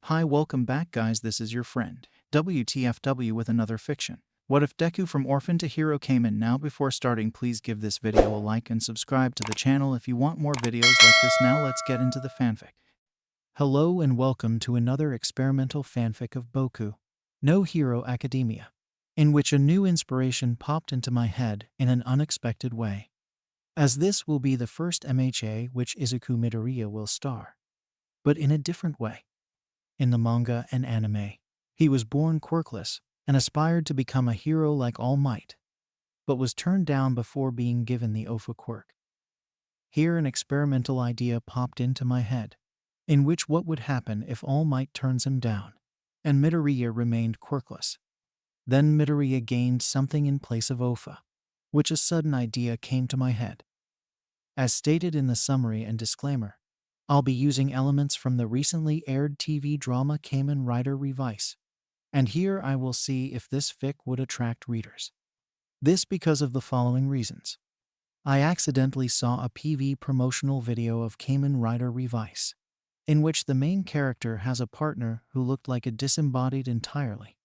Hi, welcome back guys, this is your friend, WTFW with another fiction. What if Deku from orphan to hero came in? Now before starting, please give this video a like and subscribe to the channel if you want more videos like this. Now let's get into the fanfic. Hello and welcome to another experimental fanfic of Boku no Hero Academia, in which a new inspiration popped into my head in an unexpected way. As this will be the first MHA which Izuku Midoriya will star, but in a different way. In the manga and anime, he was born quirkless and aspired to become a hero like All Might, but was turned down before being given the Ofa quirk. Here an experimental idea popped into my head, in which what would happen if All Might turns him down, and Midoriya remained quirkless. Then Midoriya gained something in place of Ofa, which a sudden idea came to my head. As stated in the summary and disclaimer, I'll be using elements from the recently aired TV drama Kamen Rider Revi, and here I will see if this fic would attract readers. This because of the following reasons. I accidentally saw a PV promotional video of Kamen Rider Revi, in which the main character has a partner who looked like a disembodied entirely,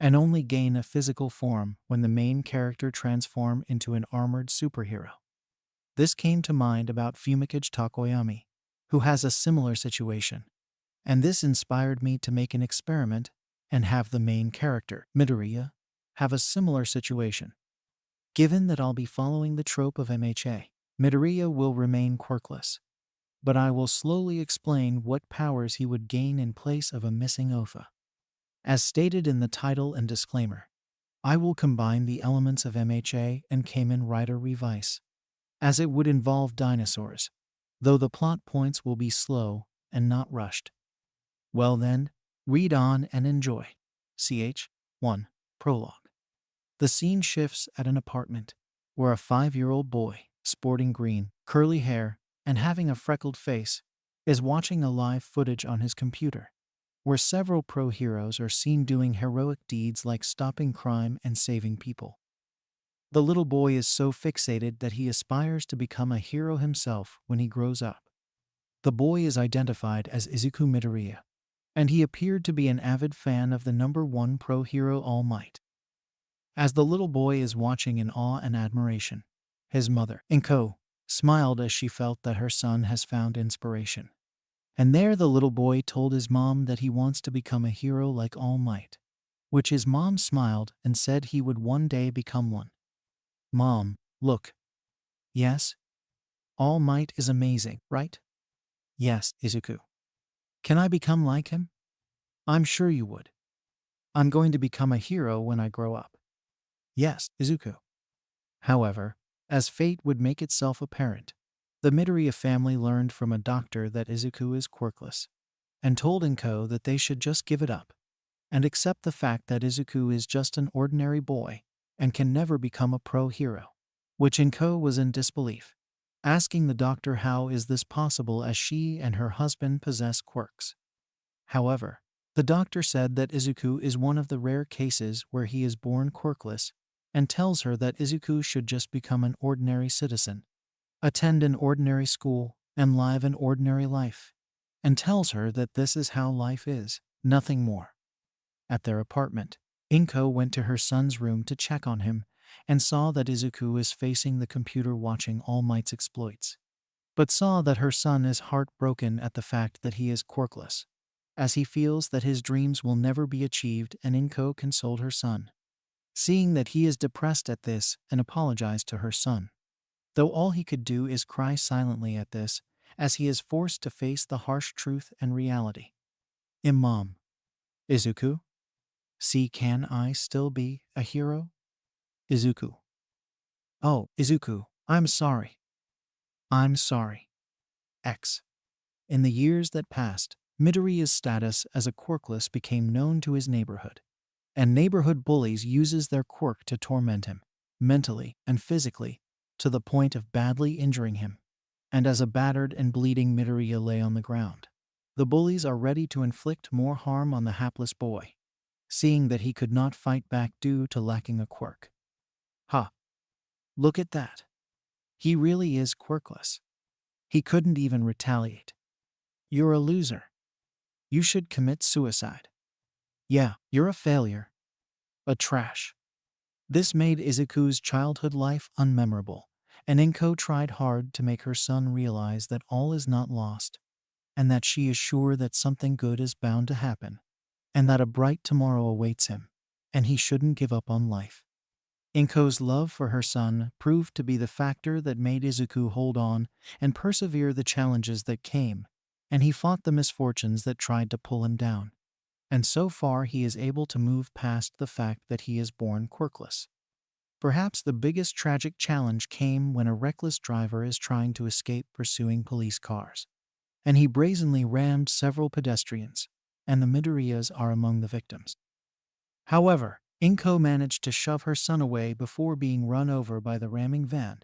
and only gain a physical form when the main character transform into an armored superhero. This came to mind about Fumikage Takoyami, who has a similar situation, and this inspired me to make an experiment and have the main character, Midoriya, have a similar situation. Given that I'll be following the trope of MHA, Midoriya will remain quirkless, but I will slowly explain what powers he would gain in place of a missing Ofa. As stated in the title and disclaimer, I will combine the elements of MHA and Kamen Rider Revi, as it would involve dinosaurs, though the plot points will be slow and not rushed. Well then, read on and enjoy. Ch. 1. Prologue. The scene shifts at an apartment, where a 5-year-old boy, sporting green, curly hair, and having a freckled face, is watching a live footage on his computer, where several pro heroes are seen doing heroic deeds like stopping crime and saving people. The little boy is so fixated that he aspires to become a hero himself when he grows up. The boy is identified as Izuku Midoriya, and he appeared to be an avid fan of the #1 pro hero All Might. As the little boy is watching in awe and admiration, his mother, Inko, smiled as she felt that her son has found inspiration. And there the little boy told his mom that he wants to become a hero like All Might, which his mom smiled and said he would one day become one. Mom, look. Yes? All Might is amazing, right? Yes, Izuku. Can I become like him? I'm sure you would. I'm going to become a hero when I grow up. Yes, Izuku. However, as fate would make itself apparent, the Midoriya family learned from a doctor that Izuku is quirkless, and told Inko that they should just give it up, and accept the fact that Izuku is just an ordinary boy, and can never become a pro hero, which Inko was in disbelief, asking the doctor how is this possible as she and her husband possess quirks. However, the doctor said that Izuku is one of the rare cases where he is born quirkless, and tells her that Izuku should just become an ordinary citizen, attend an ordinary school, and live an ordinary life, and tells her that this is how life is, nothing more. At their apartment, Inko went to her son's room to check on him and saw that Izuku is facing the computer watching All Might's exploits, but saw that her son is heartbroken at the fact that he is quirkless, as he feels that his dreams will never be achieved, and Inko consoled her son, seeing that he is depressed at this, and apologized to her son, though all he could do is cry silently at this, as he is forced to face the harsh truth and reality. Mom. Izuku? See, can I still be a hero? Izuku. Oh, Izuku, I'm sorry. I'm sorry. X. In the years that passed, Midoriya's status as a quirkless became known to his neighborhood, and neighborhood bullies uses their quirk to torment him, mentally and physically, to the point of badly injuring him. And as a battered and bleeding Midoriya lay on the ground, the bullies are ready to inflict more harm on the hapless boy, seeing that he could not fight back due to lacking a quirk. Ha! Look at that. He really is quirkless. He couldn't even retaliate. You're a loser. You should commit suicide. Yeah, you're a failure. A trash. This made Izuku's childhood life unmemorable, and Inko tried hard to make her son realize that all is not lost, and that she is sure that something good is bound to happen, and that a bright tomorrow awaits him, and he shouldn't give up on life. Inko's love for her son proved to be the factor that made Izuku hold on and persevere the challenges that came, and he fought the misfortunes that tried to pull him down. And so far he is able to move past the fact that he is born quirkless. Perhaps the biggest tragic challenge came when a reckless driver is trying to escape pursuing police cars, and he brazenly rammed several pedestrians, and the Midoriyas are among the victims. However, Inko managed to shove her son away before being run over by the ramming van,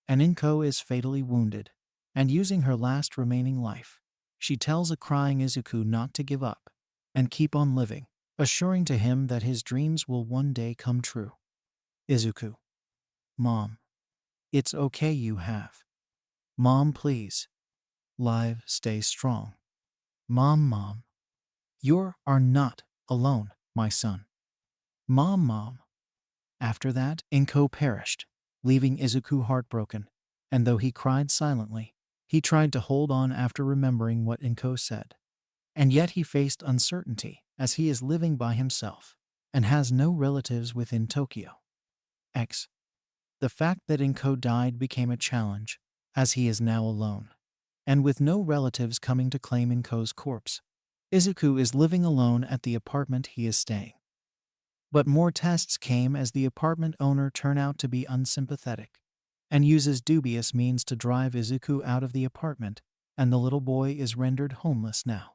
and Inko is fatally wounded, and using her last remaining life, she tells a crying Izuku not to give up and keep on living, assuring to him that his dreams will one day come true. Izuku. Mom. It's okay, you have. Mom, please. Live, stay strong. Mom. You are not alone, my son. Mom. After that, Inko perished, leaving Izuku heartbroken, and though he cried silently, he tried to hold on after remembering what Inko said. And yet he faced uncertainty, as he is living by himself, and has no relatives within Tokyo. The fact that Inko died became a challenge, as he is now alone, and with no relatives coming to claim Inko's corpse, Izuku is living alone at the apartment he is staying. But more tests came as the apartment owner turned out to be unsympathetic, and uses dubious means to drive Izuku out of the apartment, and the little boy is rendered homeless now.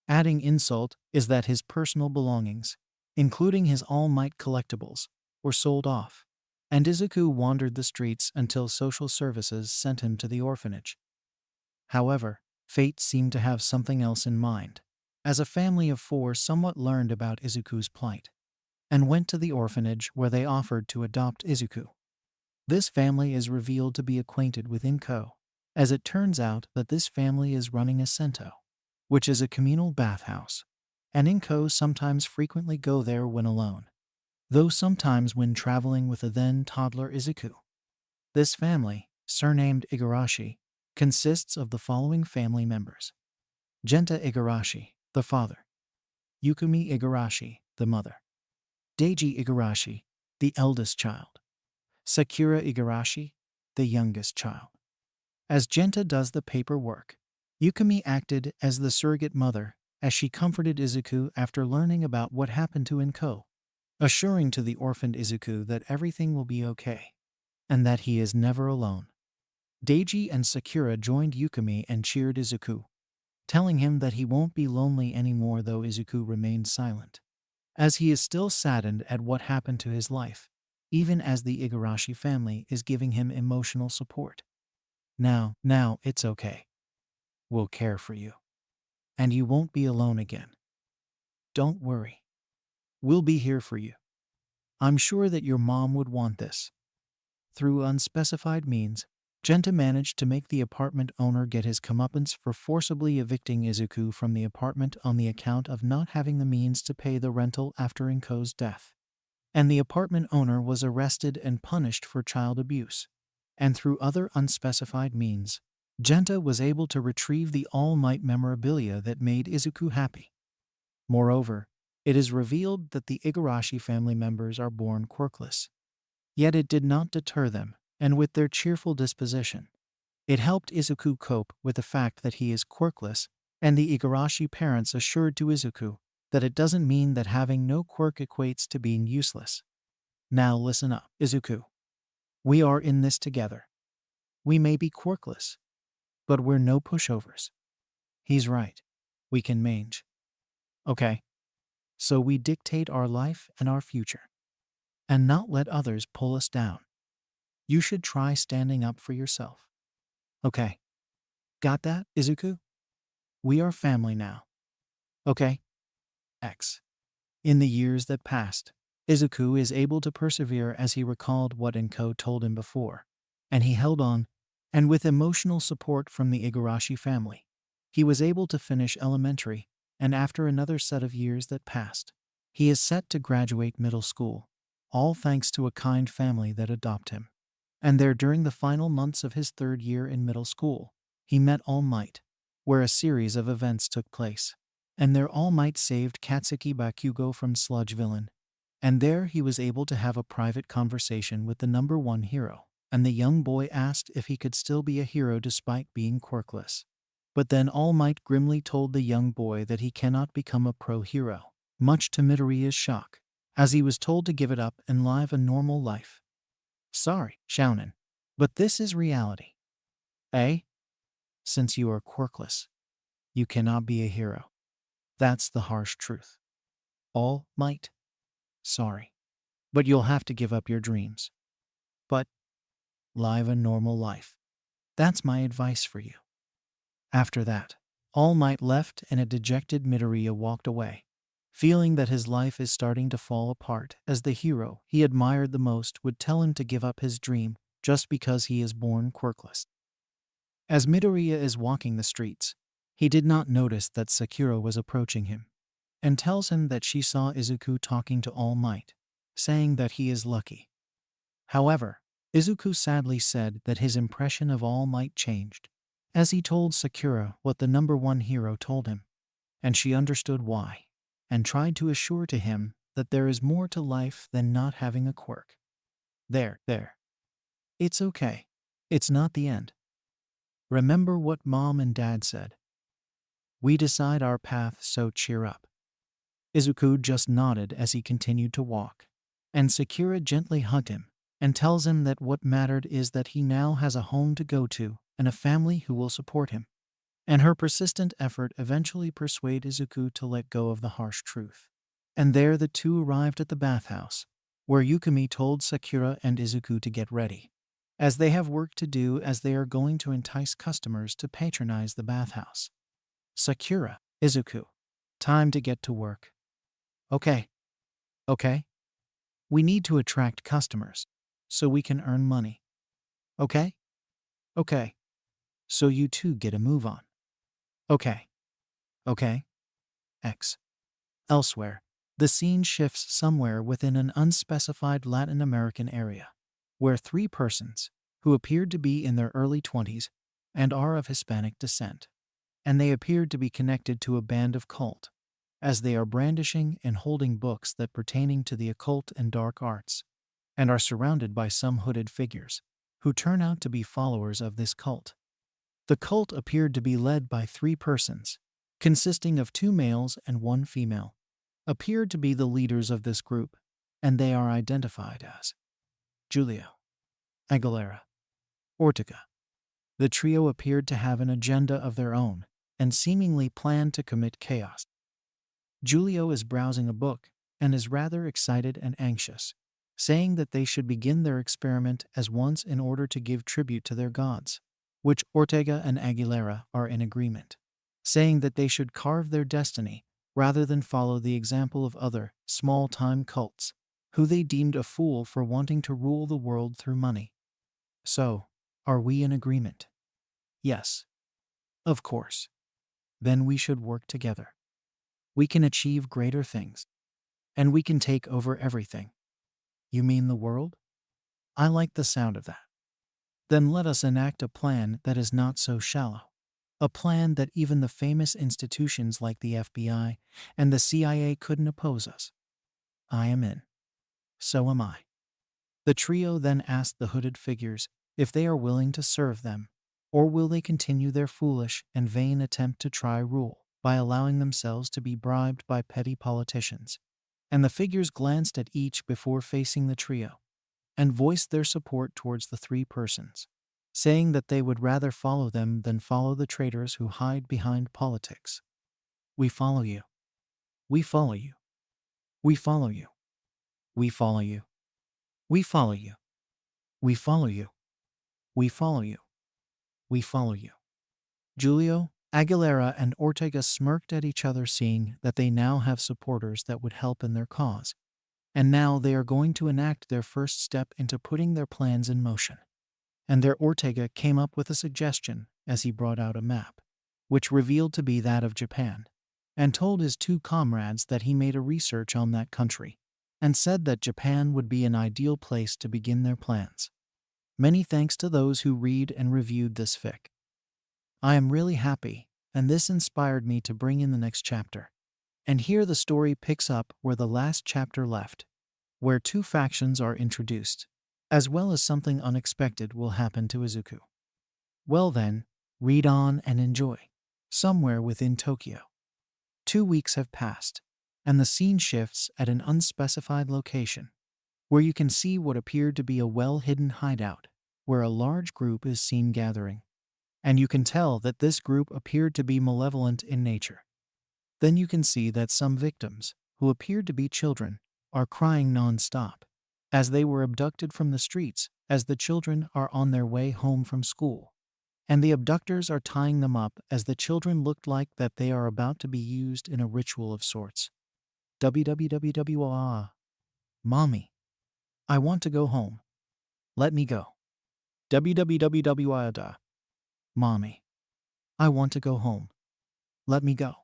Adding insult is that his personal belongings, including his All Might collectibles, were sold off, and Izuku wandered the streets until social services sent him to the orphanage. However, fate seemed to have something else in mind, as a family of 4 somewhat learned about Izuku's plight, and went to the orphanage where they offered to adopt Izuku. This family is revealed to be acquainted with Inko, as it turns out that this family is running a sento, which is a communal bathhouse, and Inko sometimes frequently go there when alone, though sometimes when traveling with a then-toddler Izuku. This family, surnamed Igarashi, consists of the following family members. Genta Igarashi, the father. Yukimi Igarashi, the mother. Deiji Igarashi, the eldest child. Sakura Igarashi, the youngest child. As Genta does the paperwork, Yukimi acted as the surrogate mother as she comforted Izuku after learning about what happened to Inko, assuring to the orphaned Izuku that everything will be okay, and that he is never alone. Deiji and Sakura joined Yukimi and cheered Izuku, telling him that he won't be lonely anymore, though Izuku remained silent, as he is still saddened at what happened to his life, even as the Igarashi family is giving him emotional support. Now, it's okay. We'll care for you. And you won't be alone again. Don't worry. We'll be here for you. I'm sure that your mom would want this. Through unspecified means, Genta managed to make the apartment owner get his comeuppance for forcibly evicting Izuku from the apartment on the account of not having the means to pay the rental after Inko's death. And the apartment owner was arrested and punished for child abuse. And through other unspecified means, Genta was able to retrieve the All Might memorabilia that made Izuku happy. Moreover, it is revealed that the Igarashi family members are born quirkless. Yet it did not deter them, and with their cheerful disposition, it helped Izuku cope with the fact that he is quirkless, and the Igarashi parents assured to Izuku that it doesn't mean that having no quirk equates to being useless. Now listen up, Izuku. We are in this together. We may be quirkless, but we're no pushovers. He's right. We can mange. Okay. So we dictate our life and our future, and not let others pull us down. You should try standing up for yourself. Okay. Got that, Izuku? We are family now. Okay? In the years that passed, Izuku is able to persevere as he recalled what Inko told him before, and he held on, and with emotional support from the Igarashi family, he was able to finish elementary and after another set of years that passed, he is set to graduate middle school, all thanks to a kind family that adopt him. And there, during the final months of his third year in middle school, he met All Might, where a series of events took place. And there All Might saved Katsuki Bakugo from Sludge Villain. And there he was able to have a private conversation with the number one hero, and the young boy asked if he could still be a hero despite being quirkless. But then All Might grimly told the young boy that he cannot become a pro-hero, much to Midoriya's shock, as he was told to give it up and live a normal life. Sorry, Shounen, but this is reality. Eh? Since you are quirkless, you cannot be a hero. That's the harsh truth. All Might. Sorry, but you'll have to give up your dreams. But live a normal life. That's my advice for you. After that, All Might left and a dejected Midoriya walked away, feeling that his life is starting to fall apart as the hero he admired the most would tell him to give up his dream just because he is born quirkless. As Midoriya is walking the streets, he did not notice that Sakura was approaching him, and tells him that she saw Izuku talking to All Might, saying that he is lucky. However, Izuku sadly said that his impression of All Might changed, as he told Sakura what the number one hero told him, and she understood why, and tried to assure to him that there is more to life than not having a quirk. There. It's okay. It's not the end. Remember what Mom and Dad said. We decide our path, so cheer up. Izuku just nodded as he continued to walk, and Sakura gently hugged him and tells him that what mattered is that he now has a home to go to and a family who will support him. And her persistent effort eventually persuade Izuku to let go of the harsh truth. And there the two arrived at the bathhouse, where Yukimi told Sakura and Izuku to get ready, as they have work to do as they are going to entice customers to patronize the bathhouse. Sakura, Izuku, time to get to work. Okay. We need to attract customers, so we can earn money. Okay. So you two get a move on. Okay. X. Elsewhere, the scene shifts somewhere within an unspecified Latin American area, where three persons, who appeared to be in their early 20s and are of Hispanic descent, and they appeared to be connected to a band of cult, as they are brandishing and holding books that pertaining to the occult and dark arts, and are surrounded by some hooded figures, who turn out to be followers of this cult. The cult appeared to be led by three persons, consisting of 2 males and 1 female, appeared to be the leaders of this group, and they are identified as Julio, Aguilera, Ortega. The trio appeared to have an agenda of their own, and seemingly planned to commit chaos. Julio is browsing a book, and is rather excited and anxious, saying that they should begin their experiment as once in order to give tribute to their gods, which Ortega and Aguilera are in agreement, saying that they should carve their destiny rather than follow the example of other, small-time cults, who they deemed a fool for wanting to rule the world through money. So, are we in agreement? Yes. Of course. Then we should work together. We can achieve greater things. And we can take over everything. You mean the world? I like the sound of that. Then let us enact a plan that is not so shallow. A plan that even the famous institutions like the FBI and the CIA couldn't oppose us. I am in. So am I. The trio then asked the hooded figures if they are willing to serve them, or will they continue their foolish and vain attempt to try rule by allowing themselves to be bribed by petty politicians. And the figures glanced at each before facing the trio, and voiced their support towards the three persons, saying that they would rather follow them than follow the traitors who hide behind politics. We follow you. We follow you. We follow you. We follow you. We follow you. We follow you. We follow you. We follow you. Julio, Aguilera, and Ortega smirked at each other, seeing that they now have supporters that would help in their cause, and now they are going to enact their first step into putting their plans in motion. And their Ortega came up with a suggestion as he brought out a map, which revealed to be that of Japan, and told his two comrades that he made a research on that country and said that Japan would be an ideal place to begin their plans. Many thanks to those who read and reviewed this fic. I am really happy, and this inspired me to bring in the next chapter. And here the story picks up where the last chapter left, where two factions are introduced, as well as something unexpected will happen to Izuku. Well then, read on and enjoy. Somewhere within Tokyo. 2 weeks have passed, and the scene shifts at an unspecified location, where you can see what appeared to be a well-hidden hideout, where a large group is seen gathering. And you can tell that this group appeared to be malevolent in nature. Then you can see that some victims, who appeared to be children, are crying non-stop, as they were abducted from the streets, as the children are on their way home from school. And the abductors are tying them up as the children looked like that they are about to be used in a ritual of sorts. www. Mommy. I want to go home. Let me go. www. Mommy. I want to go home. Let me go.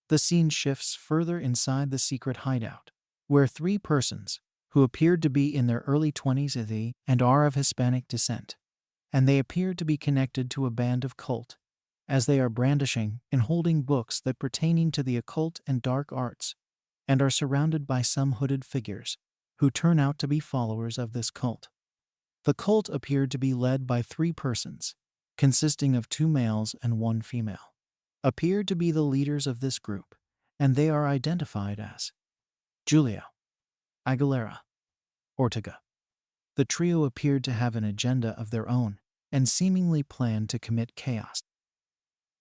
The scene shifts further inside the secret hideout, where 3 persons, who appeared to be in their early 20s and are of Hispanic descent, and they appear to be connected to a band of cult, as they are brandishing and holding books that pertaining to the occult and dark arts, and are surrounded by some hooded figures, who turn out to be followers of this cult. The cult appeared to be led by 3 persons, consisting of 2 males and 1 female, appeared to be the leaders of this group, and they are identified as Julio, Aguilera, Ortega. The trio appeared to have an agenda of their own, and seemingly planned to commit chaos.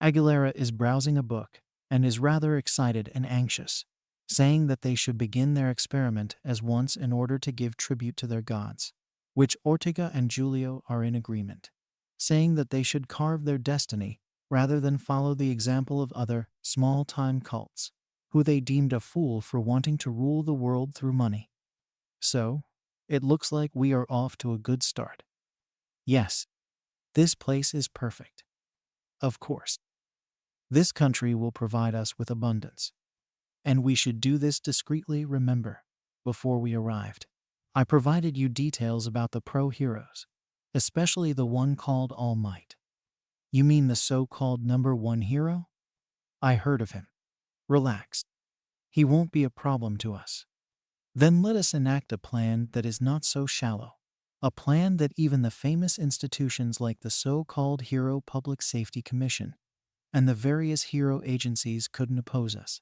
Aguilera is browsing a book, and is rather excited and anxious, saying that they should begin their experiment as once in order to give tribute to their gods, which Ortega and Julio are in agreement, saying that they should carve their destiny rather than follow the example of other, small-time cults, who they deemed a fool for wanting to rule the world through money. So, it looks like we are off to a good start. Yes, this place is perfect. Of course. This country will provide us with abundance. And we should do this discreetly, remember, before we arrived. I provided you details about the pro-heroes, especially the one called All Might. You mean the so-called #1 hero? I heard of him. Relax. He won't be a problem to us. Then let us enact a plan that is not so shallow. A plan that even the famous institutions like the so-called Hero Public Safety Commission and the various hero agencies couldn't oppose us.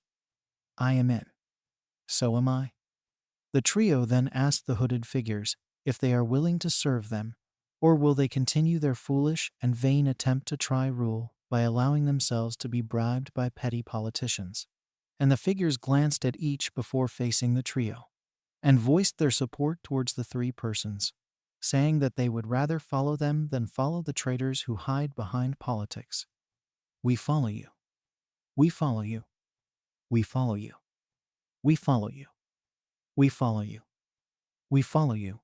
I am in. So am I. The trio then asked the hooded figures if they are willing to serve them, or will they continue their foolish and vain attempt to try rule by allowing themselves to be bribed by petty politicians. And the figures glanced at each before facing the trio, and voiced their support towards the 3 persons, saying that they would rather follow them than follow the traitors who hide behind politics. We follow you. We follow you. We follow you. We follow you. We follow you. We follow you.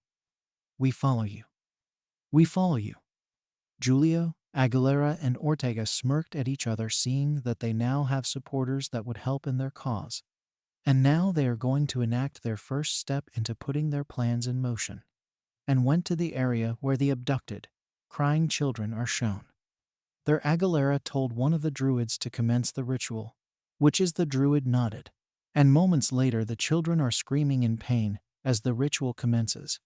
We follow you. We follow you. Julio, Aguilera, and Ortega smirked at each other, seeing that they now have supporters that would help in their cause. And now they are going to enact their first step into putting their plans in motion, and went to the area where the abducted, crying children are shown. Their Aguilera told one of the druids to commence the ritual, which is the druid nodded, and moments later the children are screaming in pain as the ritual commences.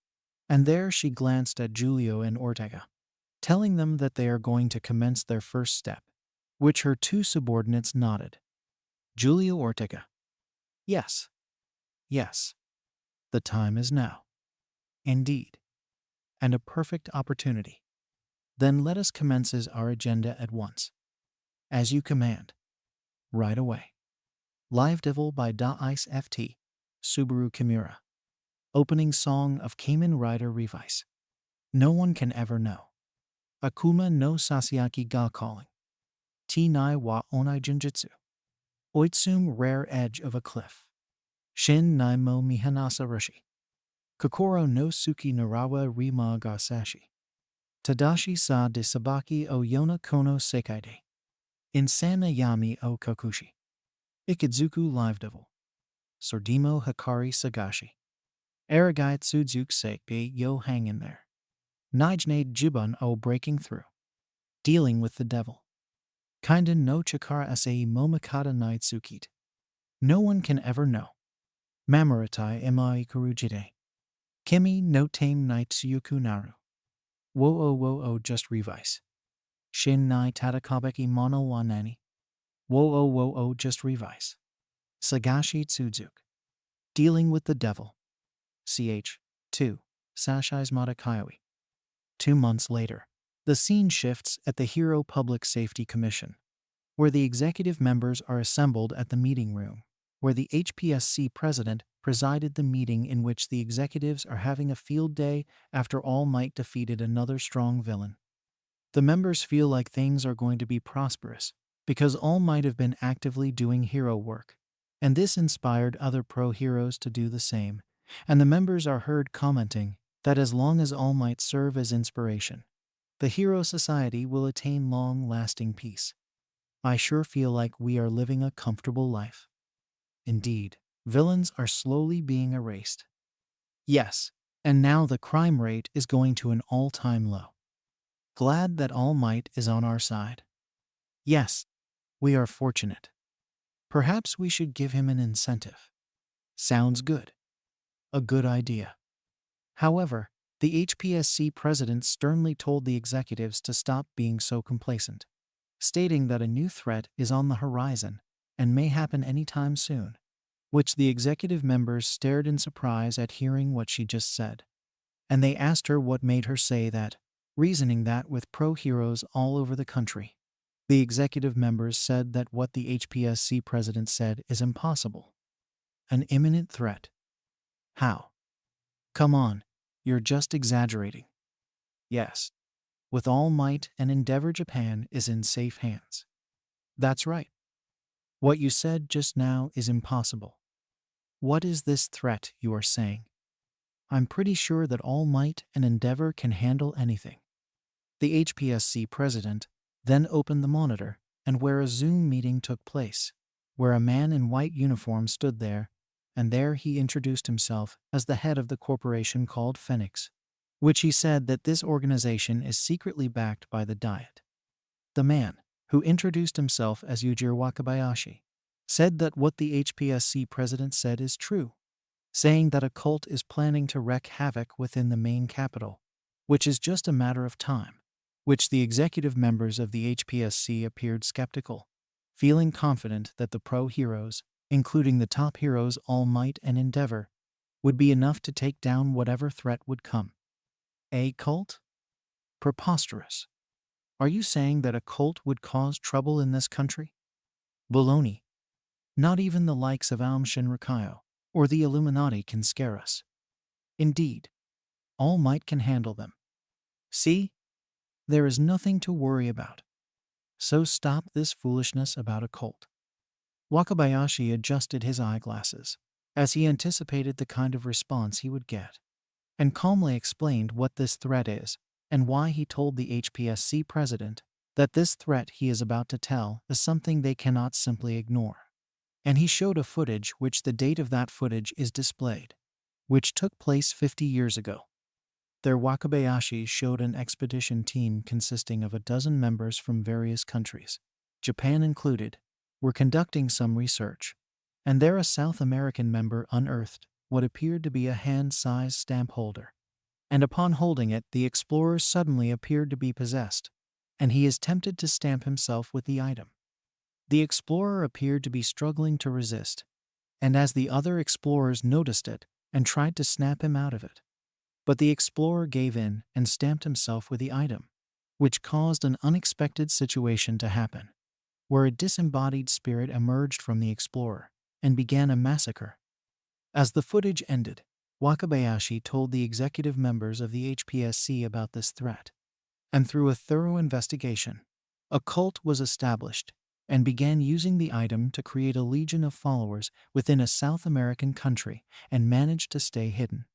And there she glanced at Julio and Ortega, telling them that they are going to commence their first step, which her 2 subordinates nodded. Julio, Ortega. Yes. Yes. The time is now. Indeed. And a perfect opportunity. Then let us commence our agenda at once. As you command. Right away. Live Devil by Ice FT, Subaru Kimura. Opening song of Kamen Rider Revi. No one can ever know. Akuma no Sasayaki ga calling. T nai wa onai jinjutsu. Oitsum rare edge of a cliff. Shin nai mo mihanasa rushi. Kokoro no suki narawa rima ga sashi. Tadashi sa de sabaki o yona kono sekaide. Insana yami o kokushi. Ikidzuku Live Devil. Sordimo Hikari Sagashi. Aragite Suzuki Seikbe Yo Hang in There. Nijne Jibun O Breaking Through. Dealing with the Devil. Kinda no Chikara Asei Momakata Naitsukit. No one can ever know. Mamaratai Imai Kurujide. Kimi no Tame Naitsuyuku Naru. Wo just revise. Shin Nai Tatakabeki Mono wa Nani. Wo just revise. Sagashi Tsuzuki. Dealing with the Devil. Ch. 2. Sashai's Matakaiwi. 2 months later, the scene shifts at the Hero Public Safety Commission, where the executive members are assembled at the meeting room, where the HPSC president presided the meeting in which the executives are having a field day after All Might defeated another strong villain. The members feel like things are going to be prosperous because All Might have been actively doing hero work, and this inspired other pro-heroes to do the same, and the members are heard commenting that as long as All Might serve as inspiration, the hero society will attain long-lasting peace. I sure feel like we are living a comfortable life. Indeed, villains are slowly being erased. Yes, and now the crime rate is going to an all-time low. Glad that All Might is on our side. Yes, we are fortunate. Perhaps we should give him an incentive. Sounds good. A good idea. However, the HPSC president sternly told the executives to stop being so complacent, stating that a new threat is on the horizon and may happen anytime soon, which the executive members stared in surprise at hearing what she just said. And they asked her what made her say that, reasoning that with pro-heroes all over the country. The executive members said that what the HPSC president said is impossible. An imminent threat. How? Come on, you're just exaggerating. Yes. With All Might and Endeavor, Japan is in safe hands. That's right. What you said just now is impossible. What is this threat you are saying? I'm pretty sure that All Might and Endeavor can handle anything. The HPSC president then opened the monitor and where a Zoom meeting took place, where a man in white uniform stood there, and there he introduced himself as the head of the corporation called Fenix, which he said that this organization is secretly backed by the Diet. The man, who introduced himself as Yujiro Wakabayashi, said that what the HPSC president said is true, saying that a cult is planning to wreak havoc within the main capital, which is just a matter of time, which the executive members of the HPSC appeared skeptical, feeling confident that the pro-heroes, including the top heroes All Might and Endeavor, would be enough to take down whatever threat would come. A cult? Preposterous. Are you saying that a cult would cause trouble in this country? Baloney. Not even the likes of Aum Shinrikyo or the Illuminati can scare us. Indeed, All Might can handle them. See? There is nothing to worry about. So stop this foolishness about a cult. Wakabayashi adjusted his eyeglasses, as he anticipated the kind of response he would get, and calmly explained what this threat is and why he told the HPSC president that this threat he is about to tell is something they cannot simply ignore. And he showed a footage which the date of that footage is displayed, which took place 50 years ago. Their Wakabayashi showed an expedition team consisting of a dozen members from various countries, Japan included, were conducting some research, and there a South American member unearthed what appeared to be a hand-sized stamp holder. And upon holding it, the explorer suddenly appeared to be possessed, and he is tempted to stamp himself with the item. The explorer appeared to be struggling to resist, and as the other explorers noticed it and tried to snap him out of it. But the explorer gave in and stamped himself with the item, which caused an unexpected situation to happen, where a disembodied spirit emerged from the explorer and began a massacre. As the footage ended, Wakabayashi told the executive members of the HPSC about this threat, and through a thorough investigation, a cult was established and began using the item to create a legion of followers within a South American country and managed to stay hidden.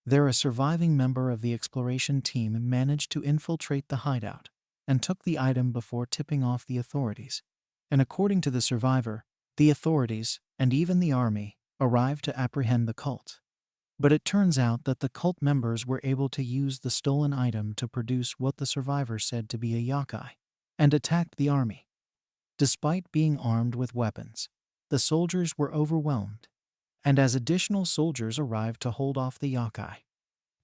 There, a surviving member of the exploration team managed to infiltrate the hideout and took the item before tipping off the authorities. And according to the survivor, The authorities, and even the army, arrived to apprehend the cult. But it turns out that the cult members were able to use the stolen item to produce what the survivors said to be a yokai, and attacked the army. Despite being armed with weapons, the soldiers were overwhelmed, and as additional soldiers arrived to hold off the yokai,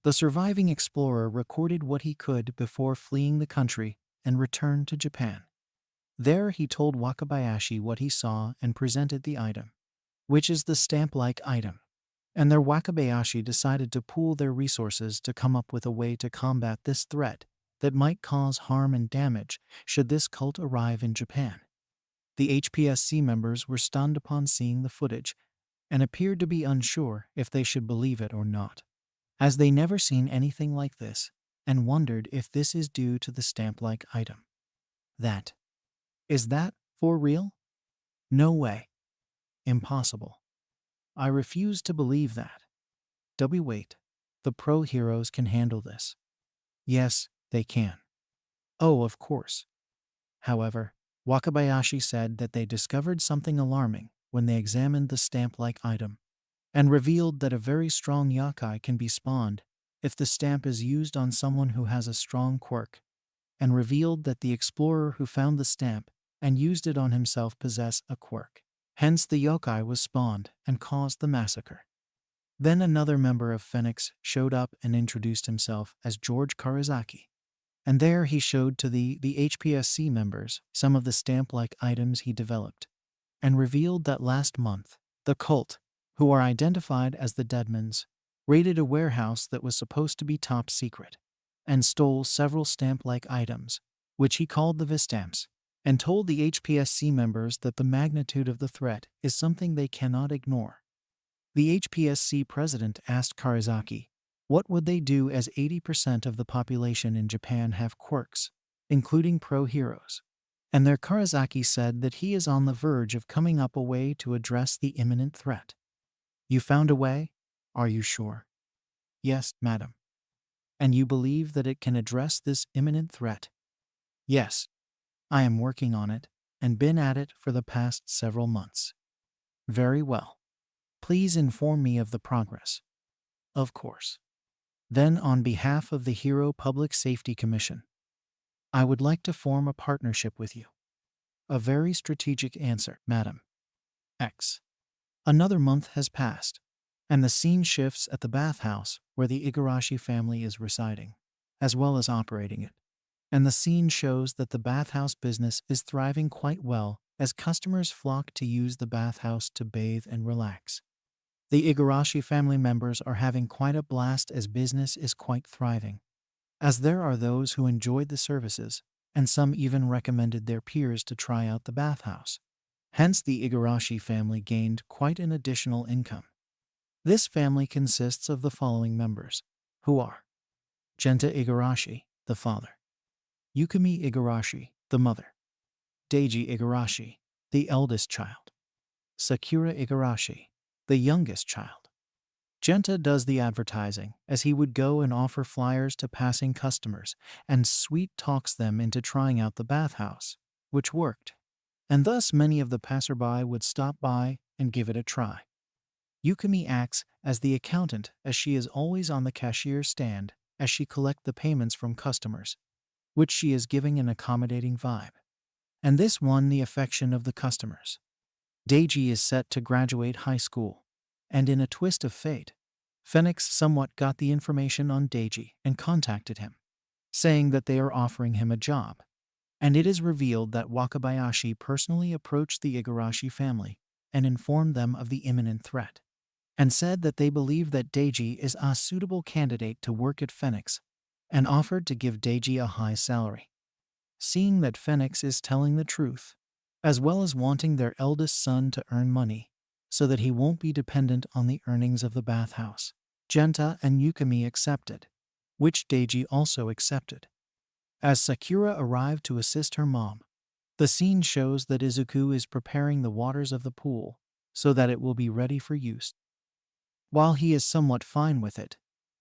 the surviving explorer recorded what he could before fleeing the country and returned to Japan. There he told Wakabayashi what he saw and presented the item, which is the stamp-like item. And their Wakabayashi decided to pool their resources to come up with a way to combat this threat that might cause harm and damage should this cult arrive in Japan. The HPSC members were stunned upon seeing the footage and appeared to be unsure if they should believe it or not, as they never seen anything like this and wondered if this is due to the stamp-like item. Is that for real? No way. Impossible. I refuse to believe that. Wait. The pro heroes can handle this. Yes, they can. Oh, of course. However, Wakabayashi said that they discovered something alarming when they examined the stamp-like item, and revealed that a very strong yokai can be spawned if the stamp is used on someone who has a strong quirk, and revealed that the explorer who found the stamp and used it on himself possessed a quirk. Hence the yokai was spawned and caused the massacre. Then another member of Fenix showed up and introduced himself as George Karazaki. And there he showed to the HPSC members some of the stamp-like items he developed, and revealed that last month, the cult, who are identified as the Deadmans, raided a warehouse that was supposed to be top secret, and stole several stamp-like items, which he called the Vistamps, and told the HPSC members that the magnitude of the threat is something they cannot ignore. The HPSC president asked Karazaki, what would they do as 80% of the population in Japan have quirks, including pro heroes? And their Karazaki said that he is on the verge of coming up a way to address the imminent threat. You found a way? Are you sure? Yes, madam. And you believe that it can address this imminent threat? Yes. I am working on it, and been at it for the past several months. Very well. Please inform me of the progress. Of course. Then on behalf of the Hero Public Safety Commission, I would like to form a partnership with you. A very strategic answer, Madam X. Another month has passed, and the scene shifts at the bathhouse where the Igarashi family is residing, as well as operating it. And the scene shows that the bathhouse business is thriving quite well as customers flock to use the bathhouse to bathe and relax. The Igarashi family members are having quite a blast as business is quite thriving, as there are those who enjoyed the services, and some even recommended their peers to try out the bathhouse. Hence the Igarashi family gained quite an additional income. This family consists of the following members, who are Genta Igarashi, the father; Yukimi Igarashi, the mother; Deiji Igarashi, the eldest child; Sakura Igarashi, the youngest child. Genta does the advertising, as he would go and offer flyers to passing customers and sweet talks them into trying out the bathhouse, which worked. And thus many of the passerby would stop by and give it a try. Yukimi acts as the accountant, as she is always on the cashier stand as she collects the payments from customers, which she is giving an accommodating vibe. And this won the affection of the customers. Deiji is set to graduate high school, and in a twist of fate, Fenix somewhat got the information on Deiji and contacted him, saying that they are offering him a job. And it is revealed that Wakabayashi personally approached the Igarashi family and informed them of the imminent threat, and said that they believe that Deiji is a suitable candidate to work at Fenix, and offered to give Deiji a high salary. Seeing that Fenix is telling the truth, as well as wanting their eldest son to earn money, so that he won't be dependent on the earnings of the bathhouse, Genta and Yukimi accepted, which Deiji also accepted. As Sakura arrived to assist her mom, the scene shows that Izuku is preparing the waters of the pool so that it will be ready for use. While he is somewhat fine with it,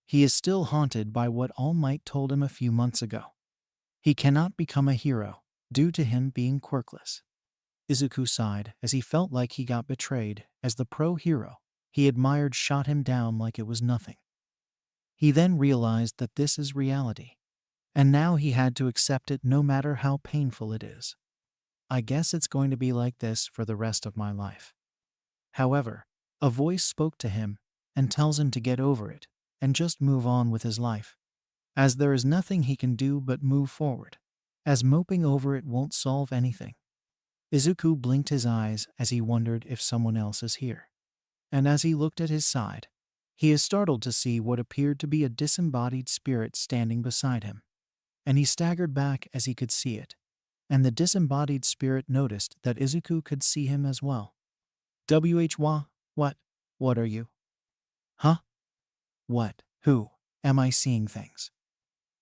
he is still haunted by what All Might told him a few months ago. He cannot become a hero due to him being quirkless. Izuku sighed as he felt like he got betrayed, as the pro-hero he admired shot him down like it was nothing. He then realized that this is reality, and now he had to accept it no matter how painful it is. I guess it's going to be like this for the rest of my life. However, a voice spoke to him and tells him to get over it and just move on with his life, as there is nothing he can do but move forward, as moping over it won't solve anything. Izuku blinked his eyes as he wondered if someone else is here. And as he looked at his side, he is startled to see what appeared to be a disembodied spirit standing beside him. And he staggered back as he could see it, and the disembodied spirit noticed that Izuku could see him as well. What? What are you? Huh? What? Who? Am I seeing things?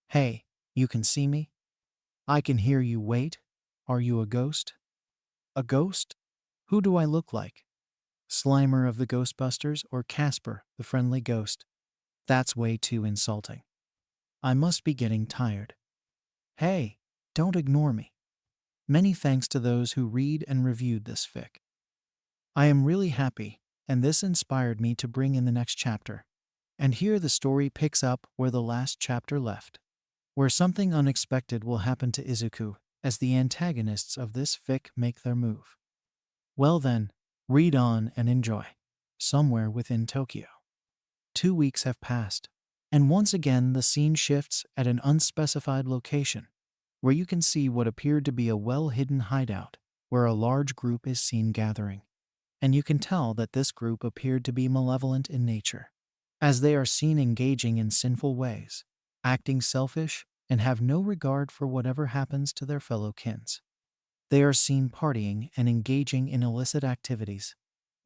Hey, you can see me? I can hear you. Wait, are you a ghost? A ghost? Who do I look like? Slimer of the Ghostbusters or Casper, the friendly ghost? That's way too insulting. I must be getting tired. Hey, don't ignore me. Many thanks to those who read and reviewed this fic. I am really happy, and this inspired me to bring in the next chapter. And here the story picks up where the last chapter left, where something unexpected will happen to Izuku as the antagonists of this fic make their move. Well then, read on and enjoy. Somewhere within Tokyo. 2 weeks have passed, and once again the scene shifts at an unspecified location, where you can see what appeared to be a well-hidden hideout, where a large group is seen gathering. And you can tell that this group appeared to be malevolent in nature, as they are seen engaging in sinful ways, acting selfish, and have no regard for whatever happens to their fellow kins. They are seen partying and engaging in illicit activities,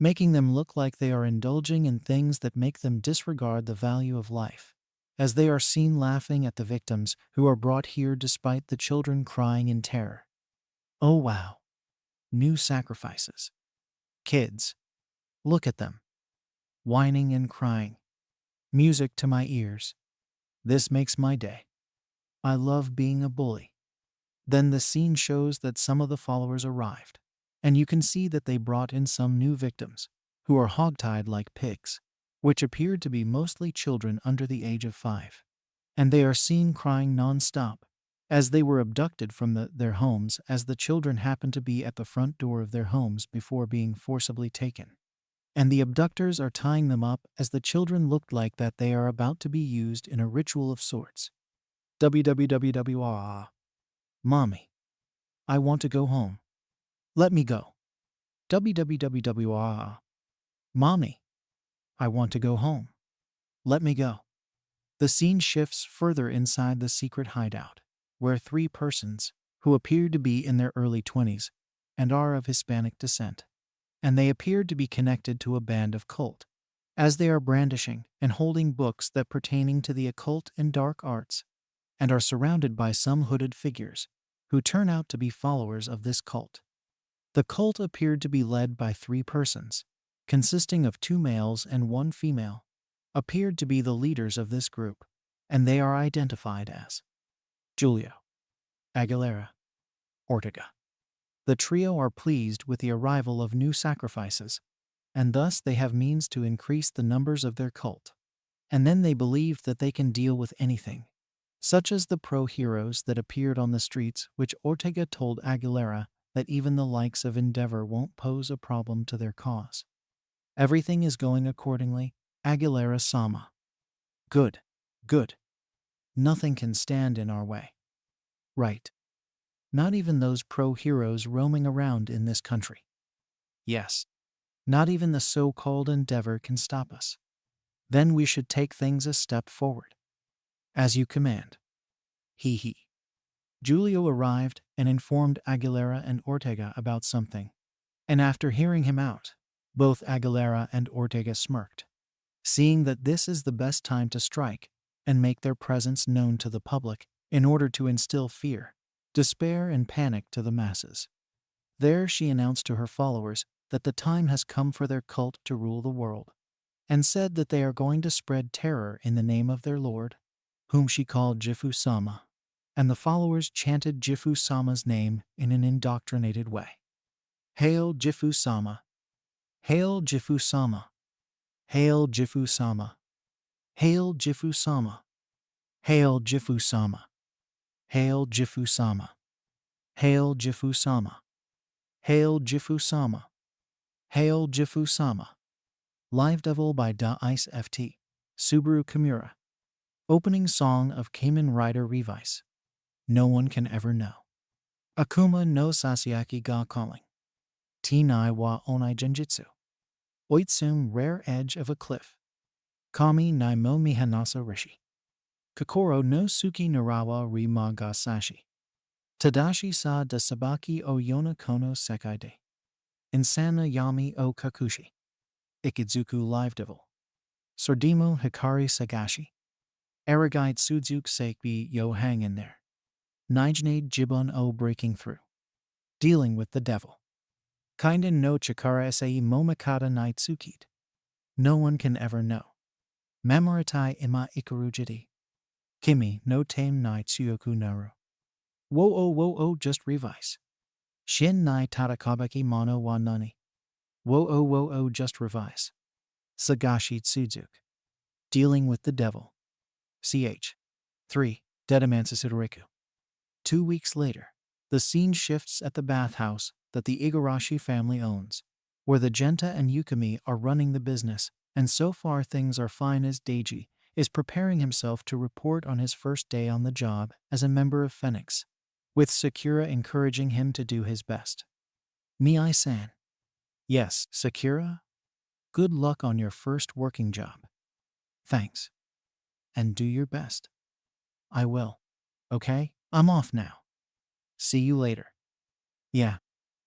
making them look like they are indulging in things that make them disregard the value of life, as they are seen laughing at the victims who are brought here despite the children crying in terror. Oh wow. New sacrifices. Kids. Look at them. Whining and crying. Music to my ears. This makes my day. I love being a bully. Then the scene shows that some of the followers arrived, and you can see that they brought in some new victims, who are hogtied like pigs, which appeared to be mostly children under the age of 5. And they are seen crying non-stop, as they were abducted from their homes, as the children happened to be at the front door of their homes before being forcibly taken. And the abductors are tying them up, as the children looked like that they are about to be used in a ritual of sorts. www. Mommy. I want to go home. Let me go. www. Mommy. I want to go home. Let me go. The scene shifts further inside the secret hideout, where 3 persons, who appear to be in their early 20s, and are of Hispanic descent, and they appear to be connected to a band of cult, as they are brandishing and holding books that pertaining to the occult and dark arts, and are surrounded by some hooded figures, who turn out to be followers of this cult. The cult appeared to be led by 3 persons, consisting of 2 males and 1 female, appeared to be the leaders of this group, and they are identified as Julio, Aguilera, Ortega. The trio are pleased with the arrival of new sacrifices, and thus they have means to increase the numbers of their cult. And then they believed that they can deal with anything, such as the pro-heroes that appeared on the streets, which Ortega told Aguilera that even the likes of Endeavor won't pose a problem to their cause. Everything is going accordingly, Aguilera-sama. Good, good. Nothing can stand in our way. Right. Not even those pro-heroes roaming around in this country. Yes. Not even the so-called Endeavor can stop us. Then we should take things a step forward. As you command. Hee hee. Julio arrived and informed Aguilera and Ortega about something, and after hearing him out, both Aguilera and Ortega smirked, seeing that this is the best time to strike and make their presence known to the public in order to instill fear, despair, and panic to the masses. There she announced to her followers that the time has come for their cult to rule the world, and said that they are going to spread terror in the name of their lord, whom she called Jifu-sama, and the followers chanted Jifu-sama's name in an indoctrinated way. Hail Jifu-sama. Hail Jifu-sama. Hail Jifu-sama. Hail Jifu-sama. Hail Jifu-sama. Hail Jifu-sama. Hail Jifu-sama. Hail Jifu-sama. Hail Jifu-sama. Live Devil by Ice FT. Subaru Kimura. Opening song of Kamen Rider Revi. No one can ever know. Akuma no Sasayaki ga calling. Tinai wa onai genjutsu. Oitsum rare edge of a cliff. Kami nai mo mihanasa rishi. Kokoro no suki narawa ri ma ga sashi. Tadashi sa da sabaki o yona kono sekai de. Insana yami o kakushi. Ikizuku live devil. Sordimo hikari sagashi. Aragite Suzuki Seikbi yo hang in there. Nijnade Jibun o breaking through. Dealing with the devil. Kainden no Chikara Sei Momakata Nai Tsukit. No one can ever know. Mamoritai ima Ikarujiti. Kimi no tame nai Tsuyoku naru. Wo o just revise. Shin nai Tatakabaki mono wa nani. Wo o just revise. Sagashi Tsuzuki. Dealing with the devil. Ch. 3. Deadmans Sudoreku. 2 weeks later, the scene shifts at the bathhouse that the Igarashi family owns, where the Genta and Yukimi are running the business, and so far things are fine as Deiji is preparing himself to report on his first day on the job as a member of Fenix, with Sakura encouraging him to do his best. Mii-san. Yes, Sakura? Good luck on your first working job. Thanks. And do your best. I will. Okay? I'm off now. See you later. Yeah.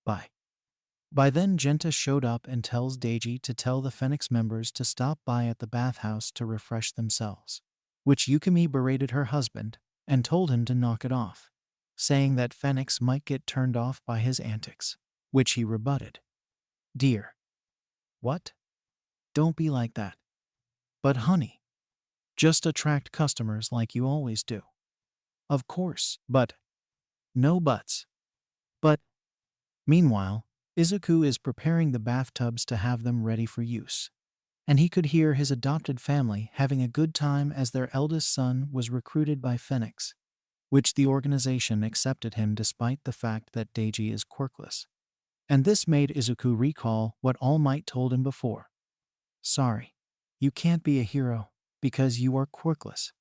Bye. By then, Genta showed up and tells Deiji to tell the Fenix members to stop by at the bathhouse to refresh themselves, which Yukimi berated her husband and told him to knock it off, saying that Fenix might get turned off by his antics, which he rebutted. Dear. What? Don't be like that. But honey, just attract customers like you always do. Of course, but. No buts. But. Meanwhile, Izuku is preparing the bathtubs to have them ready for use, and he could hear his adopted family having a good time as their eldest son was recruited by Fenix, which the organization accepted him despite the fact that Deiji is quirkless. And this made Izuku recall what All Might told him before. Sorry, you can't be a hero because you are quirkless.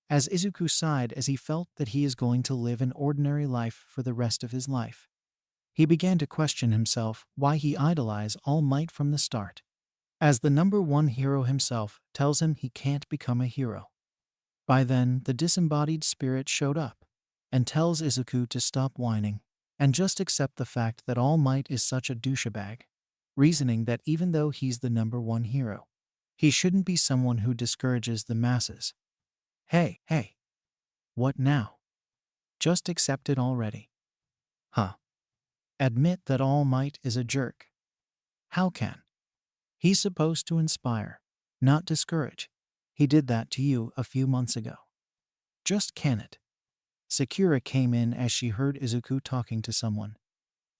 As Izuku sighed as he felt that he is going to live an ordinary life for the rest of his life, he began to question himself why he idolized All Might from the start, as the number one hero himself tells him he can't become a hero. By then, the disembodied spirit showed up and tells Izuku to stop whining and just accept the fact that All Might is such a douchebag, reasoning that even though he's the number one hero, he shouldn't be someone who discourages the masses. Hey, what now? Just accept it already. Huh. Admit that All Might is a jerk. How can? He's supposed to inspire, not discourage. He did that to you a few months ago. Just can it? Sakura came in as she heard Izuku talking to someone.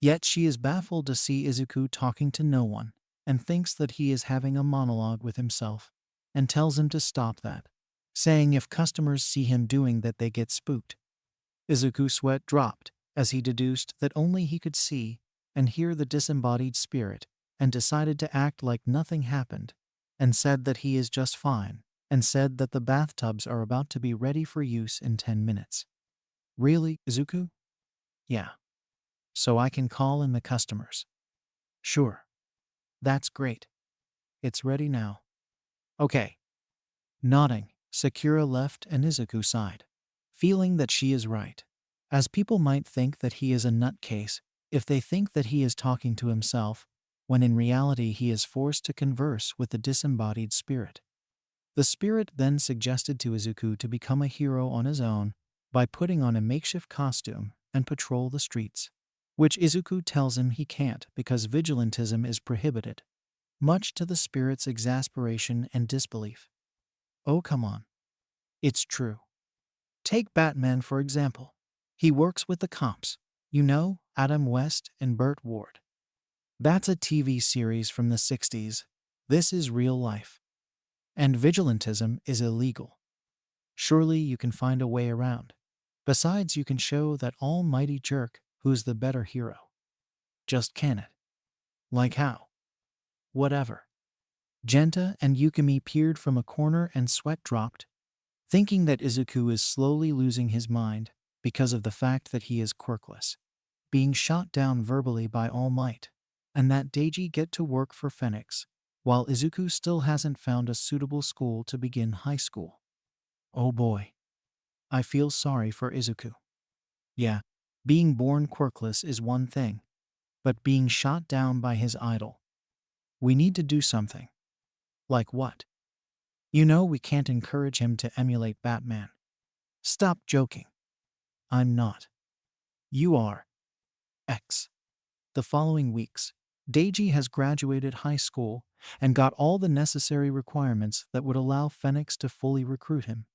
Yet she is baffled to see Izuku talking to no one and thinks that he is having a monologue with himself and tells him to stop that, saying if customers see him doing that they get spooked. Izuku's sweat dropped as he deduced that only he could see and hear the disembodied spirit and decided to act like nothing happened and said that he is just fine and said that the bathtubs are about to be ready for use in 10 minutes. Really, Izuku? Yeah. So I can call in the customers. Sure. That's great. It's ready now. Okay. Nodding, Sakura left and Izuku sighed, feeling that she is right, as people might think that he is a nutcase if they think that he is talking to himself, when in reality he is forced to converse with the disembodied spirit. The spirit then suggested to Izuku to become a hero on his own by putting on a makeshift costume and patrol the streets, which Izuku tells him he can't because vigilantism is prohibited, much to the spirit's exasperation and disbelief. Oh, come on. It's true. Take Batman, for example. He works with the comps, Adam West and Burt Ward. That's a TV series from the 60s. This is real life. And vigilantism is illegal. Surely you can find a way around. Besides, you can show that almighty jerk who's the better hero. Just can it. Like how? Whatever. Genta and Yukimi peered from a corner and sweat dropped, thinking that Izuku is slowly losing his mind because of the fact that he is quirkless, being shot down verbally by All Might, and that Deiji get to work for Fenix, while Izuku still hasn't found a suitable school to begin high school. Oh boy. I feel sorry for Izuku. Yeah, being born quirkless is one thing, but being shot down by his idol. We need to do something. Like what? You know we can't encourage him to emulate Batman. Stop joking. I'm not. You are. X. The following weeks, Deiji has graduated high school and got all the necessary requirements that would allow Fenix to fully recruit him.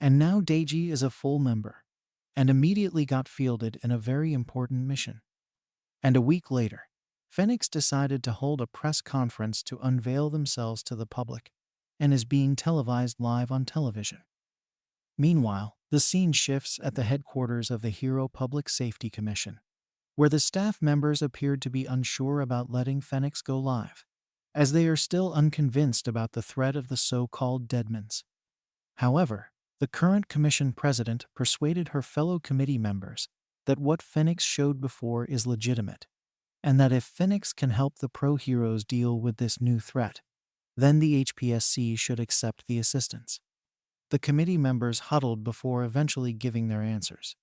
And now Deiji is a full member, and immediately got fielded in a very important mission. And a week later, Fenix decided to hold a press conference to unveil themselves to the public, and is being televised live on television. Meanwhile, the scene shifts at the headquarters of the Hero Public Safety Commission, where the staff members appeared to be unsure about letting Fenix go live, as they are still unconvinced about the threat of the so-called Deadmans. However, the current commission president persuaded her fellow committee members that what Fenix showed before is legitimate, and that if Fenix can help the pro-heroes deal with this new threat, then the HPSC should accept the assistance. The committee members huddled before eventually giving their answers.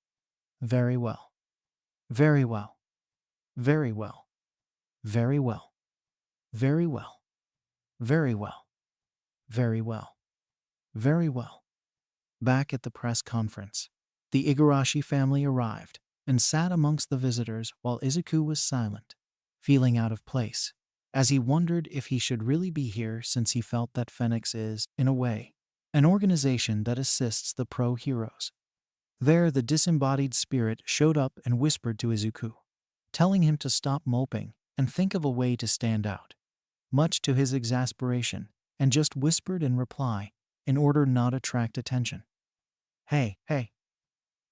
Very well. Very well. Very well. Very well. Very well. Very well. Very well. Very well. Back at the press conference, the Igarashi family arrived and sat amongst the visitors while Izuku was silent, feeling out of place, as he wondered if he should really be here since he felt that Fenix is, in a way, an organization that assists the pro-heroes. There, the disembodied spirit showed up and whispered to Izuku, telling him to stop moping and think of a way to stand out, much to his exasperation, and just whispered in reply, in order not to attract attention. Hey.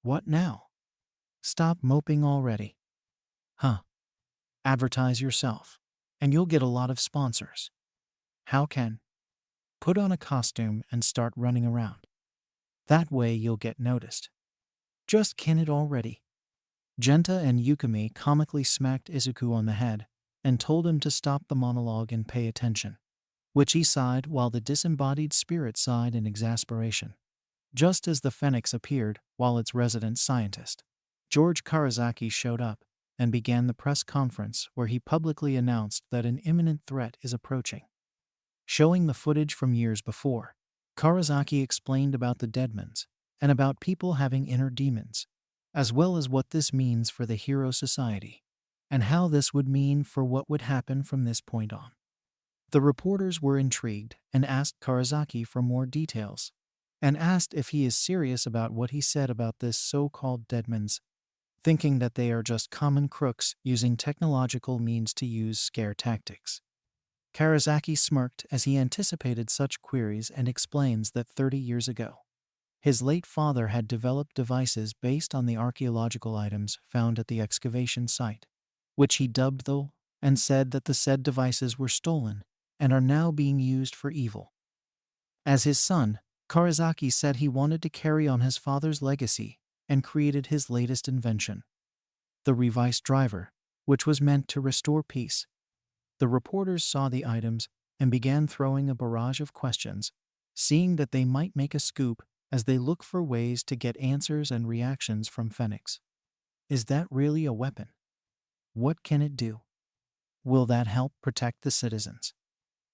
What now? Stop moping already. Huh. Advertise yourself, and you'll get a lot of sponsors. How can? Put on a costume and start running around. That way you'll get noticed. Just can it already. Genta and Yukimi comically smacked Izuku on the head and told him to stop the monologue and pay attention, which he sighed while the disembodied spirit sighed in exasperation. Just as the Fenix appeared while its resident scientist, George Karazaki, showed up and began the press conference where he publicly announced that an imminent threat is approaching. Showing the footage from years before, Karazaki explained about the Deadmans and about people having inner demons, as well as what this means for the Hero Society, and how this would mean for what would happen from this point on. The reporters were intrigued and asked Karazaki for more details, and asked if he is serious about what he said about this so-called Deadmans, thinking that they are just common crooks using technological means to use scare tactics. Karazaki smirked as he anticipated such queries and explains that 30 years ago, his late father had developed devices based on the archaeological items found at the excavation site, which he dubbed the, and said that the said devices were stolen and are now being used for evil. As his son, Karazaki said he wanted to carry on his father's legacy and created his latest invention, the Revice driver, which was meant to restore peace. The reporters saw the items and began throwing a barrage of questions, seeing that they might make a scoop as they look for ways to get answers and reactions from Fenix. Is that really a weapon? What can it do? Will that help protect the citizens?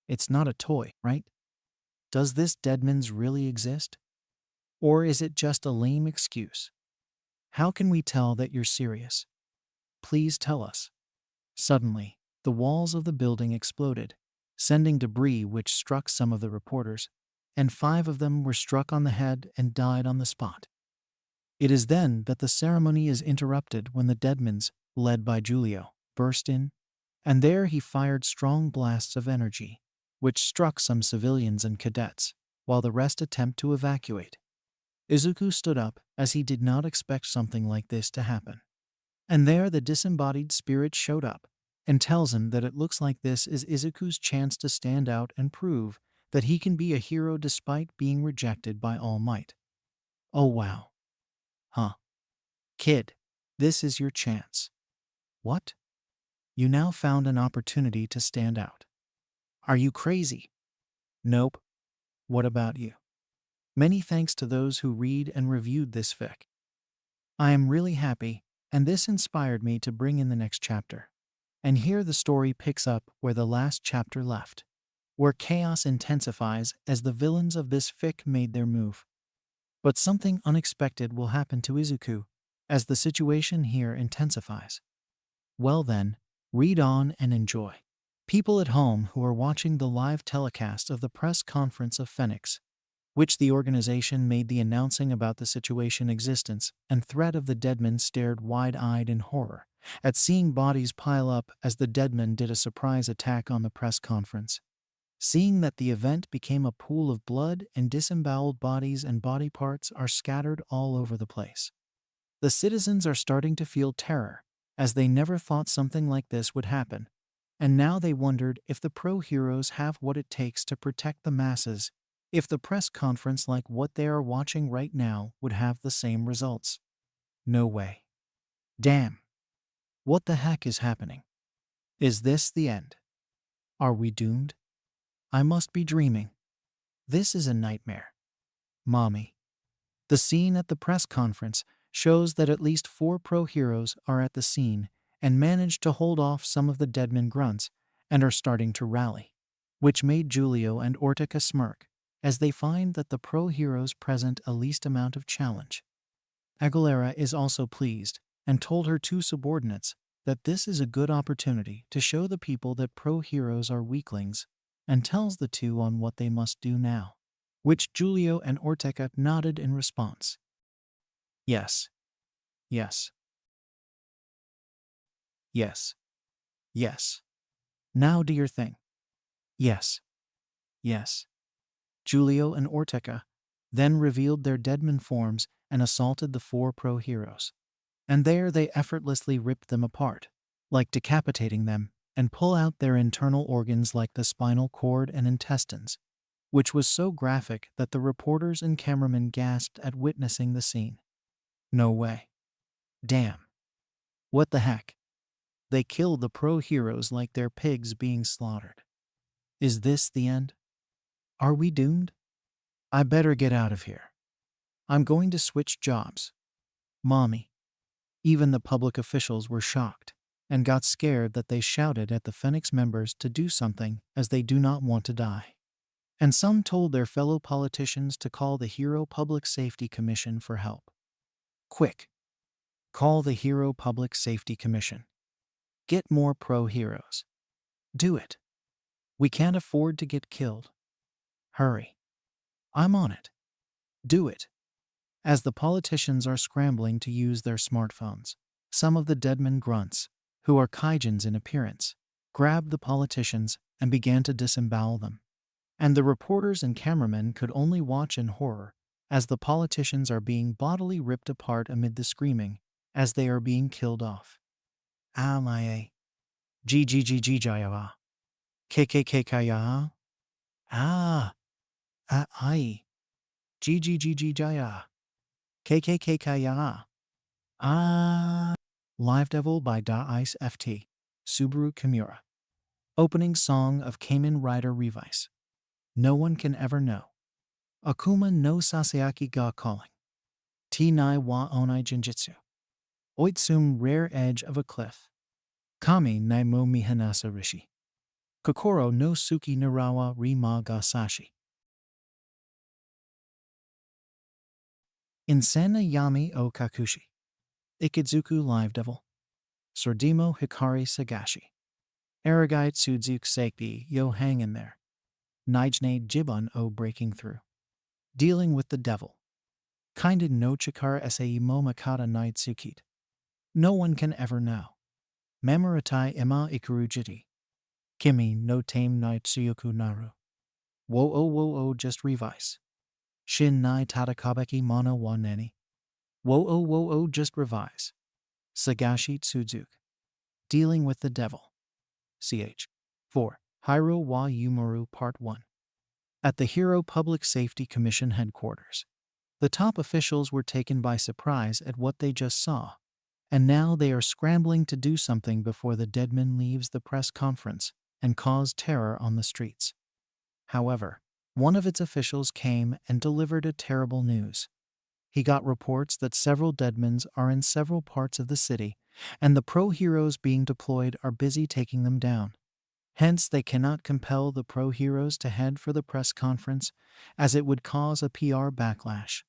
It's not a toy, right? Does this Deadmans really exist? Or is it just a lame excuse? How can we tell that you're serious? Please tell us. Suddenly, the walls of the building exploded, sending debris which struck some of the reporters, and 5 of them were struck on the head and died on the spot. It is then that the ceremony is interrupted when the Deadmans, led by Giulio, burst in, and there he fired strong blasts of energy, which struck some civilians and cadets, while the rest attempt to evacuate. Izuku stood up as he did not expect something like this to happen. And there the disembodied spirit showed up and tells him that it looks like this is Izuku's chance to stand out and prove that he can be a hero despite being rejected by All Might. Oh wow. Huh. Kid, this is your chance. What? You now found an opportunity to stand out. Are you crazy? Nope. What about you? Many thanks to those who read and reviewed this fic. I am really happy, and this inspired me to bring in the next chapter. And here the story picks up where the last chapter left, where chaos intensifies as the villains of this fic made their move. But something unexpected will happen to Izuku as the situation here intensifies. Well then, read on and enjoy. People at home who are watching the live telecast of the press conference of Fenix, which the organization made the announcing about the situation existence and threat of the Deadmans stared wide-eyed in horror at seeing bodies pile up as the Deadman did a surprise attack on the press conference. Seeing that the event became a pool of blood and disemboweled bodies and body parts are scattered all over the place. The citizens are starting to feel terror, as they never thought something like this would happen, and now they wondered if the pro-heroes have what it takes to protect the masses, if the press conference like what they are watching right now would have the same results. No way. Damn. What the heck is happening? Is this the end? Are we doomed? I must be dreaming. This is a nightmare. Mommy. The scene at the press conference shows that at least 4 pro-heroes are at the scene and managed to hold off some of the Deadman grunts and are starting to rally, which made Julio and Ortega smirk as they find that the pro-heroes present a least amount of challenge. Aguilera is also pleased and told her 2 subordinates that this is a good opportunity to show the people that pro-heroes are weaklings and tells the 2 on what they must do now, which Julio and Ortega nodded in response. Yes. Yes. Yes. Yes. Now do your thing. Yes. Yes. Julio and Ortega then revealed their Deadman forms and assaulted the 4 pro-heroes. And there they effortlessly ripped them apart, like decapitating them, and pull out their internal organs like the spinal cord and intestines, which was so graphic that the reporters and cameramen gasped at witnessing the scene. No way. Damn. What the heck? They killed the pro-heroes like they're pigs being slaughtered. Is this the end? Are we doomed? I better get out of here. I'm going to switch jobs. Mommy. Even the public officials were shocked and got scared that they shouted at the Fenix members to do something as they do not want to die. And some told their fellow politicians to call the Hero Public Safety Commission for help. Quick. Call the Hero Public Safety Commission. Get more pro-heroes. Do it. We can't afford to get killed. Hurry. I'm on it. Do it. As the politicians are scrambling to use their smartphones, some of the Deadman grunts, who are kaijins in appearance, grabbed the politicians and began to disembowel them. And the reporters and cameramen could only watch in horror as the politicians are being bodily ripped apart amid the screaming as they are being killed off. Ah my G-G-G-G-Jaya. K-K-K-Kaya. Ah. Ah-I. G-G-G-G-Jaya. K-K-K-Kaya. Ah. Live Devil by Da-Ice FT. Subaru Kimura. Opening song of Kamen Rider Revi. No one can ever know. Akuma no Sasayaki ga calling. T-Nai wa onai jinjitsu. Oitsum rare edge of a cliff. Kami nai mo mihanasa rishi. Kokoro no suki narawa ri ma ga sashi. Insana yami o kakushi. Ikidzuku Live Devil. Sordimo Hikari Sagashi. Aragite Sudzuke Seiki yo hang in there. Nijne Jibun o breaking through. Dealing with the devil. Kinda no chikara sai mo makata nide tsukit. No one can ever know. Mamaratai ema ikurujiti. Kimi no tame nai tsuyoku naru. Wo just revise. Shin nai tatakabeki mono wa neni. Wo just revise. Sagashi Tsuzuki. Dealing with the Devil. Ch. 4. Hiro wa Yumaru Part 1. At the Hero Public Safety Commission headquarters, the top officials were taken by surprise at what they just saw, and now they are scrambling to do something before the Deadman leaves the press conference and cause terror on the streets. However, one of its officials came and delivered a terrible news. He got reports that several Deadmans are in several parts of the city, and the pro-heroes being deployed are busy taking them down. Hence, they cannot compel the pro-heroes to head for the press conference, as it would cause a PR backlash.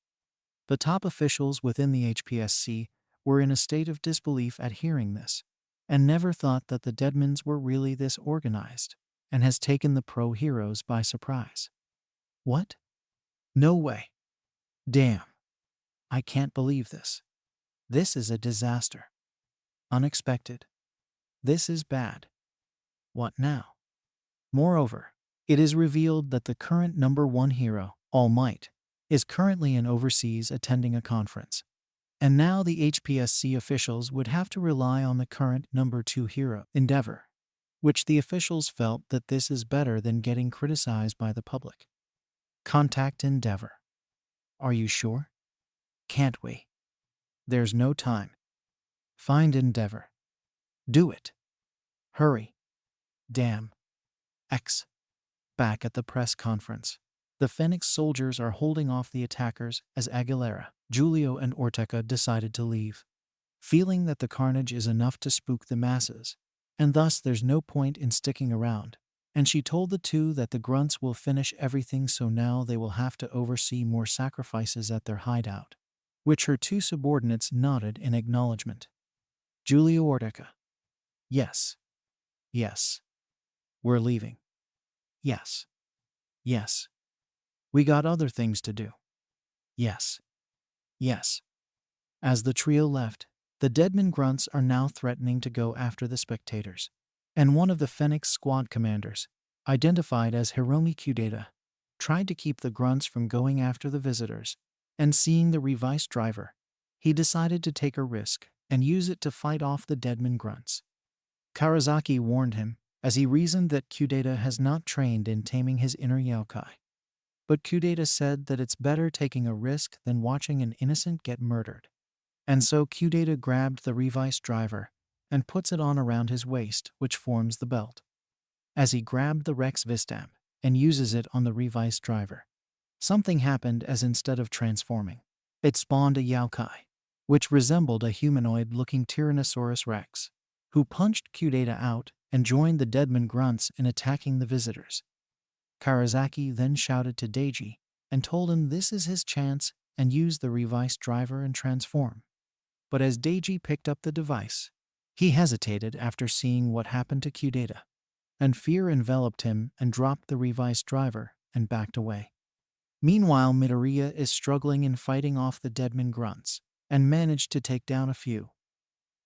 The top officials within the HPSC were in a state of disbelief at hearing this, and never thought that the Deadmans were really this organized, and has taken the pro-heroes by surprise. What? No way. Damn. I can't believe this. This is a disaster. Unexpected. This is bad. What now? Moreover, it is revealed that the current number 1 hero, All Might, is currently in overseas attending a conference. And now the HPSC officials would have to rely on the current number 2 hero, Endeavor, which the officials felt that this is better than getting criticized by the public. Contact Endeavor. Are you sure? Can't we? There's no time. Find Endeavor. Do it. Hurry. Damn. X. Back at the press conference, the Fenix soldiers are holding off the attackers as Aguilera, Julio, and Ortega decided to leave, feeling that the carnage is enough to spook the masses, and thus there's no point in sticking around. And she told the two that the grunts will finish everything, so now they will have to oversee more sacrifices at their hideout, which her two subordinates nodded in acknowledgement. Julio Ortega. Yes. Yes. We're leaving. Yes. Yes. We got other things to do. Yes. Yes. As the trio left, the Deadman grunts are now threatening to go after the spectators, and one of the Fenix squad commanders, identified as Hiromi Kadota, tried to keep the grunts from going after the visitors, and seeing the Revice driver, he decided to take a risk and use it to fight off the Deadman grunts. Karazaki warned him, as he reasoned that Kadota has not trained in taming his inner yokai. But Kadota said that it's better taking a risk than watching an innocent get murdered. And so Kadota grabbed the Revice driver and puts it on around his waist, which forms the belt. As he grabbed the Rex Vistamp and uses it on the Revice driver, something happened, as instead of transforming, it spawned a yokai, which resembled a humanoid-looking Tyrannosaurus Rex, who punched Kadota out and joined the Deadman grunts in attacking the visitors. Karazaki then shouted to Deiji and told him this is his chance and use the Revice driver and transform. But as Deiji picked up the device, he hesitated after seeing what happened to Kadota, and fear enveloped him and dropped the Revice driver and backed away. Meanwhile, Midoriya is struggling in fighting off the Deadman grunts and managed to take down a few.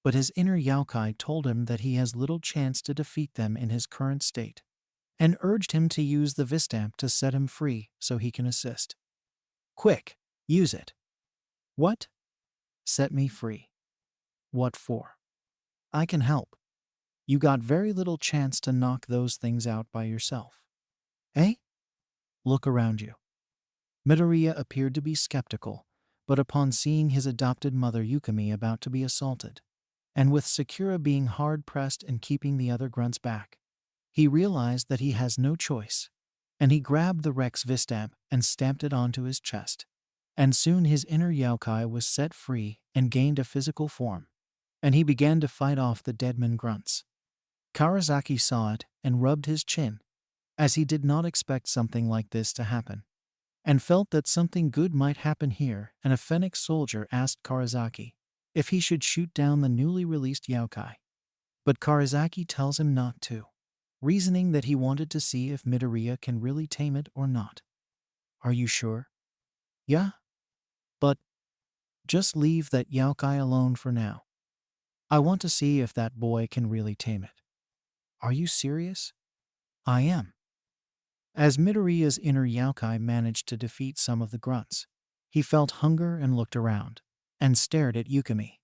But his inner yokai told him that he has little chance to defeat them in his current state, and urged him to use the Vistamp to set him free so he can assist. Quick, use it. What? Set me free. What for? I can help. You got very little chance to knock those things out by yourself. Eh? Look around you. Midoriya appeared to be skeptical, but upon seeing his adopted mother Yukimi about to be assaulted, and with Sakura being hard-pressed and keeping the other grunts back, he realized that he has no choice, and he grabbed the Rex Vistamp and stamped it onto his chest. And soon his inner yokai was set free and gained a physical form, and he began to fight off the Deadman grunts. Karazaki saw it and rubbed his chin, as he did not expect something like this to happen, and felt that something good might happen here, and a Fenix soldier asked Karazaki if he should shoot down the newly released yokai. But Karazaki tells him not to, reasoning that he wanted to see if Midoriya can really tame it or not. Are you sure? Yeah? But just leave that yokai alone for now. I want to see if that boy can really tame it. Are you serious? I am. As Midoriya's inner yokai managed to defeat some of the grunts, he felt hunger and looked around, and stared at Yukimi.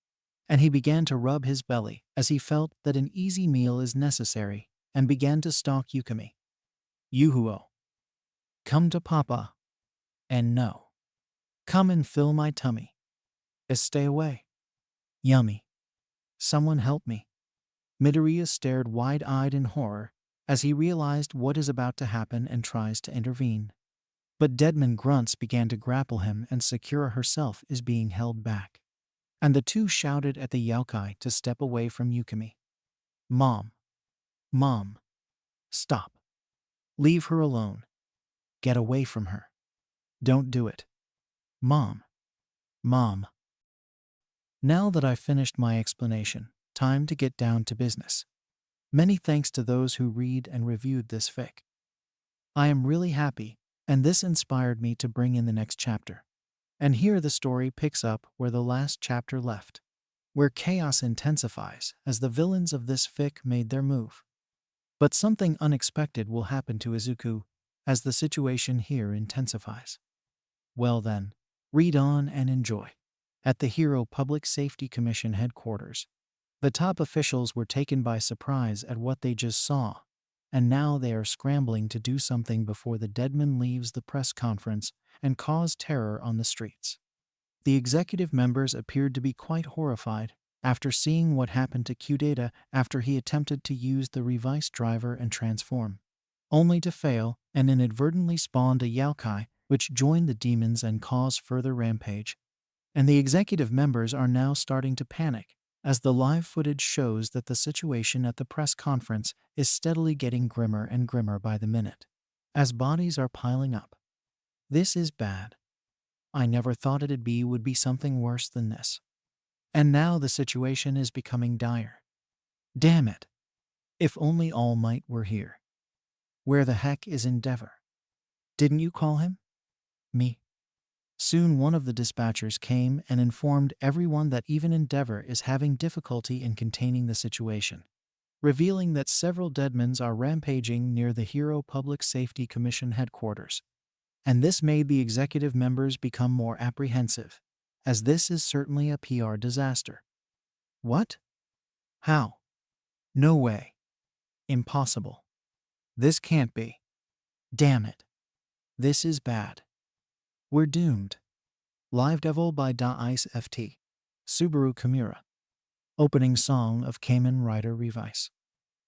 And he began to rub his belly as he felt that an easy meal is necessary and began to stalk Yukimi. Yuhuo, come to Papa. And no. Come and fill my tummy. Stay away. Yummy. Someone help me. Midoriya stared wide-eyed in horror as he realized what is about to happen and tries to intervene. But Deadman grunts began to grapple him and Sakura herself is being held back. And the two shouted at the yokai to step away from Yukimi. Mom. Mom. Stop. Leave her alone. Get away from her. Don't do it. Mom. Mom. Now that I've finished my explanation, time to get down to business. Many thanks to those who read and reviewed this fic. I am really happy, and this inspired me to bring in the next chapter. And here the story picks up where the last chapter left, where chaos intensifies as the villains of this fic made their move. But something unexpected will happen to Izuku as the situation here intensifies. Well then, read on and enjoy. At the Hero Public Safety Commission headquarters, the top officials were taken by surprise at what they just saw, and now they are scrambling to do something before the Deadman leaves the press conference and cause terror on the streets. The executive members appeared to be quite horrified after seeing what happened to Kadota after he attempted to use the Revice driver and transform, only to fail and inadvertently spawned a yokai which joined the demons and caused further rampage. And the executive members are now starting to panic as the live footage shows that the situation at the press conference is steadily getting grimmer and grimmer by the minute, as bodies are piling up. This is bad. I never thought would be something worse than this. And now the situation is becoming dire. Damn it. If only All Might were here. Where the heck is Endeavor? Didn't you call him? Me. Soon one of the dispatchers came and informed everyone that even Endeavor is having difficulty in containing the situation, revealing that several Deadmans are rampaging near the Hero Public Safety Commission headquarters. And this made the executive members become more apprehensive, as this is certainly a PR disaster. What? How? No way. Impossible. This can't be. Damn it. This is bad. We're doomed. Live Devil by Ice FT. Subaru Kimura. Opening song of Kamen Rider Revi.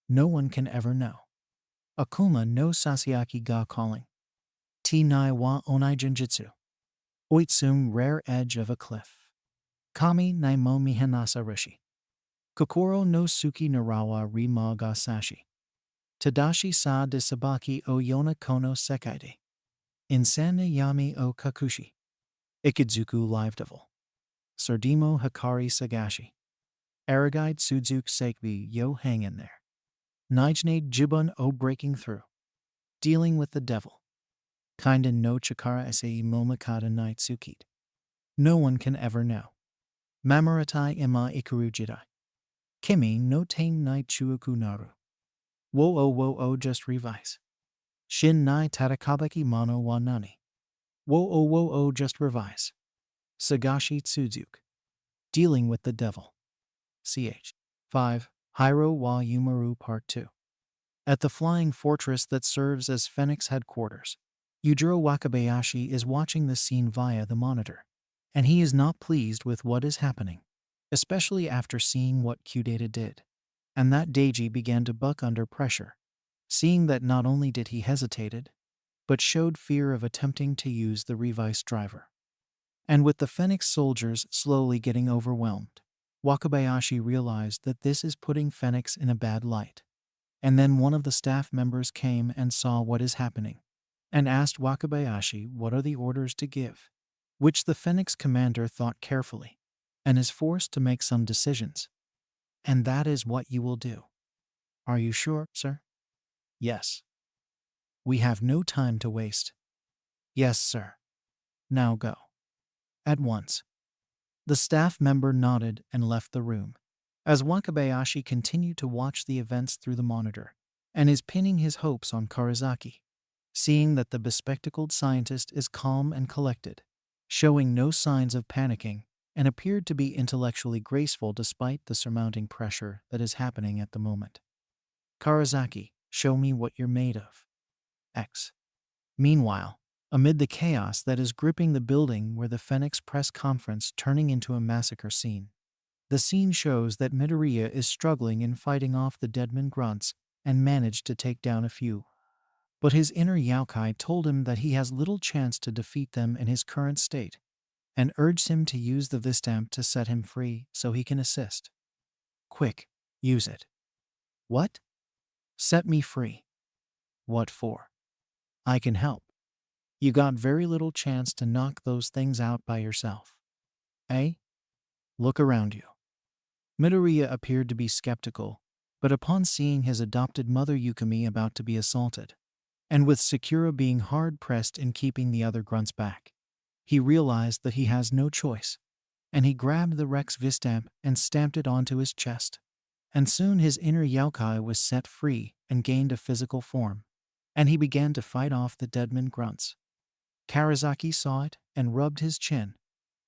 No one can ever know. Akuma no Sasayaki ga calling. T nai wa onai jinjitsu. Oitsum rare edge of a cliff. Kami nai mo mihanasa rishi. Kokoro no Suki narawa ri ma ga sashi. Tadashi sa de sabaki o yona kono sekaide. Insana yami o kakushi. Ikidzuku Live Devil. Sordimo Hikari Sagashi. Aragide Suzuki Sekbi yo hang in there. Nijnade Jibun o breaking through. Dealing with the devil. Kinda no Chikara Sei Momakata Night Sukit. No one can ever know. Mamaratai Ima Ikaru Jidai. Kimi no Tain Night Chuoku Naru. Wo o just revise. Shin Nai Tatakabaki Mono wa Nani. Wo o just revise. Sagashi Tsuzuki. Dealing with the devil. Ch. 5. Hiro wa Yumaru Part 2. At the flying fortress that serves as Fenix headquarters, Yujiro Wakabayashi is watching the scene via the monitor, and he is not pleased with what is happening, especially after seeing what Kadota did, and that Deiji began to buck under pressure, seeing that not only did he hesitated, but showed fear of attempting to use the Revice driver. And with the Fenix soldiers slowly getting overwhelmed, Wakabayashi realized that this is putting Fenix in a bad light. And then one of the staff members came and saw what is happening, and asked Wakabayashi what are the orders to give, which the Fenix commander thought carefully, and is forced to make some decisions. And that is what you will do. Are you sure, sir? Yes. We have no time to waste. Yes, sir. Now go. At once. The staff member nodded and left the room, as Wakabayashi continued to watch the events through the monitor, and is pinning his hopes on Karazaki. Seeing that the bespectacled scientist is calm and collected, showing no signs of panicking, and appeared to be intellectually graceful despite the surmounting pressure that is happening at the moment. Karazaki, show me what you're made of. X. Meanwhile, amid the chaos that is gripping the building where the Fenix press conference turning into a massacre scene, the scene shows that Midoriya is struggling in fighting off the Deadman grunts and managed to take down a few. But his inner yokai told him that he has little chance to defeat them in his current state, and urged him to use the Vistamp to set him free so he can assist. Quick, use it. What? Set me free. What for? I can help. You got very little chance to knock those things out by yourself. Eh? Look around you. Midoriya appeared to be skeptical, but upon seeing his adopted mother Yukimi about to be assaulted, and with Sakura being hard-pressed in keeping the other grunts back, he realized that he has no choice, and he grabbed the Rex Vistamp and stamped it onto his chest. And soon his inner yokai was set free and gained a physical form, and he began to fight off the Deadman grunts. Karazaki saw it and rubbed his chin,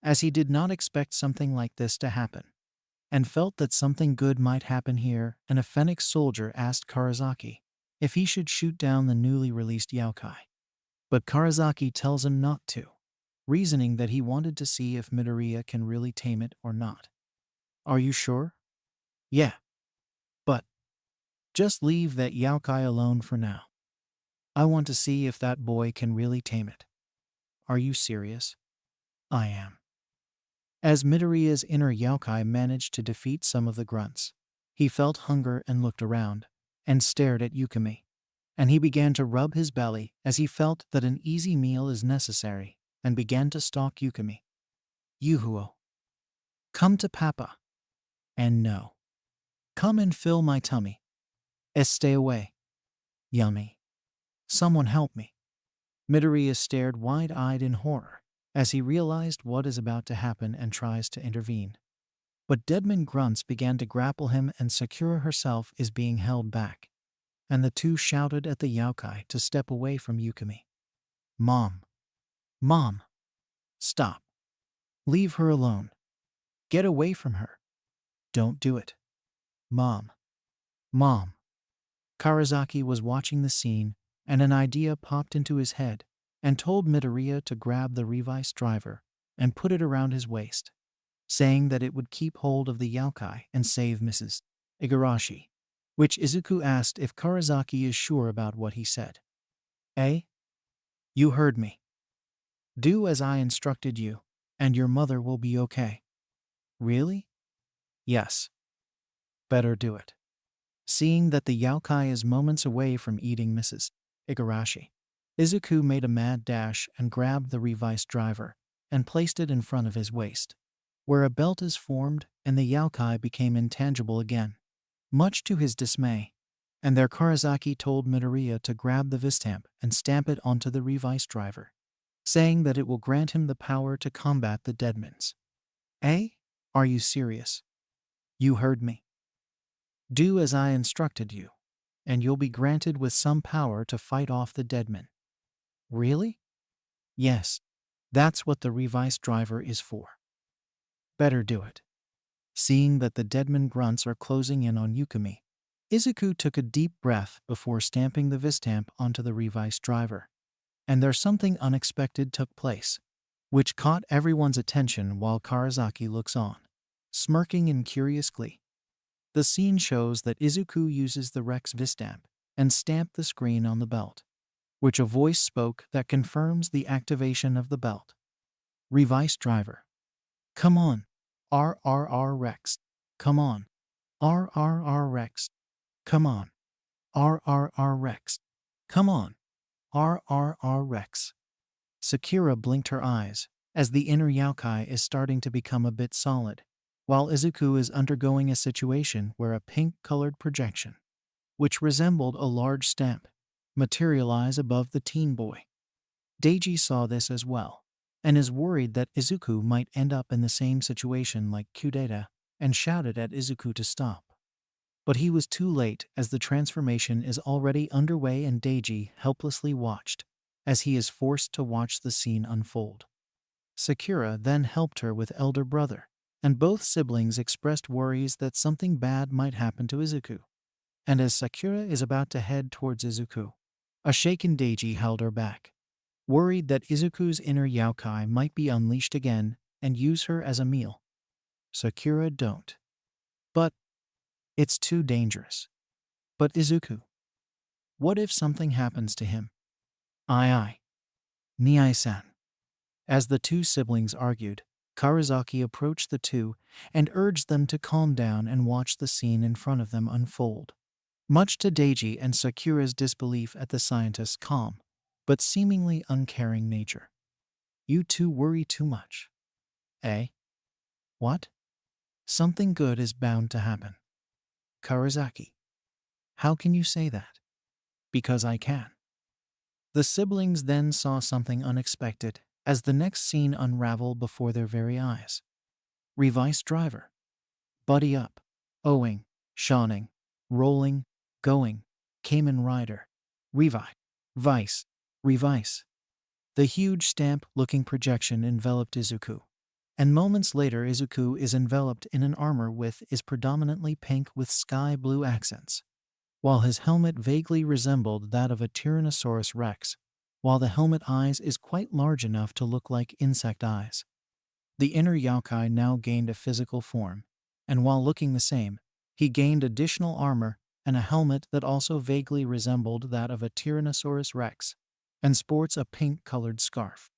as he did not expect something like this to happen, and felt that something good might happen here, and a Fenix soldier asked Karazaki if he should shoot down the newly released yokai. But Karazaki tells him not to, reasoning that he wanted to see if Midoriya can really tame it or not. Are you sure? Yeah. But just leave that yokai alone for now. I want to see if that boy can really tame it. Are you serious? I am. As Midoriya's inner yokai managed to defeat some of the grunts, he felt hunger and looked around, and stared at Yukimi. And he began to rub his belly as he felt that an easy meal is necessary, and began to stalk Yukimi. Yuhuo. Come to Papa. And no. Come and fill my tummy. Stay away. Yummy. Someone help me. Midoriya stared wide-eyed in horror as he realized what is about to happen and tries to intervene. But Deadman grunts began to grapple him and Sakura herself is being held back, and the two shouted at the yokai to step away from Yukimi. Mom. Mom. Stop. Leave her alone. Get away from her. Don't do it. Mom. Mom. Karazaki was watching the scene, and an idea popped into his head and told Midoriya to grab the Revi's driver and put it around his waist, saying that it would keep hold of the yokai and save Mrs. Igarashi, which Izuku asked if Karazaki is sure about what he said. Eh? You heard me. Do as I instructed you, and your mother will be okay. Really? Yes. Better do it. Seeing that the yokai is moments away from eating Mrs. Igarashi, Izuku made a mad dash and grabbed the Revi's driver and placed it in front of his waist, where a belt is formed and the yokai became intangible again, much to his dismay. And there Karazaki told Midoriya to grab the Vistamp and stamp it onto the Revi's driver, saying that it will grant him the power to combat the Deadmans. Eh? Are you serious? You heard me. Do as I instructed you, and you'll be granted with some power to fight off the Deadman. Really? Yes, that's what the Revi's driver is for. Better do it. Seeing that the Deadman grunts are closing in on Yukimi, Izuku took a deep breath before stamping the Vistamp onto the Revi's driver. And there something unexpected took place, which caught everyone's attention while Karazaki looks on, smirking in curious glee. The scene shows that Izuku uses the Rex Vistamp and stamped the screen on the belt, which a voice spoke that confirms the activation of the belt. Revi's driver. Come on. RRR Rex. Come on. RRR Rex. Come on. RRR Rex. Come on. RRR Rex. Sakura blinked her eyes as the inner yokai is starting to become a bit solid, while Izuku is undergoing a situation where a pink-colored projection, which resembled a large stamp, materialize above the teen boy. Deiji saw this as well, and is worried that Izuku might end up in the same situation like Kudeta and shouted at Izuku to stop. But he was too late, as the transformation is already underway and Deiji helplessly watched, as he is forced to watch the scene unfold. Sakura then helped her with elder brother, and both siblings expressed worries that something bad might happen to Izuku. And as Sakura is about to head towards Izuku, a shaken Deiji held her back, worried that Izuku's inner yokai might be unleashed again and use her as a meal. Sakura, don't. But it's too dangerous. But Izuku, what if something happens to him? Ai. Niai-san. As the two siblings argued, Karazaki approached the two and urged them to calm down and watch the scene in front of them unfold. Much to Deiji and Sakura's disbelief at the scientist's calm, but seemingly uncaring nature. You two worry too much. Eh? What? Something good is bound to happen. Karazaki. How can you say that? Because I can. The siblings then saw something unexpected as the next scene unraveled before their very eyes. Revice driver. Buddy up. Owing. Shawning. Rolling. Going. Kamen Rider. Revi. Vice. Revice. The huge stamp-looking projection enveloped Izuku. And moments later Izuku is enveloped in an armor with is predominantly pink with sky blue accents, while his helmet vaguely resembled that of a Tyrannosaurus rex, while the helmet eyes is quite large enough to look like insect eyes. The inner yokai now gained a physical form, and while looking the same, he gained additional armor and a helmet that also vaguely resembled that of a Tyrannosaurus rex, and sports a pink-colored scarf.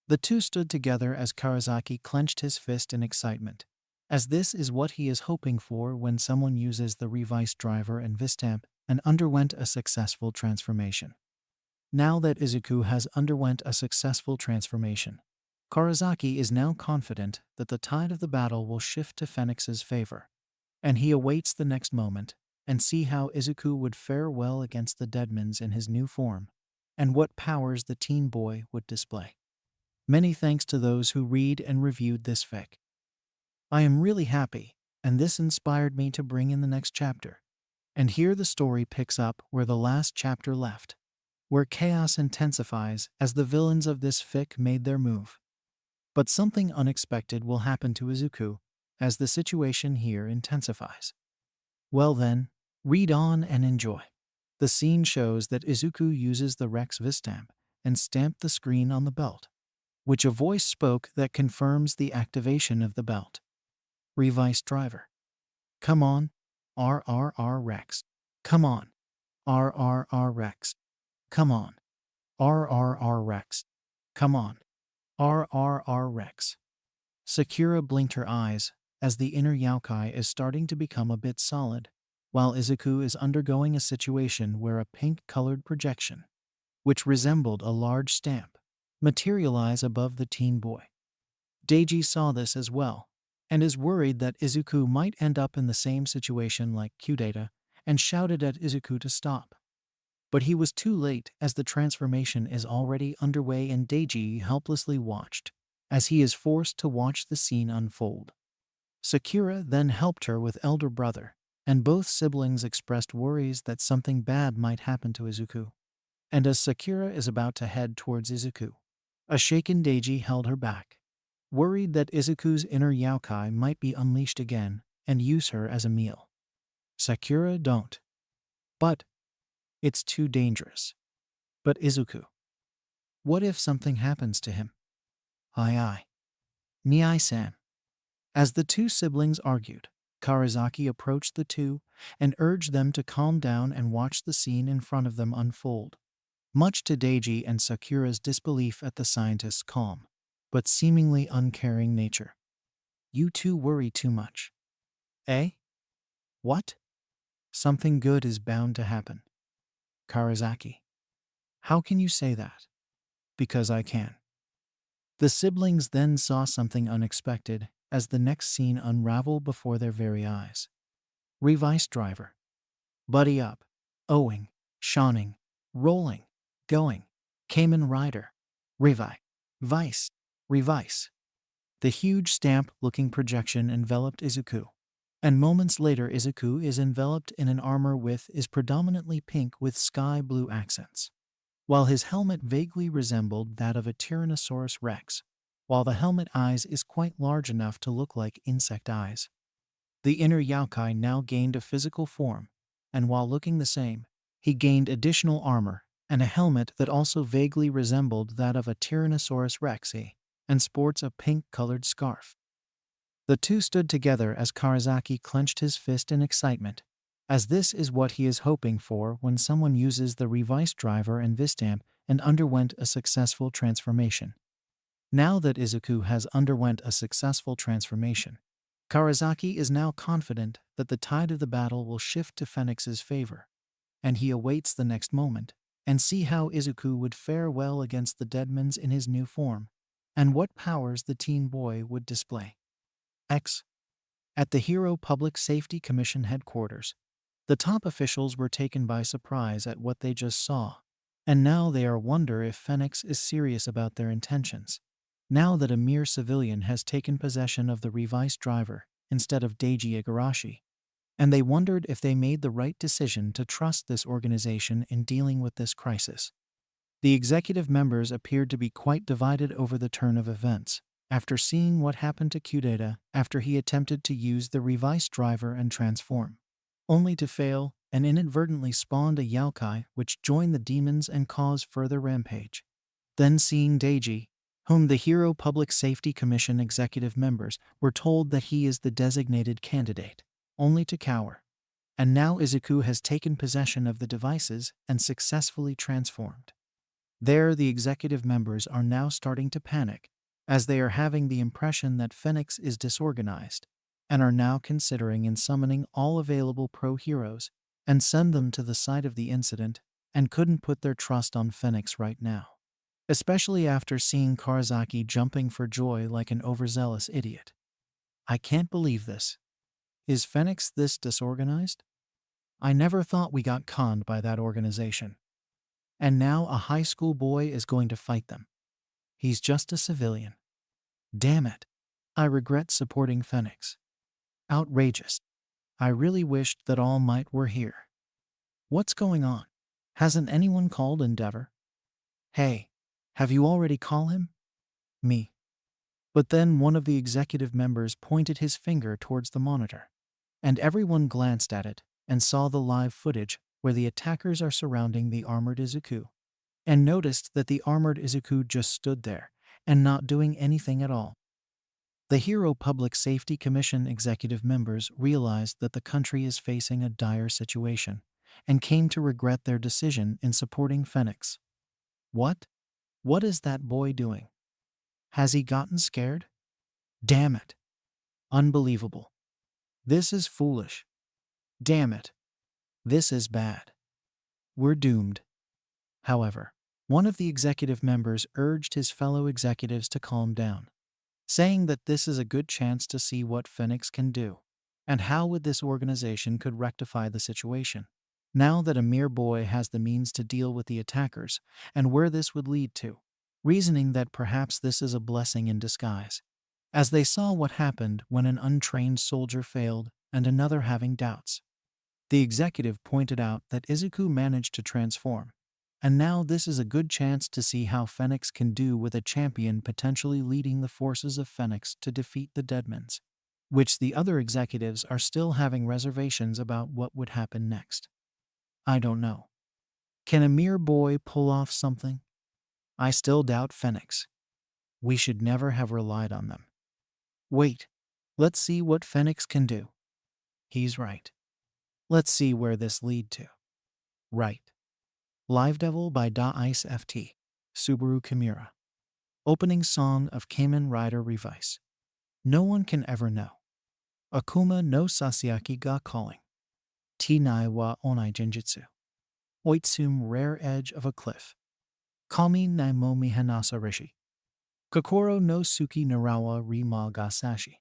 The two stood together as Karazaki clenched his fist in excitement, as this is what he is hoping for when someone uses the Revice driver and Vistamp and underwent a successful transformation. Now that Izuku has underwent a successful transformation, Karazaki is now confident that the tide of the battle will shift to Fenix's favor, and he awaits the next moment and see how Izuku would fare well against the Deadmans in his new form, and what powers the teen boy would display. Many thanks to those who read and reviewed this fic. I am really happy, and this inspired me to bring in the next chapter. And here the story picks up where the last chapter left, where chaos intensifies as the villains of this fic made their move. But something unexpected will happen to Izuku as the situation here intensifies. Well then, read on and enjoy. The scene shows that Izuku uses the Rex Vistamp and stamped the screen on the belt, which a voice spoke that confirms the activation of the belt. Revice driver. Come on, RRR Rex. Come on, RRR Rex. Come on, RRR Rex. Come on, RRR Rex. Sakura blinked her eyes as the inner yokai is starting to become a bit solid, while Izuku is undergoing a situation where a pink-colored projection, which resembled a large stamp, materialized above the teen boy. Deiji saw this as well, and is worried that Izuku might end up in the same situation like Kadota, and shouted at Izuku to stop. But he was too late as the transformation is already underway and Deiji helplessly watched, as he is forced to watch the scene unfold. Sakura then helped her with elder brother, and both siblings expressed worries that something bad might happen to Izuku. And as Sakura is about to head towards Izuku, a shaken Deiji held her back, worried that Izuku's inner yokai might be unleashed again and use her as a meal. Sakura, don't. But it's too dangerous. But Izuku, what if something happens to him? Ai. Niai-san. As the two siblings argued, Karazaki approached the two and urged them to calm down and watch the scene in front of them unfold, much to Deiji and Sakura's disbelief at the scientist's calm, but seemingly uncaring nature. You two worry too much. Eh? What? Something good is bound to happen. Karazaki. How can you say that? Because I can. The siblings then saw something unexpected as the next scene unraveled before their very eyes. Revice driver. Buddy up. Owing. Shawning. Rolling. Going. Kamen Rider. Revi. Vice. Revice. The huge stamp-looking projection enveloped Izuku. And moments later Izuku is enveloped in an armor is predominantly pink with sky blue accents. While his helmet vaguely resembled that of a Tyrannosaurus rex, while the helmet eyes is quite large enough to look like insect eyes. The inner yokai now gained a physical form, and while looking the same, he gained additional armor and a helmet that also vaguely resembled that of a Tyrannosaurus rex and sports a pink-colored scarf. The two stood together as Karasaki clenched his fist in excitement, as this is what he is hoping for when someone uses the Revice driver and Vistamp and underwent a successful transformation. Now that Izuku has underwent a successful transformation, Karasaki is now confident that the tide of the battle will shift to Fenix's favor, and he awaits the next moment and see how Izuku would fare well against the Deadmans in his new form, and what powers the teen boy would display. At the Hero Public Safety Commission headquarters, the top officials were taken by surprise at what they just saw, and now they wonder if Fenix is serious about their intentions, now that a mere civilian has taken possession of the Revice driver instead of Deiji Igarashi, and they wondered if they made the right decision to trust this organization in dealing with this crisis. The executive members appeared to be quite divided over the turn of events, after seeing what happened to Kadota after he attempted to use the Revice driver and transform, only to fail and inadvertently spawned a yokai which joined the demons and caused further rampage. Then seeing Deiji, whom the Hero Public Safety Commission executive members were told that he is the designated candidate, only to cower. And now Izuku has taken possession of the devices and successfully transformed. There the executive members are now starting to panic, as they are having the impression that Fenix is disorganized, and are now considering in summoning all available pro-heroes and send them to the site of the incident, and couldn't put their trust on Fenix right now. Especially after seeing Karasaki jumping for joy like an overzealous idiot. I can't believe this. Is Fenix this disorganized? I never thought we got conned by that organization. And now a high school boy is going to fight them. He's just a civilian. Damn it. I regret supporting Fenix. Outrageous. I really wished that All Might were here. What's going on? Hasn't anyone called Endeavor? Hey, have you already called him? Me. But then one of the executive members pointed his finger towards the monitor, and everyone glanced at it and saw the live footage where the attackers are surrounding the armored Izuku, and noticed that the armored Izuku just stood there and not doing anything at all. The Hero Public Safety Commission executive members realized that the country is facing a dire situation and came to regret their decision in supporting Fenix. What? What is that boy doing? Has he gotten scared? Damn it. Unbelievable. This is foolish. Damn it. This is bad. We're doomed. However, one of the executive members urged his fellow executives to calm down, saying that this is a good chance to see what Fenix can do, and how this organization could rectify the situation, now that a mere boy has the means to deal with the attackers, and where this would lead to, reasoning that perhaps this is a blessing in disguise, as they saw what happened when an untrained soldier failed and another having doubts. The executive pointed out that Izuku managed to transform, and now this is a good chance to see how Fenix can do with a champion potentially leading the forces of Fenix to defeat the Deadmans, which the other executives are still having reservations about what would happen next. I don't know. Can a mere boy pull off something? I still doubt Fenix. We should never have relied on them. Wait, let's see what Fenix can do. He's right. Let's see where this lead to. Right. Live Devil by Da-Ice FT, Subaru Kimura. Opening song of Kamen Rider Revi. No one can ever know. Akuma no Sasaki ga calling. Tinai wa onai genjutsu. Oitsum rare edge of a cliff. Kami naimo mihanasa rishi. Kokoro no suki narawa ri ma ga sashi.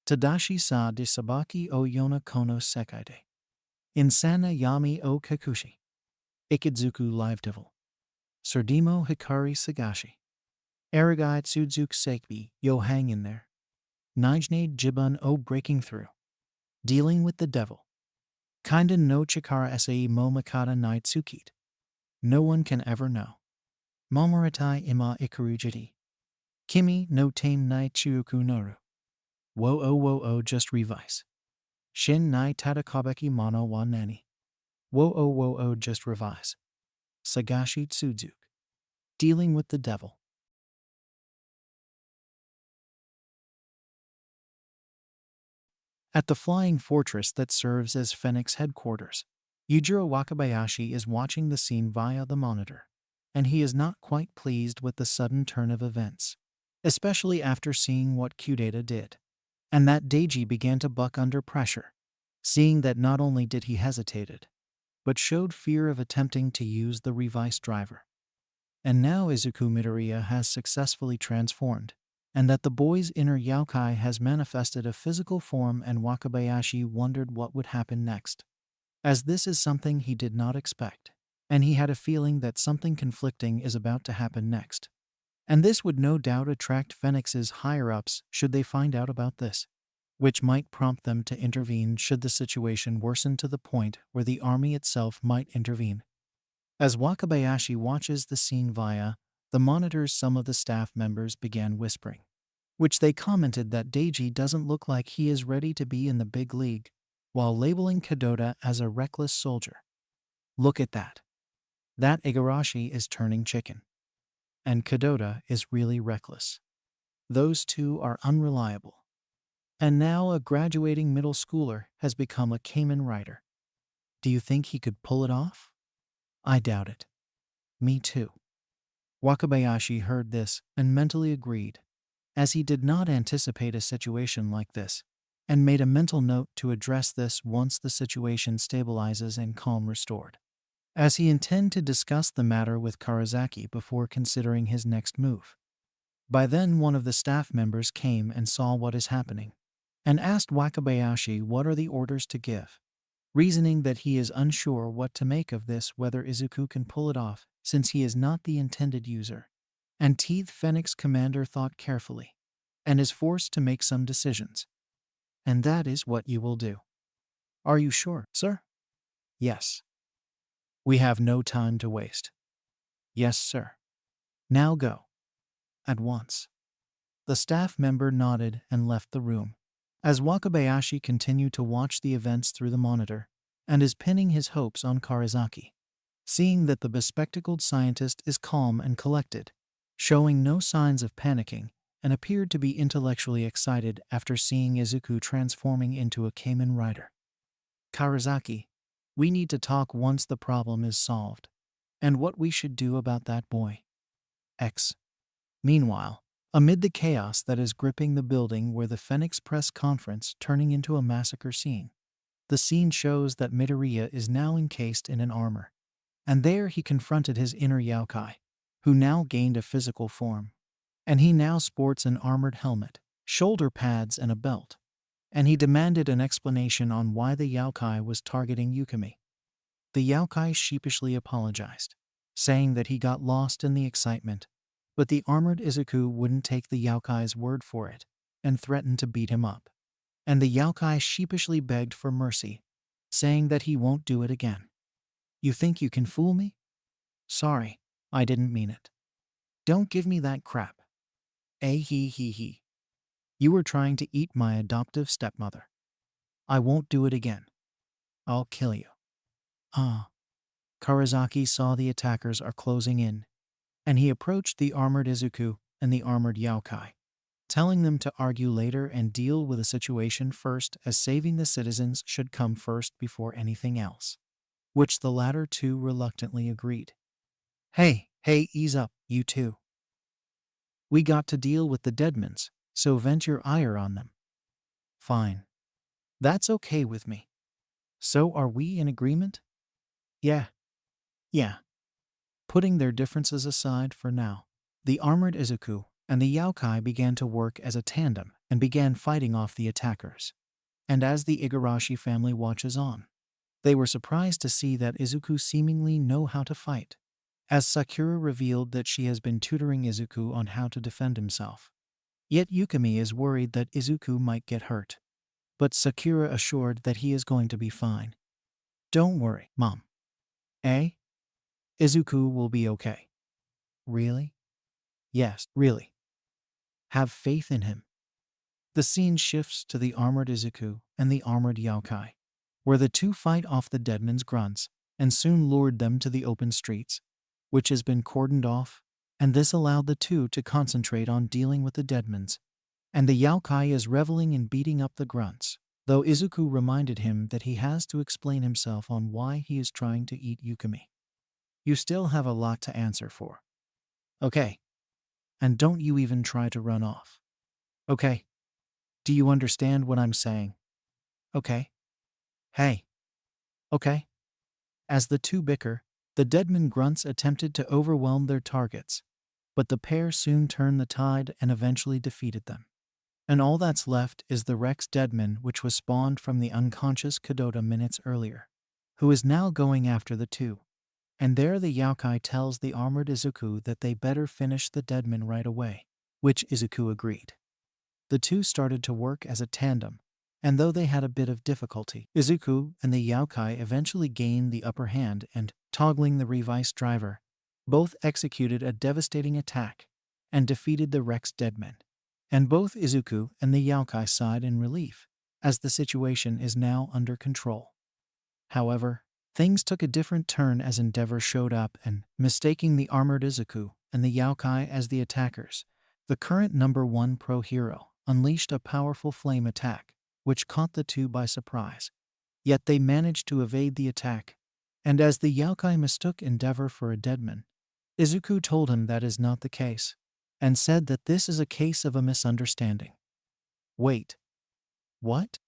Tadashi sa de sabaki o yona kono sekaide. Insana yami o kakushi. Ikidzuku Live Devil. Surdimo Hikari Sagashi. Arigai Tsudzuk Sekbi, yo hang in there. Nijne Jibun o breaking through. Dealing with the devil. Kinda no chikara sai mo makata nai tsukit. No one can ever know. Momoritai ima ikarujiti. Kimi no tame nai chiuku noru. Wo o just revise. Shin nai tadakabeki mono wa nani. Wo o just revise. Sagashi Tsudzuk. Dealing with the devil. At the flying fortress that serves as Fenix headquarters, Yujiro Wakabayashi is watching the scene via the monitor, and he is not quite pleased with the sudden turn of events, especially after seeing what Kadota did, and that Deiji began to buck under pressure, seeing that not only did he hesitated, but showed fear of attempting to use the Revice driver. And now Izuku Midoriya has successfully transformed, and that the boy's inner yokai has manifested a physical form, and Wakabayashi wondered what would happen next, as this is something he did not expect, and he had a feeling that something conflicting is about to happen next. And this would no doubt attract Fenix's higher-ups should they find out about this, which might prompt them to intervene should the situation worsen to the point where the army itself might intervene. As Wakabayashi watches the scene via the monitors, some of the staff members began whispering, which they commented that Deiji doesn't look like he is ready to be in the big league, while labeling Kadota as a reckless soldier. Look at that. That Igarashi is turning chicken. And Kadota is really reckless. Those two are unreliable. And now a graduating middle schooler has become a Kamen Rider. Do you think he could pull it off? I doubt it. Me too. Wakabayashi heard this and mentally agreed, as he did not anticipate a situation like this, and made a mental note to address this once the situation stabilizes and calm restored, as he intended to discuss the matter with Karasaki before considering his next move. By then one of the staff members came and saw what is happening, and asked Wakabayashi what are the orders to give, reasoning that he is unsure what to make of this, whether Izuku can pull it off, since he is not the intended user. And Teeth Fenix commander thought carefully, and is forced to make some decisions. And that is what you will do. Are you sure, sir? Yes. We have no time to waste. Yes, sir. Now go. At once. The staff member nodded and left the room, as Wakabayashi continued to watch the events through the monitor, and is pinning his hopes on Karasaki, seeing that the bespectacled scientist is calm and collected, showing no signs of panicking, and appeared to be intellectually excited after seeing Izuku transforming into a Kamen Rider. Karasaki, we need to talk once the problem is solved, and what we should do about that boy. X. Meanwhile, amid the chaos that is gripping the building where the Fenix press conference turning into a massacre scene, the scene shows that Midoriya is now encased in an armor, and there he confronted his inner yokai, who now gained a physical form, and he now sports an armored helmet, shoulder pads and a belt, and he demanded an explanation on why the yokai was targeting Yukimi. The yokai sheepishly apologized, saying that he got lost in the excitement, but the armored Izuku wouldn't take the yokai's word for it, and threatened to beat him up. And the yokai sheepishly begged for mercy, saying that he won't do it again. You think you can fool me? Sorry, I didn't mean it. Don't give me that crap. He. You were trying to eat my adoptive stepmother. I won't do it again. I'll kill you. Karasaki saw the attackers are closing in, and he approached the armored Izuku and the armored yokai, telling them to argue later and deal with the situation first, as saving the citizens should come first before anything else, which the latter two reluctantly agreed. Hey, ease up, you two. We got to deal with the Deadmans, so vent your ire on them. Fine. That's okay with me. So are we in agreement? Yeah. Putting their differences aside for now, the armored Izuku and the yokai began to work as a tandem and began fighting off the attackers. And as the Igarashi family watches on, they were surprised to see that Izuku seemingly know how to fight, as Sakura revealed that she has been tutoring Izuku on how to defend himself. Yet Yukimi is worried that Izuku might get hurt. But Sakura assured that he is going to be fine. Don't worry, Mom. Eh? Izuku will be okay. Really? Yes, really. Have faith in him. The scene shifts to the armored Izuku and the armored Yaokai, where the two fight off the Deadmans' grunts and soon lured them to the open streets, which has been cordoned off, and this allowed the two to concentrate on dealing with the Deadmans. And the Yaokai is reveling in beating up the grunts, though Izuku reminded him that he has to explain himself on why he is trying to eat Yukimi. You still have a lot to answer for. Okay. And don't you even try to run off. Okay. Do you understand what I'm saying? Okay. Hey. Okay. As the two bicker, the Deadman grunts attempted to overwhelm their targets, but the pair soon turned the tide and eventually defeated them. And all that's left is the Rex Deadman, which was spawned from the unconscious Kadota minutes earlier, who is now going after the two. And there the Yaokai tells the armored Izuku that they better finish the Deadman right away, which Izuku agreed. The two started to work as a tandem, and though they had a bit of difficulty, Izuku and the Yaokai eventually gained the upper hand and, toggling the Revice driver, both executed a devastating attack and defeated the Rex Deadman. And both Izuku and the Yaokai sighed in relief, as the situation is now under control. However, things took a different turn as Endeavor showed up and, mistaking the armored Izuku and the Yaokai as the attackers, the current #1 pro hero unleashed a powerful flame attack, which caught the two by surprise. Yet they managed to evade the attack, and as the Yaokai mistook Endeavor for a Deadman, Izuku told him that is not the case, and said that this is a case of a misunderstanding. Wait. What?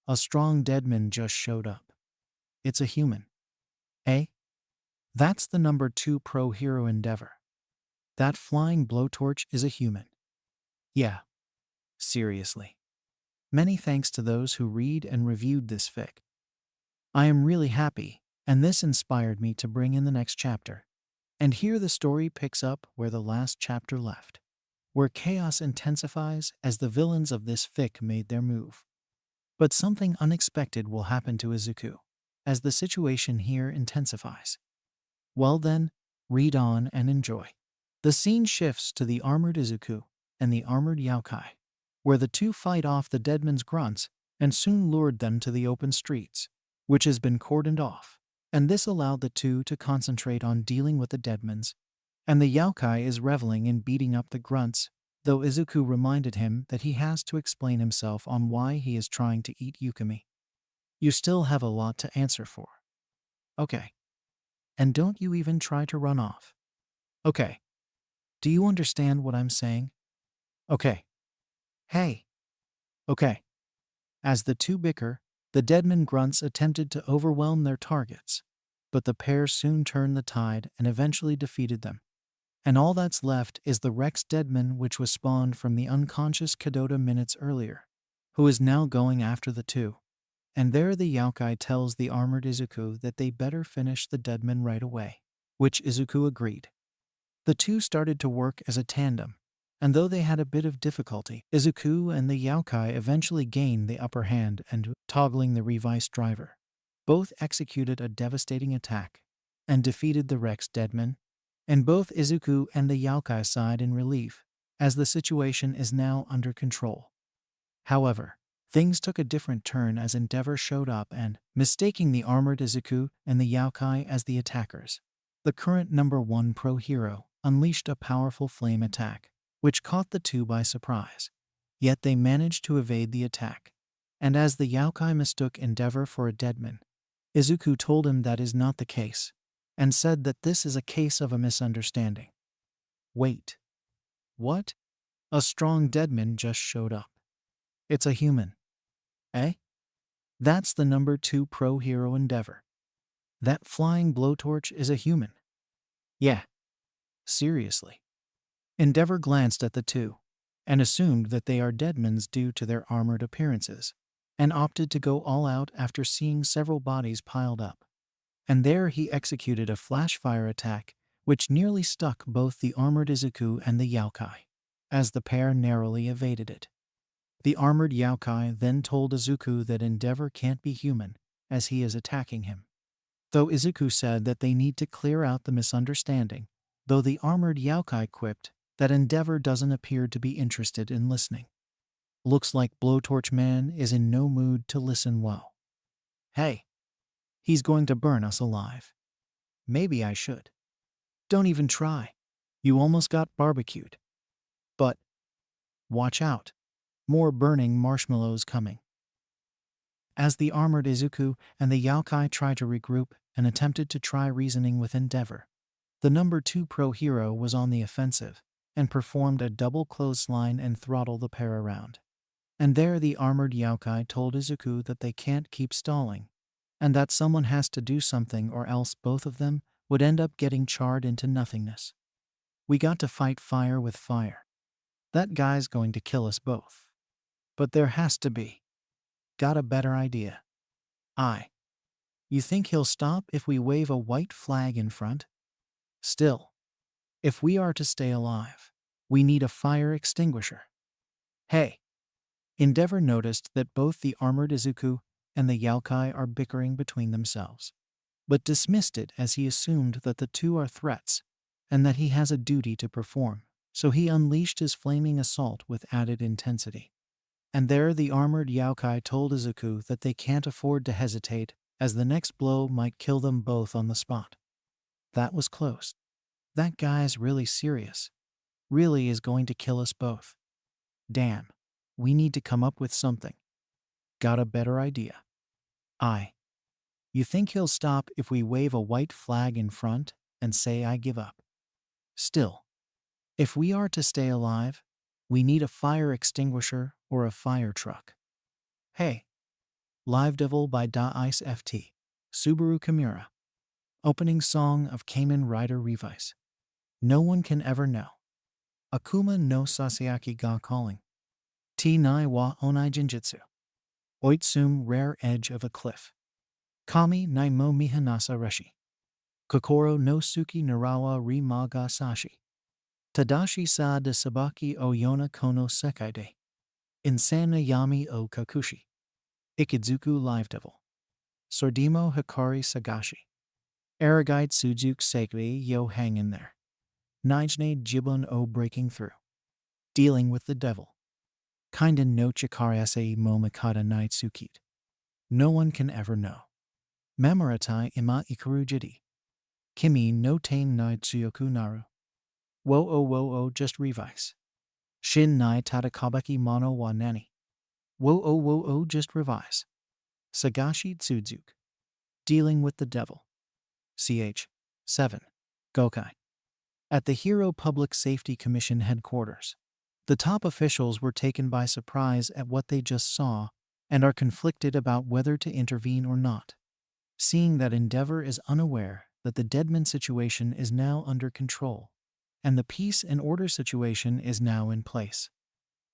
A strong Deadman just showed up. It's a human. Eh? That's the #2 pro hero Endeavor. That flying blowtorch is a human. Yeah. Seriously. Many thanks to those who read and reviewed this fic. I am really happy, and this inspired me to bring in the next chapter. And here the story picks up where the last chapter left, where chaos intensifies as the villains of this fic made their move. But something unexpected will happen to Izuku, as the situation here intensifies. Well then, read on and enjoy. The scene shifts to the armored Izuku and the armored Yaokai, where the two fight off the Deadman's grunts and soon lured them to the open streets, which has been cordoned off, and this allowed the two to concentrate on dealing with the Deadmans, and the Yaokai is reveling in beating up the grunts, though Izuku reminded him that he has to explain himself on why he is trying to eat Yukimi. You still have a lot to answer for. Okay. And don't you even try to run off. Okay. Do you understand what I'm saying? Okay. Hey. Okay. As the two bicker, the Deadman grunts attempted to overwhelm their targets, but the pair soon turned the tide and eventually defeated them. And all that's left is the Rex Deadman, which was spawned from the unconscious Kadota minutes earlier, who is now going after the two. And there the Yaokai tells the armored Izuku that they better finish the Deadman right away, which Izuku agreed. The two started to work as a tandem, and though they had a bit of difficulty, Izuku and the Yaokai eventually gained the upper hand and, toggling the Revice driver, both executed a devastating attack and defeated the Rex Deadman, and both Izuku and the Yaokai sighed in relief, as the situation is now under control. However, things took a different turn as Endeavor showed up and, mistaking the armored Izuku and the Yaokai as the attackers, the current #1 pro hero unleashed a powerful flame attack, which caught the two by surprise. Yet they managed to evade the attack, and as the Yaokai mistook Endeavor for a Deadman, Izuku told him that is not the case, and said that this is a case of a misunderstanding. Wait. What? A strong Deadman just showed up. It's a human. Eh? That's the #2 pro hero Endeavor. That flying blowtorch is a human. Yeah. Seriously. Endeavor glanced at the two, and assumed that they are Deadmans due to their armored appearances, and opted to go all out after seeing several bodies piled up. And there he executed a flash fire attack, which nearly stuck both the armored Izuku and the Yaokai, as the pair narrowly evaded it. The armored Yaokai then told Izuku that Endeavor can't be human, as he is attacking him. Though Izuku said that they need to clear out the misunderstanding, though the armored Yaokai quipped that Endeavor doesn't appear to be interested in listening. Looks like Blowtorch Man is in no mood to listen well. Hey, he's going to burn us alive. Maybe I should. Don't even try. You almost got barbecued. But watch out. More burning marshmallows coming. As the armored Izuku and the Yaokai tried to regroup and attempted to try reasoning with Endeavor, the number 2 pro hero was on the offensive and performed a double clothesline and throttled the pair around. And there the armored Yaokai told Izuku that they can't keep stalling, and that someone has to do something or else both of them would end up getting charred into nothingness. We got to fight fire with fire. That guy's going to kill us both. But there has to be. Got a better idea. You think he'll stop if we wave a white flag in front? Still, if we are to stay alive, we need a fire extinguisher. Hey! Endeavor noticed that both the armored Izuku and the Yaokai are bickering between themselves, but dismissed it as he assumed that the two are threats and that he has a duty to perform, so he unleashed his flaming assault with added intensity. And there the armored Yaokai told Izuku that they can't afford to hesitate, as the next blow might kill them both on the spot. That was close. That guy's really serious. Really is going to kill us both. Damn. We need to come up with something. Got a better idea. You think he'll stop if we wave a white flag in front and say I give up? Still, if we are to stay alive, we need a fire extinguisher or a fire truck. Hey! Live Devil by Da-Ice FT. Subaru Kimura. Opening song of Kamen Rider Revi. No one can ever know. Akuma no Sasayaki ga calling. T-nai wa onai jinjutsu. Oitsum rare edge of a cliff. Kami nai mo mihanasa reshi. Kokoro no suki narawa ri maga sashi. Tadashi sa de sabaki o yona kono sekaide. Insana yami o kakushi. Ikidzuku Live Devil. Sordimo Hikari Sagashi. Aragite Sujuk Sekri yo hang in there. Nijne Jibun o breaking through. Dealing with the devil. Kinda no chikariase mo makata night sukit. No one can ever know. Memoritai ima ikaru jiti. Kimi no tain nai tsuyoku naru. Wo o just revise. Shin nai tatakabaki mono wa nani. Wo o just revise. Sagashi Tsuzuk. Dealing with the devil. Ch. 7. Gokai. At the Hero Public Safety Commission headquarters, the top officials were taken by surprise at what they just saw and are conflicted about whether to intervene or not, seeing that Endeavor is unaware that the Deadman situation is now under control and the peace and order situation is now in place.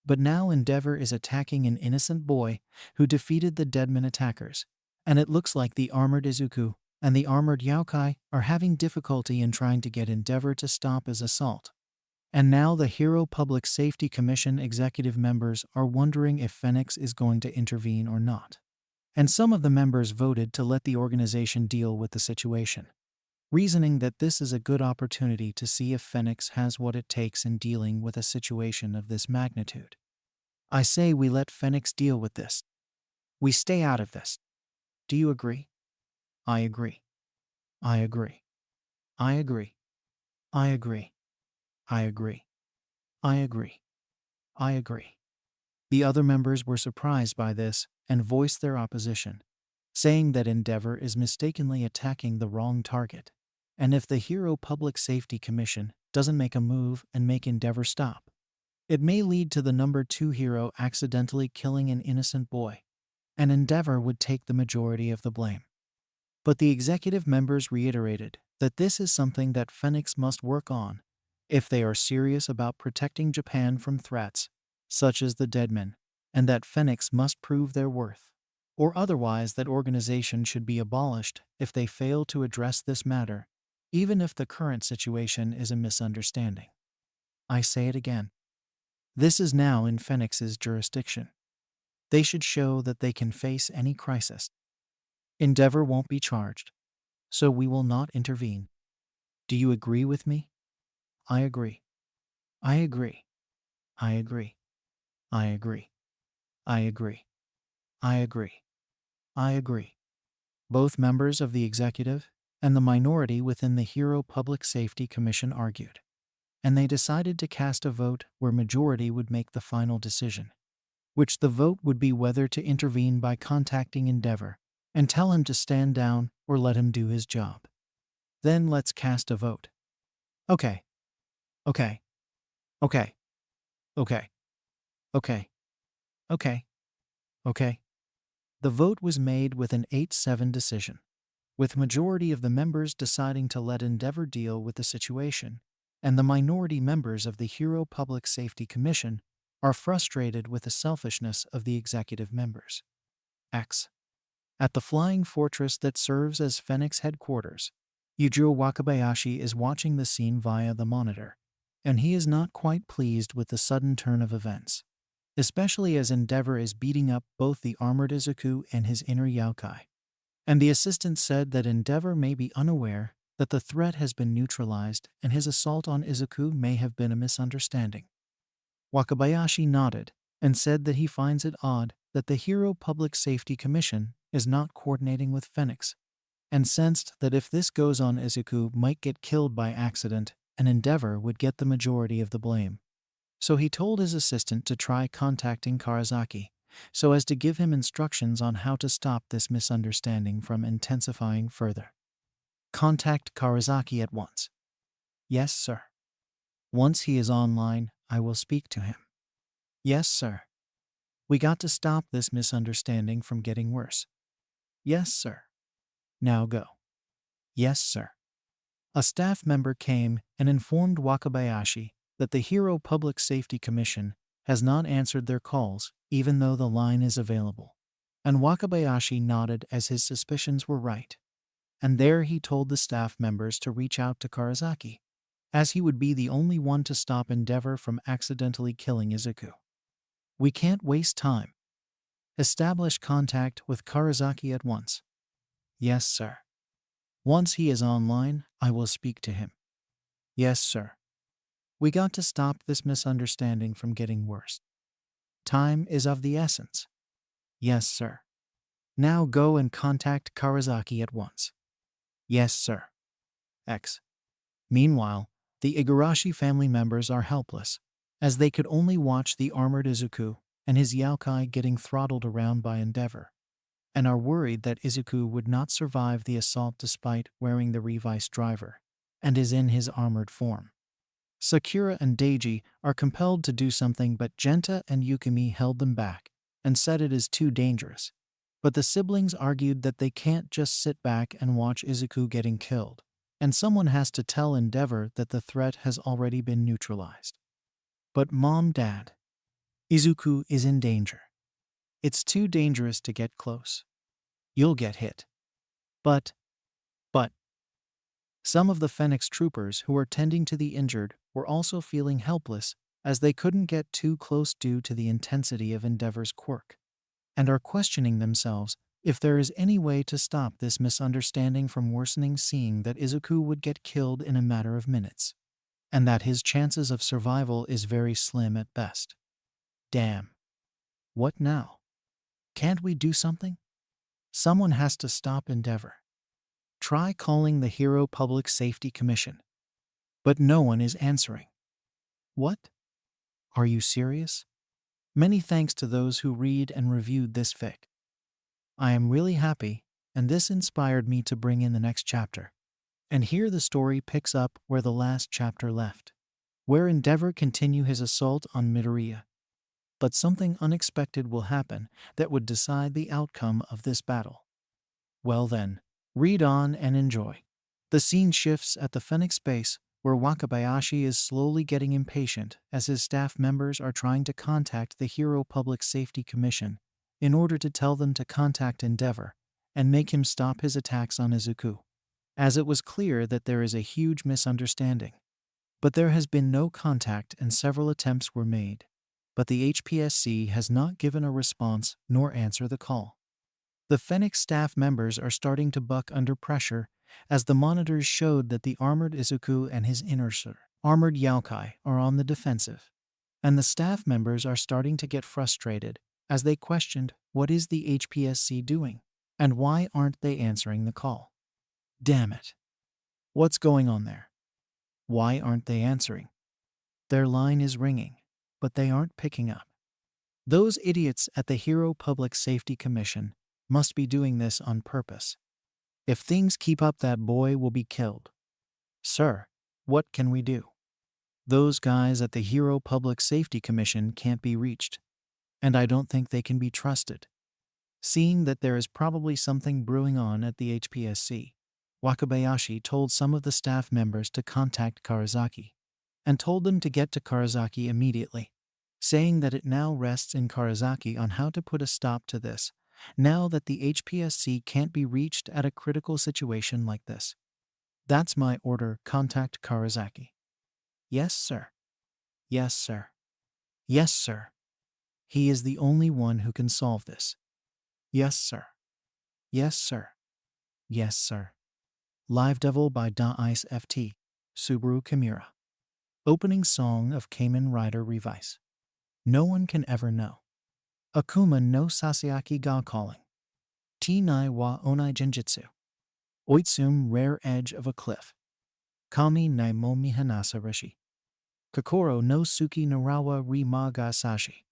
But now Endeavor is attacking an innocent boy who defeated the Deadman attackers, and it looks like the armored Izuku and the armored Yaokai are having difficulty in trying to get Endeavor to stop his assault. And now the Hero Public Safety Commission executive members are wondering if Fenix is going to intervene or not. And some of the members voted to let the organization deal with the situation, reasoning that this is a good opportunity to see if Fenix has what it takes in dealing with a situation of this magnitude. I say we let Fenix deal with this. We stay out of this. Do you agree? I agree. I agree. I agree. I agree. I agree. I agree. I agree. The other members were surprised by this and voiced their opposition, saying that Endeavor is mistakenly attacking the wrong target, and if the Hero Public Safety Commission doesn't make a move and make Endeavor stop, it may lead to the number 2 hero accidentally killing an innocent boy, and Endeavor would take the majority of the blame. But the executive members reiterated that this is something that Fenix must work on if they are serious about protecting Japan from threats such as the Deadman, and that Fenix must prove their worth, or otherwise that organization should be abolished if they fail to address this matter even if the current situation is a misunderstanding. I say it again. This is now in Fenix's jurisdiction. They should show that they can face any crisis. Endeavor won't be charged, so we will not intervene. Do you agree with me? I agree. I agree. I agree. I agree. I agree. I agree. I agree. Both members of the executive and the minority within the Hero Public Safety Commission argued, and they decided to cast a vote where majority would make the final decision, which the vote would be whether to intervene by contacting Endeavor and tell him to stand down or let him do his job. Then let's cast a vote. Okay. Okay. Okay. Okay. Okay. Okay. Okay. The vote was made with an 8-7 decision, with majority of the members deciding to let Endeavor deal with the situation, and the minority members of the Hero Public Safety Commission are frustrated with the selfishness of the executive members. X. At the flying fortress that serves as Fenix headquarters, Yujiro Wakabayashi is watching the scene via the monitor, and he is not quite pleased with the sudden turn of events, especially as Endeavor is beating up both the armored Izuku and his inner Yaokai. And the assistant said that Endeavor may be unaware that the threat has been neutralized and his assault on Izuku may have been a misunderstanding. Wakabayashi nodded and said that he finds it odd that the Hero Public Safety Commission is not coordinating with Fenix, and sensed that if this goes on, Izuku might get killed by accident and Endeavor would get the majority of the blame. So he told his assistant to try contacting Karazaki so as to give him instructions on how to stop this misunderstanding from intensifying further. Contact Karazaki at once. Yes, sir. Once he is online, I will speak to him. Yes, sir. We got to stop this misunderstanding from getting worse. Yes, sir. Now go. Yes, sir. A staff member came and informed Wakabayashi that the Hero Public Safety Commission has not answered their calls even though the line is available, and Wakabayashi nodded as his suspicions were right. And there he told the staff members to reach out to Karazaki, as he would be the only one to stop Endeavor from accidentally killing Izuku. We can't waste time. Establish contact with Karazaki at once. Yes, sir. Once he is online, I will speak to him. Yes, sir. We got to stop this misunderstanding from getting worse. Time is of the essence. Yes, sir. Now go and contact Karazaki at once. Yes, sir. X. Meanwhile, the Igarashi family members are helpless, as they could only watch the armored Izuku and his Yaokai getting throttled around by Endeavor, and are worried that Izuku would not survive the assault despite wearing the Revi's driver, and is in his armored form. Sakura and Deiji are compelled to do something, but Genta and Yukimi held them back and said it is too dangerous. But the siblings argued that they can't just sit back and watch Izuku getting killed, and someone has to tell Endeavor that the threat has already been neutralized. But Mom, Dad, Izuku is in danger. It's too dangerous to get close. You'll get hit. But some of the Fenix troopers who were tending to the injured were also feeling helpless as they couldn't get too close due to the intensity of Endeavor's quirk, and are questioning themselves if there is any way to stop this misunderstanding from worsening, seeing that Izuku would get killed in a matter of minutes, and that his chances of survival is very slim at best. Damn. What now? Can't we do something? Someone has to stop Endeavor. Try calling the Hero Public Safety Commission. But no one is answering. What? Are you serious? Many thanks to those who read and reviewed this fic. I am really happy, and this inspired me to bring in the next chapter. And here the story picks up where the last chapter left, where Endeavor continue his assault on Midoriya. But something unexpected will happen that would decide the outcome of this battle. Well then, read on and enjoy. The scene shifts at the Fenix base, where Wakabayashi is slowly getting impatient as his staff members are trying to contact the Hero Public Safety Commission in order to tell them to contact Endeavor and make him stop his attacks on Izuku, as it was clear that there is a huge misunderstanding. But there has been no contact and several attempts were made, but the HPSC has not given a response nor answer the call. The Fenix staff members are starting to buck under pressure, as the monitors showed that the armored Izuku and his inner armored Yaokai are on the defensive. And the staff members are starting to get frustrated, as they questioned what is the HPSC doing, and why aren't they answering the call. Damn it. What's going on there? Why aren't they answering? Their line is ringing, but they aren't picking up. Those idiots at the Hero Public Safety Commission must be doing this on purpose. If things keep up, that boy will be killed. Sir, what can we do? Those guys at the Hero Public Safety Commission can't be reached, and I don't think they can be trusted. Seeing that there is probably something brewing on at the HPSC, Wakabayashi told some of the staff members to contact Karazaki, and told them to get to Karazaki immediately, saying that it now rests in Karazaki on how to put a stop to this, now that the HPSC can't be reached at a critical situation like this. That's my order, contact Karazaki. Yes, sir. Yes, sir. Yes, sir. He is the only one who can solve this. Yes, sir. Yes, sir. Yes, sir. Live Devil by Da-Ice FT, Subaru Kimura. Opening song of Kamen Rider Revi. No one can ever know. Akuma no Sasayaki ga calling. T-nai wa onai genjutsu. Oitsum rare edge of a cliff. Kami nai momi hanasa rishi. Kokoro no suki narawa ri ma ga sashi.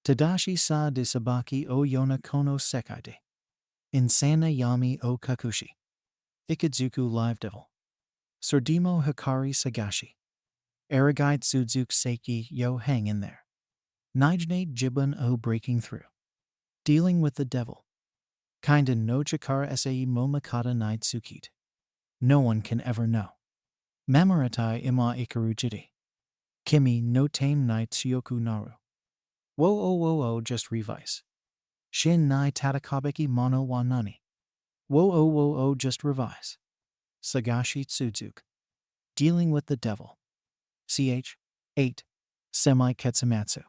Tadashi sa de sabaki o yona kono sekai de. Insana yami o kakushi. Ikadzuku Live Devil. Sordimo Hikari Sagashi. Aragite Suzuki Seiki yo hang in there. Nijne Jibun o breaking through. Dealing with the devil. Kinda no Chikara Sei mo Makata Nai Tsukit. No one can ever know. Mamaratai ima ikaru jiri. Kimi no tame nai tsuyoku naru. Wo just revise. Shin nai tatakabeki mono wa nani. Wo just revise. Sagashi Tsuzuki. Dealing with the devil. Ch. 8. Semi-Ketsumatsu.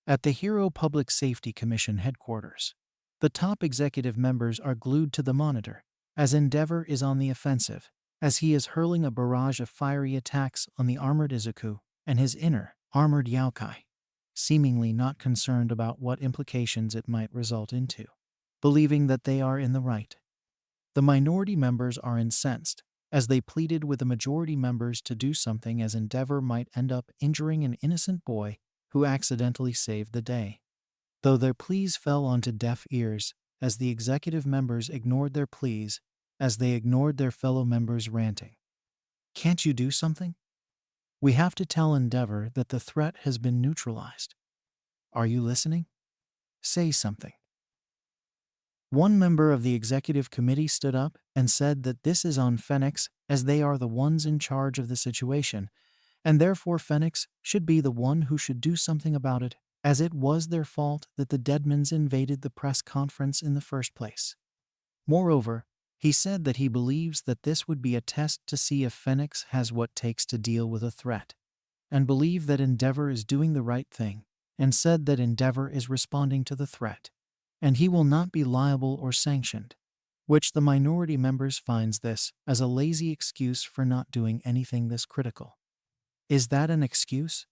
At the Hero Public Safety Commission headquarters, the top executive members are glued to the monitor, as Endeavor is on the offensive, as he is hurling a barrage of fiery attacks on the armored Izuku and his inner, armored Yaokai, seemingly not concerned about what implications it might result into, believing that they are in the right. The minority members are incensed, as they pleaded with the majority members to do something, as Endeavor might end up injuring an innocent boy who accidentally saved the day. Though their pleas fell onto deaf ears, as the executive members ignored their pleas, as they ignored their fellow members ranting. Can't you do something? We have to tell Endeavor that the threat has been neutralized. Are you listening? Say something. One member of the executive committee stood up and said that this is on Fenix, as they are the ones in charge of the situation, and therefore Fenix should be the one who should do something about it, as it was their fault that the Deadmans invaded the press conference in the first place. Moreover, he said that he believes that this would be a test to see if Fenix has what it takes to deal with a threat, and believe that Endeavor is doing the right thing, and said that Endeavor is responding to the threat, and he will not be liable or sanctioned, which the minority members finds this as a lazy excuse for not doing anything this critical. Is that an excuse?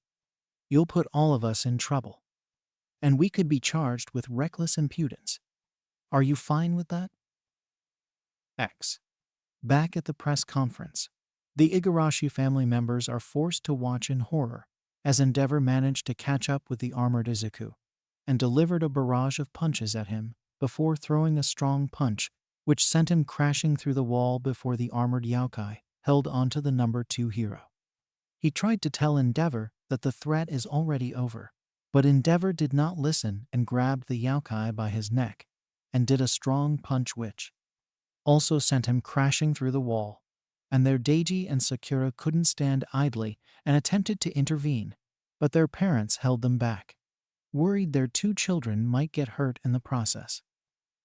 You'll put all of us in trouble. And we could be charged with reckless impudence. Are you fine with that? X. Back at the press conference, the Igarashi family members are forced to watch in horror as Endeavor managed to catch up with the armored Izuku and delivered a barrage of punches at him before throwing a strong punch which sent him crashing through the wall before the armored Yaokai held onto the number 2 hero. He tried to tell Endeavor that the threat is already over, but Endeavor did not listen and grabbed the Yaokai by his neck and did a strong punch which also sent him crashing through the wall, and their Deiji and Sakura couldn't stand idly and attempted to intervene, but their parents held them back, worried their 2 children might get hurt in the process.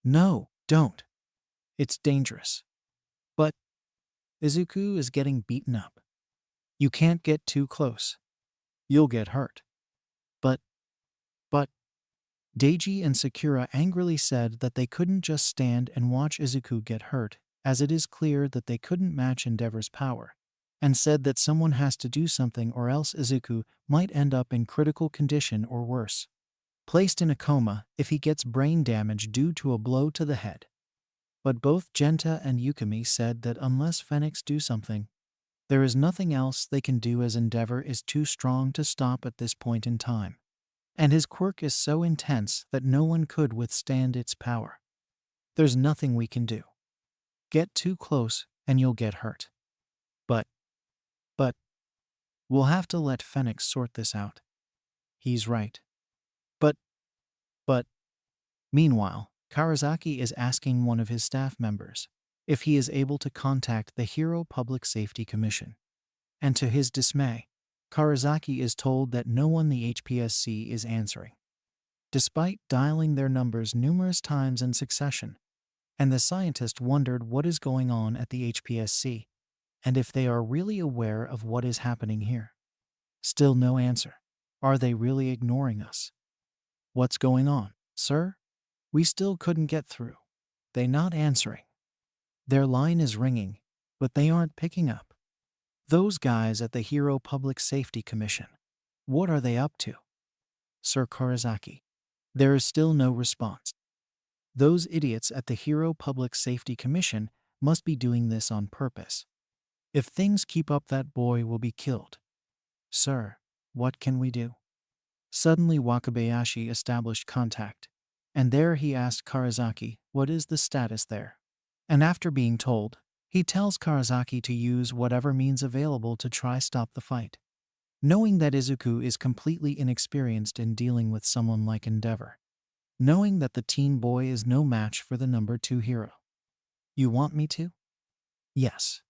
No, don't. It's dangerous. But Izuku is getting beaten up. You can't get too close. You'll get hurt. But, Deiji and Sakura angrily said that they couldn't just stand and watch Izuku get hurt, as it is clear that they couldn't match Endeavor's power, and said that someone has to do something or else Izuku might end up in critical condition or worse, placed in a coma if he gets brain damage due to a blow to the head. But both Genta and Yukimi said that unless Fenix do something, there is nothing else they can do as Endeavor is too strong to stop at this point in time. And his quirk is so intense that no one could withstand its power. There's nothing we can do. Get too close and you'll get hurt. But, we'll have to let Fenix sort this out. He's right. But, meanwhile, Karasaki is asking one of his staff members if he is able to contact the Hero Public Safety Commission. And to his dismay, Karasaki is told that no one the HPSC is answering, despite dialing their numbers numerous times in succession, and the scientist wondered what is going on at the HPSC, and if they are really aware of what is happening here. Still no answer. Are they really ignoring us? What's going on, sir? We still couldn't get through. They not answering. Their line is ringing, but they aren't picking up. Those guys at the Hero Public Safety Commission, what are they up to? Sir Karasaki. There is still no response. Those idiots at the Hero Public Safety Commission must be doing this on purpose. If things keep up, that boy will be killed. Sir, what can we do? Suddenly Wakabayashi established contact, and there he asked Karasaki what is the status there. And after being told, he tells Karasaki to use whatever means available to try stop the fight, knowing that Izuku is completely inexperienced in dealing with someone like Endeavor, knowing that the teen boy is no match for the number 2 hero. You want me to? Yes.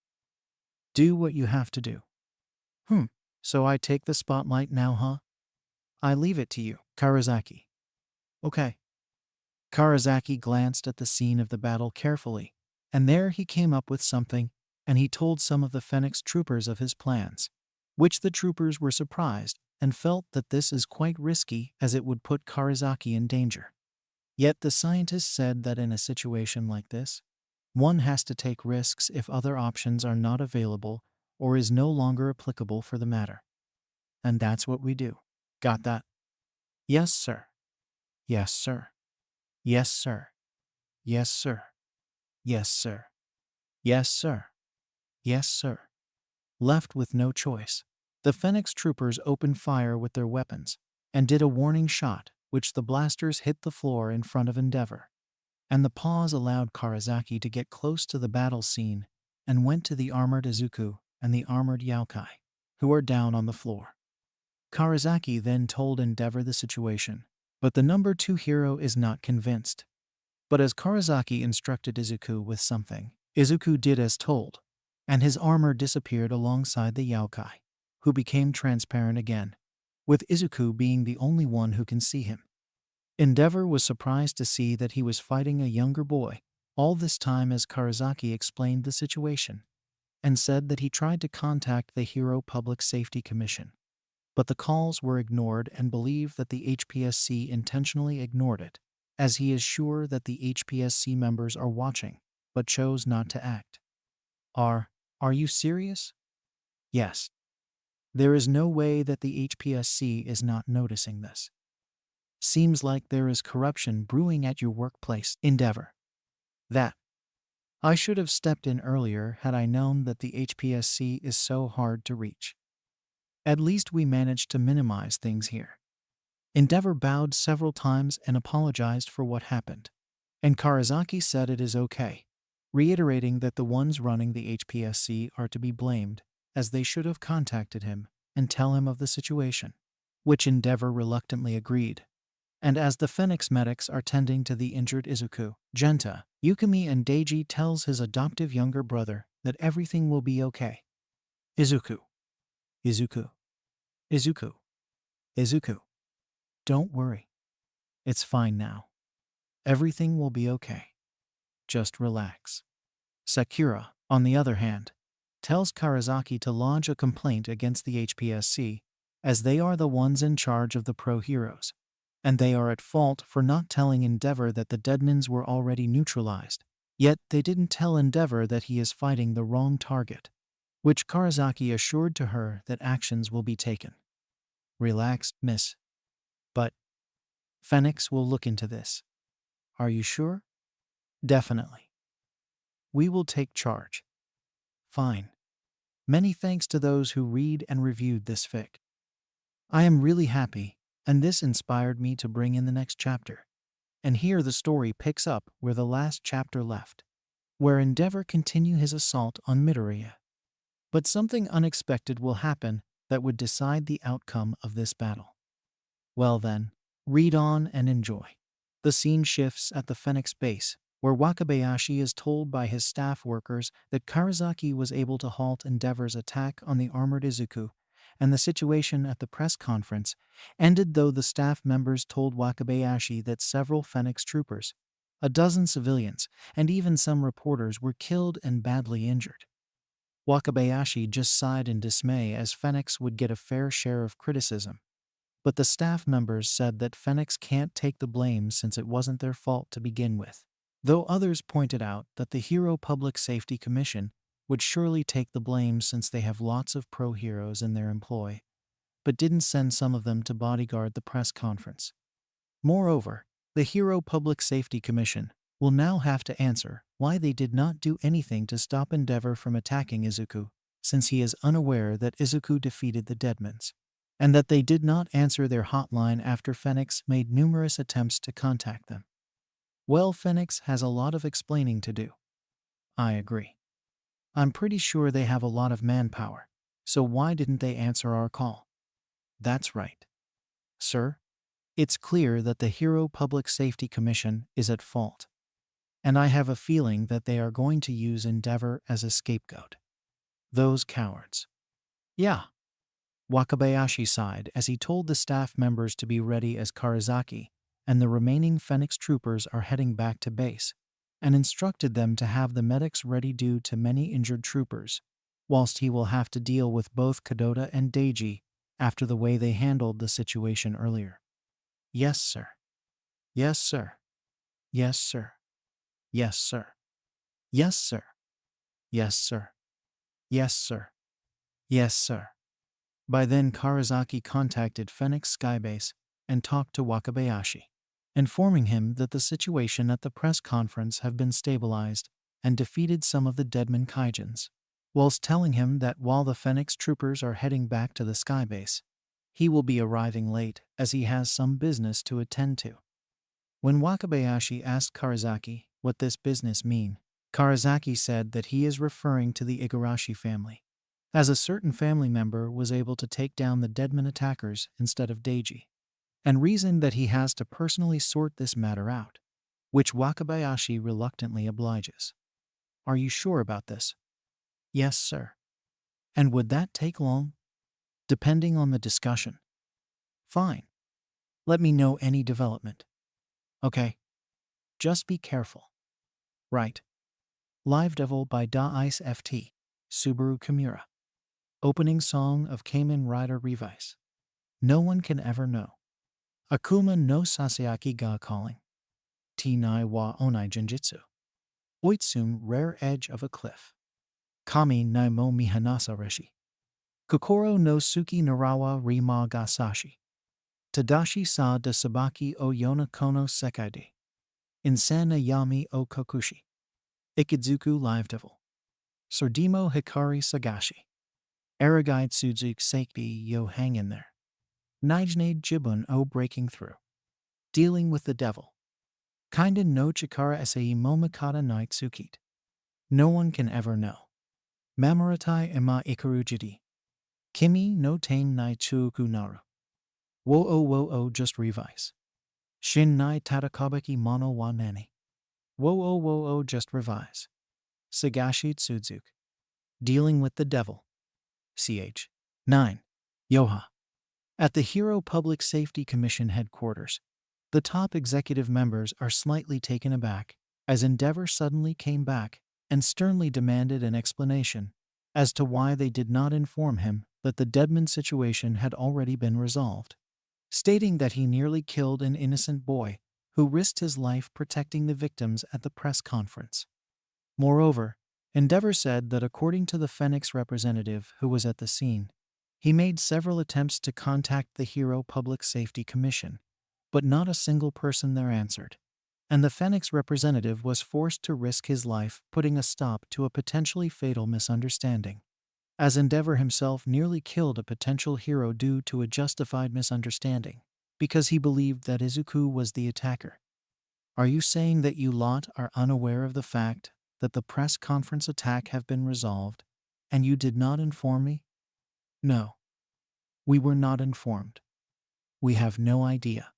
Do what you have to do. So I take the spotlight now, huh? I leave it to you, Karasaki. Okay. Karasaki glanced at the scene of the battle carefully, and there he came up with something, and he told some of the Fenix troopers of his plans, which the troopers were surprised and felt that this is quite risky as it would put Karasaki in danger. Yet the scientist said that in a situation like this, one has to take risks if other options are not available or is no longer applicable for the matter. And that's what we do. Got that? Yes, sir. Yes, sir. Yes, sir. Yes, sir. Yes, sir. Yes, sir. Yes, sir. Left with no choice, the Fenix troopers opened fire with their weapons and did a warning shot, which the blasters hit the floor in front of Endeavor. And the pause allowed Karasaki to get close to the battle scene and went to the armored Izuku and the armored Yaokai, who are down on the floor. Karasaki then told Endeavor the situation, but the number 2 hero is not convinced. But as Karasaki instructed Izuku with something, Izuku did as told, and his armor disappeared alongside the Yaokai, who became transparent again, with Izuku being the only one who can see him. Endeavor was surprised to see that he was fighting a younger boy, all this time as Karasaki explained the situation, and said that he tried to contact the Hero Public Safety Commission, but the calls were ignored and believed that the HPSC intentionally ignored it, as he is sure that the HPSC members are watching, but chose not to act. Are you serious? Yes. There is no way that the HPSC is not noticing this. Seems like there is corruption brewing at your workplace, Endeavor. That. I should have stepped in earlier had I known that the HPSC is so hard to reach. At least we managed to minimize things here. Endeavor bowed several times and apologized for what happened, and Karasaki said it is okay, reiterating that the ones running the HPSC are to be blamed, as they should have contacted him and tell him of the situation, which Endeavor reluctantly agreed. And as the Fenix medics are tending to the injured Izuku, Genta, Yukimi and Deiji tells his adoptive younger brother that everything will be okay. Izuku. Izuku. Izuku. Izuku. Don't worry. It's fine now. Everything will be okay. Just relax. Sakura, on the other hand, tells Karasaki to lodge a complaint against the HPSC, as they are the ones in charge of the pro-heroes, and they are at fault for not telling Endeavor that the Deadmans were already neutralized. Yet they didn't tell Endeavor that he is fighting the wrong target, which Karasaki assured to her that actions will be taken. Relax, miss. But Fenix will look into this. Are you sure? Definitely. We will take charge. Fine. Many thanks to those who read and reviewed this fic. I am really happy, and this inspired me to bring in the next chapter. And here the story picks up where the last chapter left, where Endeavor continue his assault on Midoriya. But something unexpected will happen that would decide the outcome of this battle. Well then, read on and enjoy. The scene shifts at the Fenix base, where Wakabayashi is told by his staff workers that Karasaki was able to halt Endeavor's attack on the armored Izuku, and the situation at the press conference ended though the staff members told Wakabayashi that several Fenix troopers, a dozen civilians, and even some reporters were killed and badly injured. Wakabayashi just sighed in dismay as Fenix would get a fair share of criticism. But the staff members said that Fenix can't take the blame since it wasn't their fault to begin with. Though others pointed out that the Hero Public Safety Commission would surely take the blame since they have lots of pro-heroes in their employ, but didn't send some of them to bodyguard the press conference. Moreover, the Hero Public Safety Commission will now have to answer why they did not do anything to stop Endeavor from attacking Izuku, since he is unaware that Izuku defeated the Deadmans, and that they did not answer their hotline after Fenix made numerous attempts to contact them. Well, Fenix has a lot of explaining to do. I agree. I'm pretty sure they have a lot of manpower, so why didn't they answer our call? That's right. Sir, it's clear that the Hero Public Safety Commission is at fault, and I have a feeling that they are going to use Endeavor as a scapegoat. Those cowards. Yeah. Wakabayashi sighed as he told the staff members to be ready as Karasaki and the remaining Fenix troopers are heading back to base, and instructed them to have the medics ready due to many injured troopers, whilst he will have to deal with both Kadota and Deiji after the way they handled the situation earlier. Yes, sir. Yes, sir. Yes, sir. Yes, sir. Yes, sir. Yes, sir. Yes, sir. Yes, sir. By then, Karasaki contacted Fenix Skybase and talked to Wakabayashi, informing him that the situation at the press conference have been stabilized and defeated some of the Deadman Kaijins, whilst telling him that while the Fenix troopers are heading back to the Skybase, he will be arriving late as he has some business to attend to. When Wakabayashi asked Karasaki what this business mean, Karasaki said that he is referring to the Igarashi family, as a certain family member was able to take down the Deadman attackers instead of Deiji, and reasoned that he has to personally sort this matter out, which Wakabayashi reluctantly obliges. Are you sure about this? Yes, sir. And would that take long? Depending on the discussion. Fine. Let me know any development. Okay. Just be careful. Right. Live Devil by Da-Ice FT, Subaru Kimura. Opening song of Kamen Rider Revi. No one can ever know. Akuma no Sasayaki ga calling. T-nai wa onai jinjitsu. Oitsum rare edge of a cliff. Kami nai mo mihanasa reshi. Kokoro no suki narawa rima ga sashi. Tadashi sa de sabaki o yona kono sekaide. Insana yami o kokushi. Ikidzuku Live Devil. Sordimo Hikari Sagashi. Aragide Suzuki Seikbi yo hang in there. Nijne Jibun o breaking through. Dealing with the devil. Kinda no Chikara Esei Momokata Night Tsukit. No one can ever know. Mamaratai Ima Ikarujidi. Kimi no Tain Nai Chuuku Naru. Wo-o just revise. Shin Nai Tatakabeki Mono wa Nani. Wo-o just revise. Sagashi Tsuzuki. Dealing with the devil. Ch. 9. Yoha. At the Hero Public Safety Commission headquarters, the top executive members are slightly taken aback as Endeavor suddenly came back and sternly demanded an explanation as to why they did not inform him that the Deadman situation had already been resolved, stating that he nearly killed an innocent boy who risked his life protecting the victims at the press conference. Moreover, Endeavor said that according to the Fenix representative who was at the scene, he made several attempts to contact the Hero Public Safety Commission, but not a single person there answered, and the Fenix representative was forced to risk his life putting a stop to a potentially fatal misunderstanding, as Endeavor himself nearly killed a potential hero due to a justified misunderstanding, because he believed that Izuku was the attacker. Are you saying that you lot are unaware of the fact that the press conference attack have been resolved, and you did not inform me? No. We were not informed. We have no idea.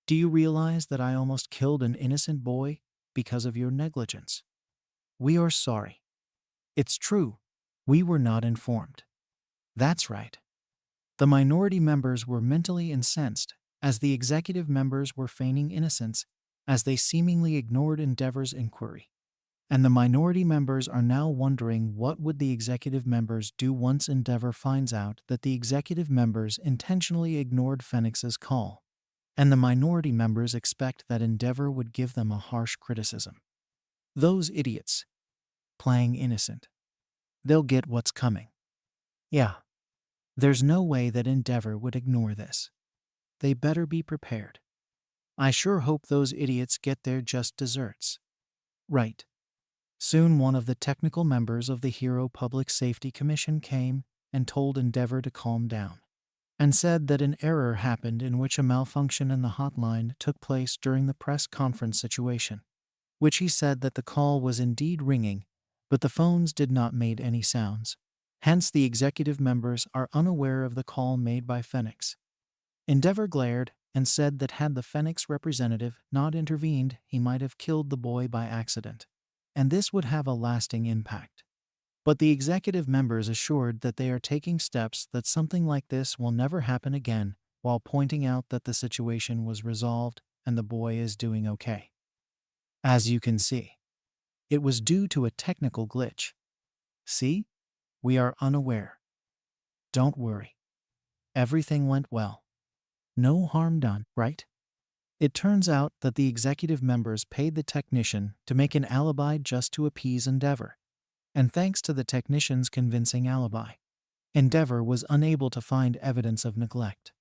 Do you realize that I almost killed an innocent boy because of your negligence? We are sorry. It's true. We were not informed. That's right. The minority members were mentally incensed, as the executive members were feigning innocence, as they seemingly ignored Endeavor's inquiry. And the minority members are now wondering what would the executive members do once Endeavor finds out that the executive members intentionally ignored Fenix's call. And the minority members expect that Endeavor would give them a harsh criticism. Those idiots. Playing innocent. They'll get what's coming. Yeah. There's no way that Endeavor would ignore this. They better be prepared. I sure hope those idiots get their just desserts. Right. Soon one of the technical members of the Hero Public Safety Commission came and told Endeavor to calm down, and said that an error happened in which a malfunction in the hotline took place during the press conference situation, which he said that the call was indeed ringing, but the phones did not make any sounds. Hence the executive members are unaware of the call made by Fenix. Endeavor glared and said that had the Fenix representative not intervened, he might have killed the boy by accident, and this would have a lasting impact. But the executive members assured that they are taking steps that something like this will never happen again, while pointing out that the situation was resolved and the boy is doing okay. As you can see, it was due to a technical glitch. See? We are unaware. Don't worry. Everything went well. No harm done, right? It turns out that the executive members paid the technician to make an alibi just to appease Endeavor. And thanks to the technician's convincing alibi, Endeavor was unable to find evidence of neglect.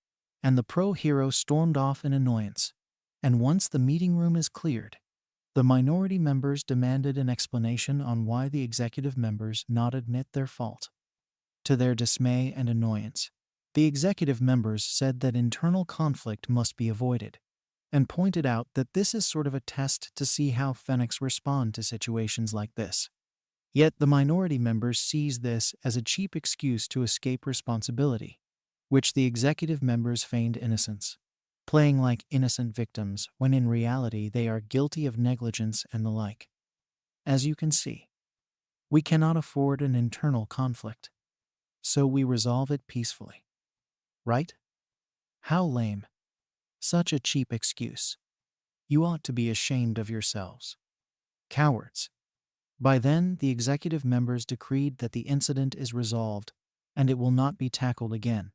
And the pro-hero stormed off in annoyance. And once the meeting room is cleared, the minority members demanded an explanation on why the executive members not admit their fault. To their dismay and annoyance, the executive members said that internal conflict must be avoided, and pointed out that this is sort of a test to see how Fenix respond to situations like this. Yet the minority members sees this as a cheap excuse to escape responsibility, which the executive members feigned innocence, playing like innocent victims when in reality they are guilty of negligence and the like. As you can see, we cannot afford an internal conflict, so we resolve it peacefully. Right? How lame. Such a cheap excuse. You ought to be ashamed of yourselves. Cowards. By then, the executive members decreed that the incident is resolved and it will not be tackled again,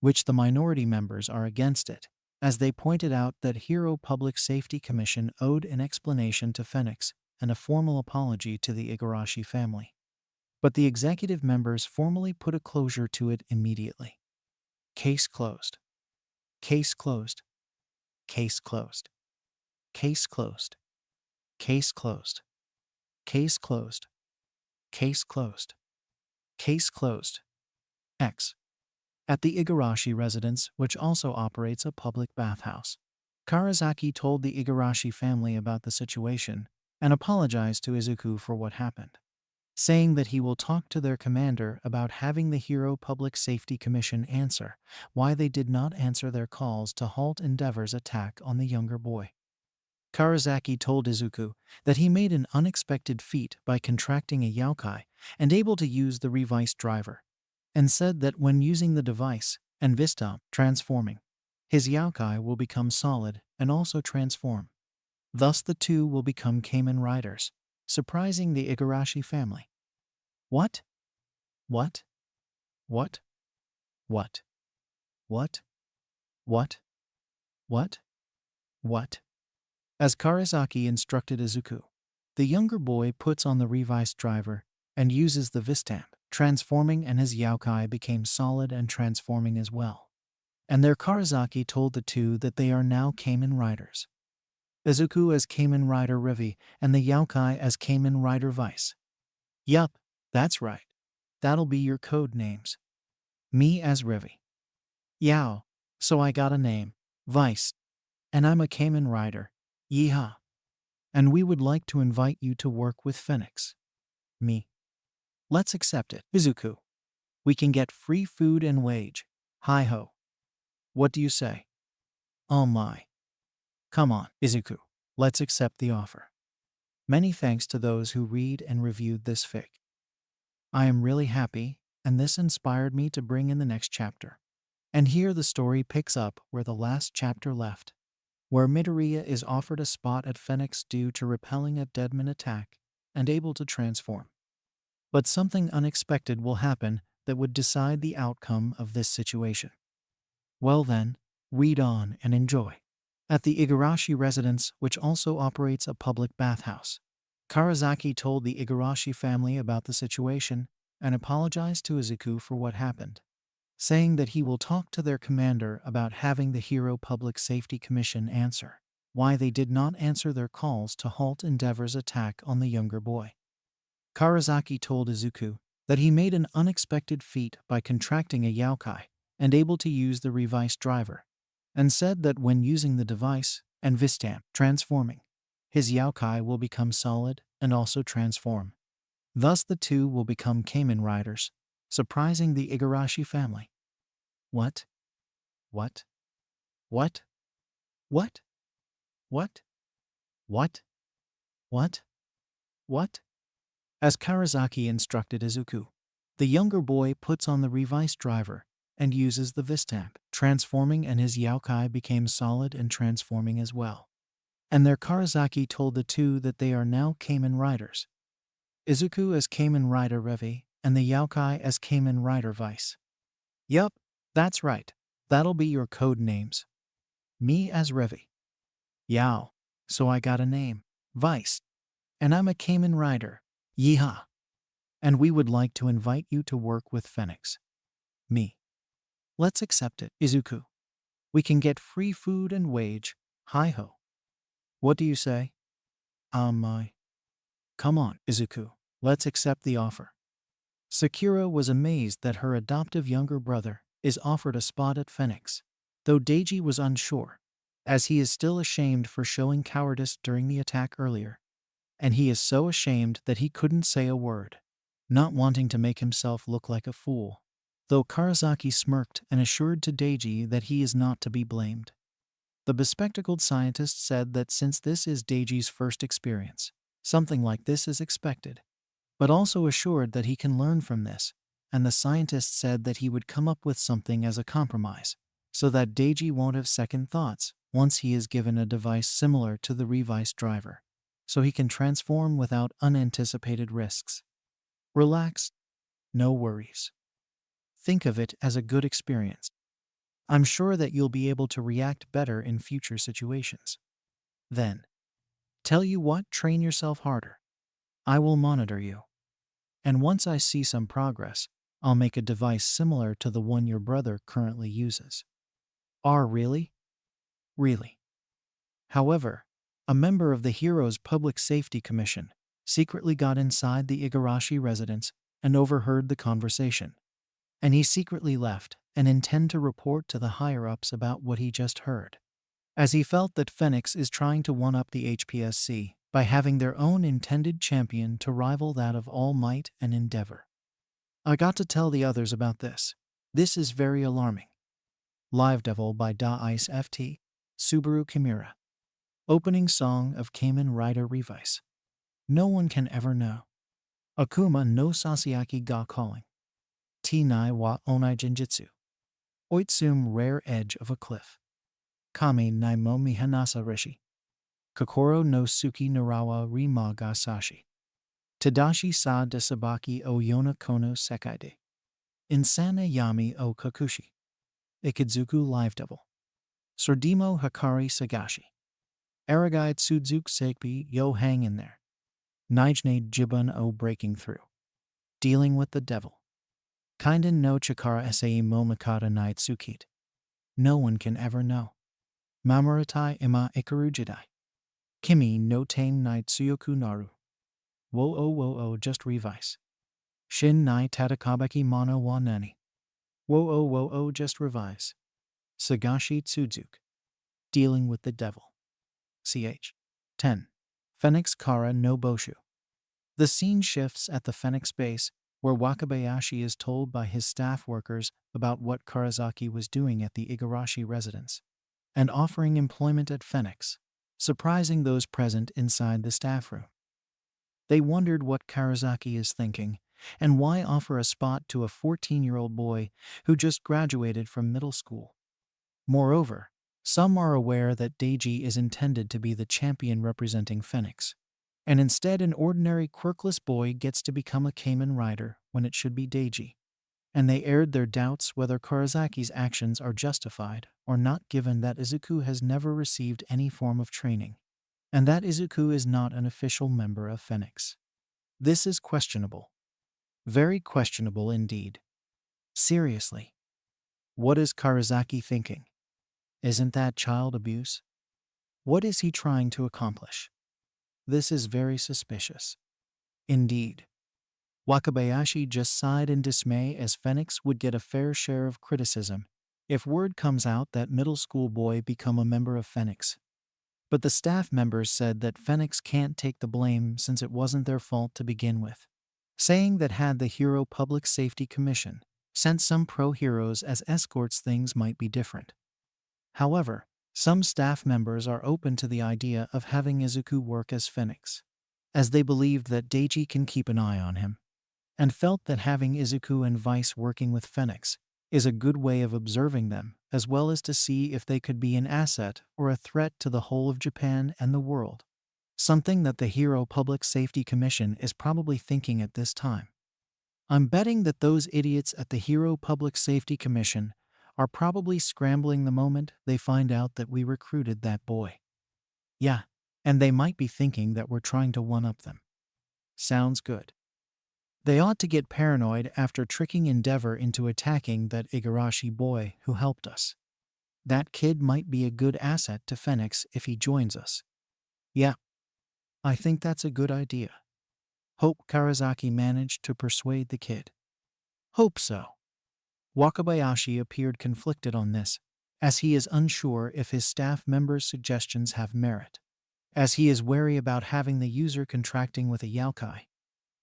which the minority members are against it, as they pointed out that Hero Public Safety Commission owed an explanation to Fenix and a formal apology to the Igarashi family. But the executive members formally put a closure to it immediately. Case closed. Case closed. Case closed. Case closed. Case closed. Case closed. Case closed. Case closed. X. At the Igarashi residence, which also operates a public bathhouse, Karazaki told the Igarashi family about the situation and apologized to Izuku for what happened, saying that he will talk to their commander about having the Hero Public Safety Commission answer why they did not answer their calls to halt Endeavor's attack on the younger boy. Karazaki told Izuku that he made an unexpected feat by contracting a yokai and able to use the Revice driver, and said that when using the device and Vista transforming, his yokai will become solid and also transform. Thus the two will become Kamen Riders, surprising the Igarashi family. What? What? What? What? What? What? What? What? As Karasaki instructed Izuku, the younger boy puts on the Revi's driver and uses the Vistamp, transforming, and his Yaokai became solid and transforming as well. And their Karasaki told the two that they are now Kamen Riders. Izuku as Kamen Rider Revi and the Yaokai as Kamen Rider Vice. Yup, that's right. That'll be your code names. Me as Revi. Yao, so I got a name, Vice. And I'm a Kamen Rider. Yeehaw. And we would like to invite you to work with Fenix. Me. Let's accept it, Izuku. We can get free food and wage. Hi-ho. What do you say? Oh my. Come on, Izuku. Let's accept the offer. Many thanks to those who read and reviewed this fic. I am really happy, and this inspired me to bring in the next chapter. And here the story picks up where the last chapter left, where Midoriya is offered a spot at Fenix due to repelling a Deadman attack and able to transform. But something unexpected will happen that would decide the outcome of this situation. Well then, read on and enjoy. At the Igarashi residence, which also operates a public bathhouse, Karasaki told the Igarashi family about the situation and apologized to Izuku for what happened, saying that he will talk to their commander about having the Hero Public Safety Commission answer why they did not answer their calls to halt Endeavor's attack on the younger boy. Karasaki told Izuku that he made an unexpected feat by contracting a Yaokai and able to use the Revice driver, and said that when using the device and Vistamp transforming, his Yaokai will become solid and also transform. Thus the two will become Kamen Riders, surprising the Igarashi family. What? What? What? What? What? What? What? What? As Karasaki instructed Izuku, the younger boy puts on the Revice driver and uses the Vistamp, transforming, and his Yaokai became solid and transforming as well. And their Karasaki told the two that they are now Kamen Riders. Izuku as Kamen Rider Revi and the Yaokai as Kamen Rider Vice. Yup, that's right. That'll be your code names. Me as Revi. Yao, so I got a name, Vice. And I'm a Kamen Rider. Yeehaw. And we would like to invite you to work with Fenix. Me. Let's accept it, Izuku. We can get free food and wage. Hi-ho. What do you say? My. Come on, Izuku. Let's accept the offer. Sakura was amazed that her adoptive younger brother is offered a spot at Fenix, though Deiji was unsure, as he is still ashamed for showing cowardice during the attack earlier. And he is so ashamed that he couldn't say a word, not wanting to make himself look like a fool, though Karasaki smirked and assured to Deiji that he is not to be blamed. The bespectacled scientist said that since this is Deiji's first experience, something like this is expected, but also assured that he can learn from this, and the scientist said that he would come up with something as a compromise, so that Deiji won't have second thoughts once he is given a device similar to the Revice driver, so he can transform without unanticipated risks. Relax. No worries. Think of it as a good experience. I'm sure that you'll be able to react better in future situations. Then, tell you what, train yourself harder. I will monitor you. And once I see some progress, I'll make a device similar to the one your brother currently uses. Really? Really. However, a member of the Heroes Public Safety Commission secretly got inside the Igarashi residence and overheard the conversation. And he secretly left and intend to report to the higher-ups about what he just heard, as he felt that Fenix is trying to one-up the HPSC by having their own intended champion to rival that of All Might and Endeavor. I got to tell the others about this. This is very alarming. Live Devil by Da-Ice FT, Subaru Kimura. Opening song of Kamen Rider Revi. No one can ever know. Akuma no Sasayaki ga calling. T9 wa onai jinjitsu. Oitsum rare edge of a cliff. Kame nai mo mihanasa rishi. Kokoro no suki narawa rima ga sashi. Tadashi sa desabaki o yona kono sekai de. Insana Yami o Kakushi. Ikizuku Live Devil. Sordimo Hikari Sagashi. Aragai Tsuzuki Sekbi Yo Hang in There. Nijne Jibun o Breaking Through. Dealing with the Devil. Kinden no Chikara Sei Momakata Night Tsukit. No one can ever know. Mamuratai Ima Ikaru Jidai. Kimi no Tame Night Tsuyoku Naru. Wo just revise. Shin Nai Tatakabaki Mono wa Nani. Wo just revise. Sagashi Tsuzuki. Dealing with the Devil. Ch. 10. Fenix Kara no Boshu. The scene shifts at the Fenix base, where Wakabayashi is told by his staff workers about what Karasaki was doing at the Igarashi residence, and offering employment at Fenix, surprising those present inside the staff room. They wondered what Karasaki is thinking, and why offer a spot to a 14-year-old boy who just graduated from middle school. Moreover, some are aware that Deiji is intended to be the champion representing Fenix, and instead an ordinary quirkless boy gets to become a Kamen Rider when it should be Deiji, and they aired their doubts whether Karasaki's actions are justified or not, given that Izuku has never received any form of training, and that Izuku is not an official member of Fenix. This is questionable. Very questionable indeed. Seriously. What is Karasaki thinking? Isn't that child abuse? What is he trying to accomplish? This is very suspicious. Indeed. Wakabayashi just sighed in dismay, as Fenix would get a fair share of criticism if word comes out that middle school boy become a member of Fenix. But the staff members said that Fenix can't take the blame since it wasn't their fault to begin with, saying that had the Hero Public Safety Commission sent some pro-heroes as escorts, things might be different. However, some staff members are open to the idea of having Izuku work as Fenix, as they believed that Deiji can keep an eye on him, and felt that having Izuku and Vice working with Fenix is a good way of observing them, as well as to see if they could be an asset or a threat to the whole of Japan and the world, something that the Hero Public Safety Commission is probably thinking at this time. I'm betting that those idiots at the Hero Public Safety Commission are probably scrambling the moment they find out that we recruited that boy. Yeah, and they might be thinking that we're trying to one-up them. Sounds good. They ought to get paranoid after tricking Endeavor into attacking that Igarashi boy who helped us. That kid might be a good asset to Fenix if he joins us. Yeah, I think that's a good idea. Hope Karasaki managed to persuade the kid. Hope so. Wakabayashi appeared conflicted on this, as he is unsure if his staff members' suggestions have merit, as he is wary about having the user contracting with a yokai.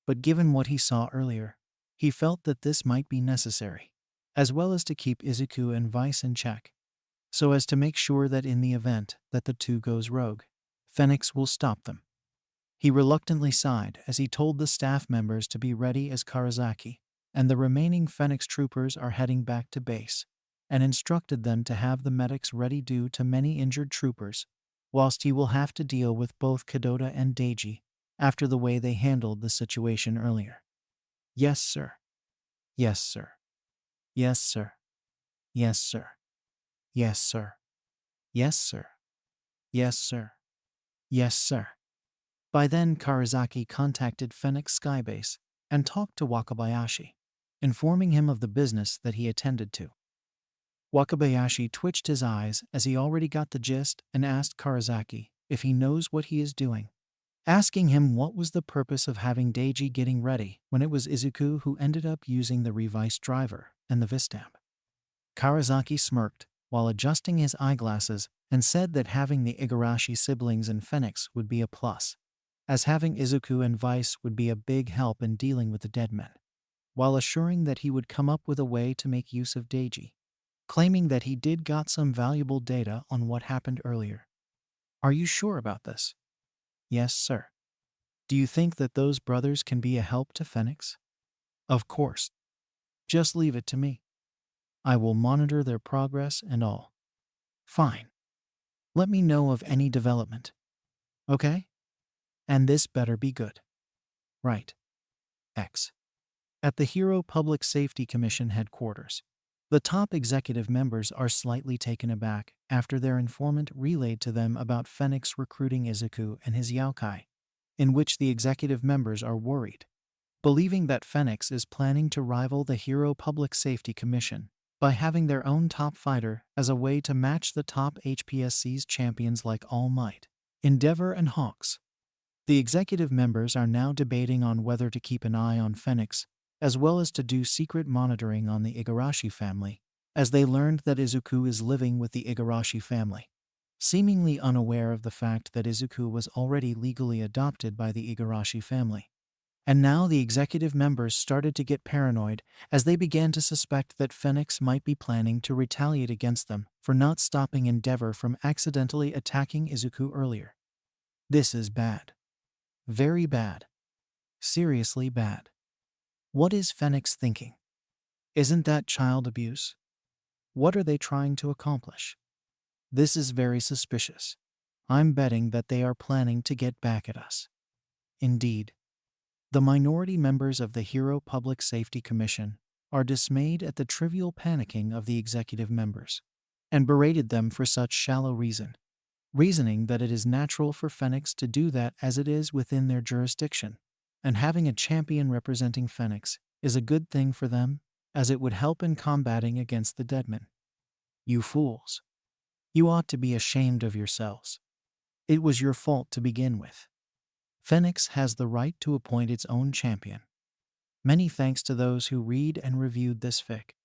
But given what he saw earlier, he felt that this might be necessary, as well as to keep Izuku and Vice in check, so as to make sure that in the event that the two goes rogue, Fenix will stop them. He reluctantly sighed as he told the staff members to be ready as Karasaki and the remaining Fenix troopers are heading back to base, and instructed them to have the medics ready due to many injured troopers, whilst he will have to deal with both Kadota and Deiji after the way they handled the situation earlier. Yes, sir. Yes, sir. Yes, sir. Yes, sir. Yes, sir. Yes, sir. Yes, sir. Yes, sir. By then, Karasaki contacted Fenix Skybase and talked to Wakabayashi, informing him of the business that he attended to. Wakabayashi twitched his eyes as he already got the gist and asked Karasaki if he knows what he is doing, asking him what was the purpose of having Deiji getting ready when it was Izuku who ended up using the Revice driver and the Vistamp. Karasaki smirked while adjusting his eyeglasses and said that having the Igarashi siblings in Fenix would be a plus, as having Izuku and Vice would be a big help in dealing with the Deadmen, while assuring that he would come up with a way to make use of Deiji, claiming that he did got some valuable data on what happened earlier. Are you sure about this? Yes, sir. Do you think that those brothers can be a help to Fenix? Of course. Just leave it to me. I will monitor their progress and all. Fine. Let me know of any development. Okay? And this better be good. Right. X. At the Hero Public Safety Commission headquarters, the top executive members are slightly taken aback after their informant relayed to them about Fenix recruiting Izuku and his yokai, in which the executive members are worried, believing that Fenix is planning to rival the Hero Public Safety Commission by having their own top fighter as a way to match the top HPSC's champions like All Might, Endeavor, and Hawks. The executive members are now debating on whether to keep an eye on Fenix, as well as to do secret monitoring on the Igarashi family, as they learned that Izuku is living with the Igarashi family, seemingly unaware of the fact that Izuku was already legally adopted by the Igarashi family. And now the executive members started to get paranoid as they began to suspect that Fenix might be planning to retaliate against them for not stopping Endeavor from accidentally attacking Izuku earlier. This is bad. Very bad. Seriously bad. What is Fenix thinking? Isn't that child abuse? What are they trying to accomplish? This is very suspicious. I'm betting that they are planning to get back at us. Indeed. The minority members of the Hero Public Safety Commission are dismayed at the trivial panicking of the executive members, and berated them for such shallow reasoning that it is natural for Fenix to do that as it is within their jurisdiction, and having a champion representing Fenix is a good thing for them, as it would help in combating against the Deadman. You fools. You ought to be ashamed of yourselves. It was your fault to begin with. Fenix has the right to appoint its own champion. Many thanks to those who read and reviewed this fic.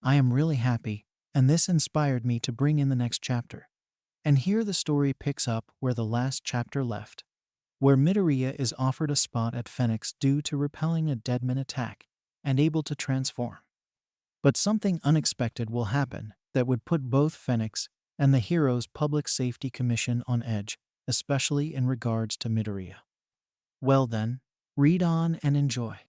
I am really happy, and this inspired me to bring in the next chapter. And here the story picks up where the last chapter left, where Midoriya is offered a spot at Fenix due to repelling a Deadman attack and able to transform. But something unexpected will happen that would put both Fenix and the Heroes Public Safety Commission on edge, especially in regards to Midoriya. Well then, read on and enjoy.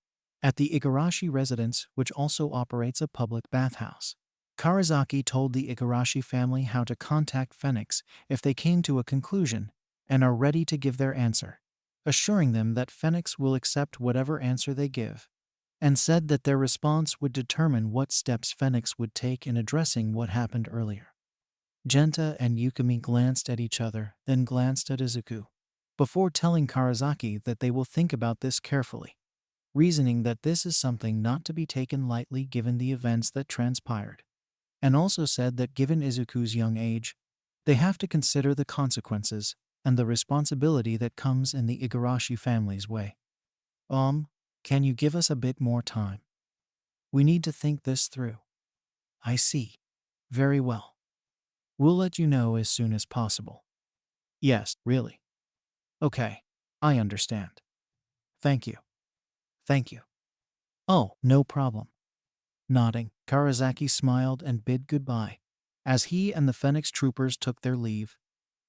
At the Igarashi residence, which also operates a public bathhouse, Karazaki told the Igarashi family how to contact Fenix if they came to a conclusion and are ready to give their answer, assuring them that Fenix will accept whatever answer they give, and said that their response would determine what steps Fenix would take in addressing what happened earlier. Genta and Yukimi glanced at each other, then glanced at Izuku, before telling Karazaki that they will think about this carefully, reasoning that this is something not to be taken lightly given the events that transpired, and also said that given Izuku's young age, they have to consider the consequences and the responsibility that comes in the Igarashi family's way. Can you give us a bit more time? We need to think this through. I see. Very well. We'll let you know as soon as possible. Yes, really. Okay, I understand. Thank you. Thank you. Oh, no problem. Nodding, Karazaki smiled and bid goodbye, as he and the Fenix troopers took their leave,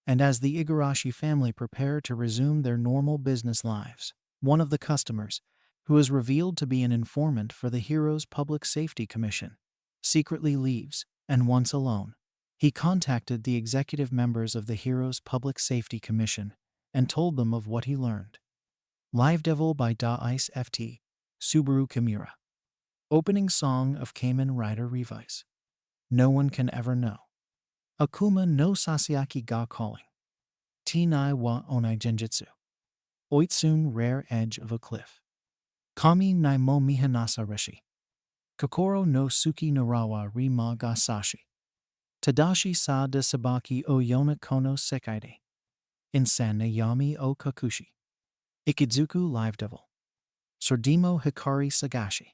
and as the Igarashi family prepared to resume their normal business lives, one of the customers, who is revealed to be an informant for the Heroes Public Safety Commission, secretly leaves, and once alone, he contacted the executive members of the Heroes Public Safety Commission and told them of what he learned. Live Devil by Da-Ice FT, Subaru Kimura. Opening song of Kamen Rider Revi. No one can ever know. Akuma no Sasayaki ga calling. Tinai wa onai genjutsu. Oitsune rare edge of a cliff. Kami nai mo mihanasa reshi. Kokoro no suki narawa ri ma ga sashi. Tadashi sa de sabaki o yona kono sekaide. Insan na yami o kakushi. Ikidzuku Live Devil. Sordimo Hikari Sagashi.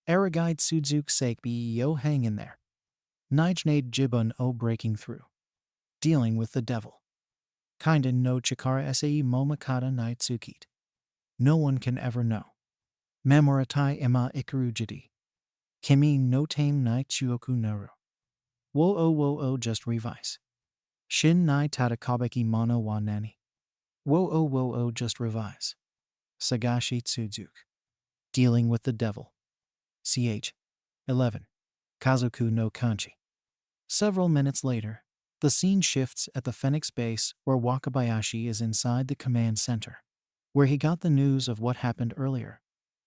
Aragide Suzuki Seikbi yo hang in there. Nijnade Jibun o breaking through. Dealing with the devil. Kinda no Chikara Sei Momakata Naitsukit. No one can ever know. Mamoratai Ema Ikarujidi. Kimi no tame nai Chuoku Naru. Wo o just revise. Shin nai Tatakabeki Mono wa nani. Wo o just revise. Sagashi Tsuzuki. Dealing with the devil. Ch. 11. Kazoku no Kanchi. Several minutes later, the scene shifts at the Fenix base where Wakabayashi is inside the command center, where he got the news of what happened earlier.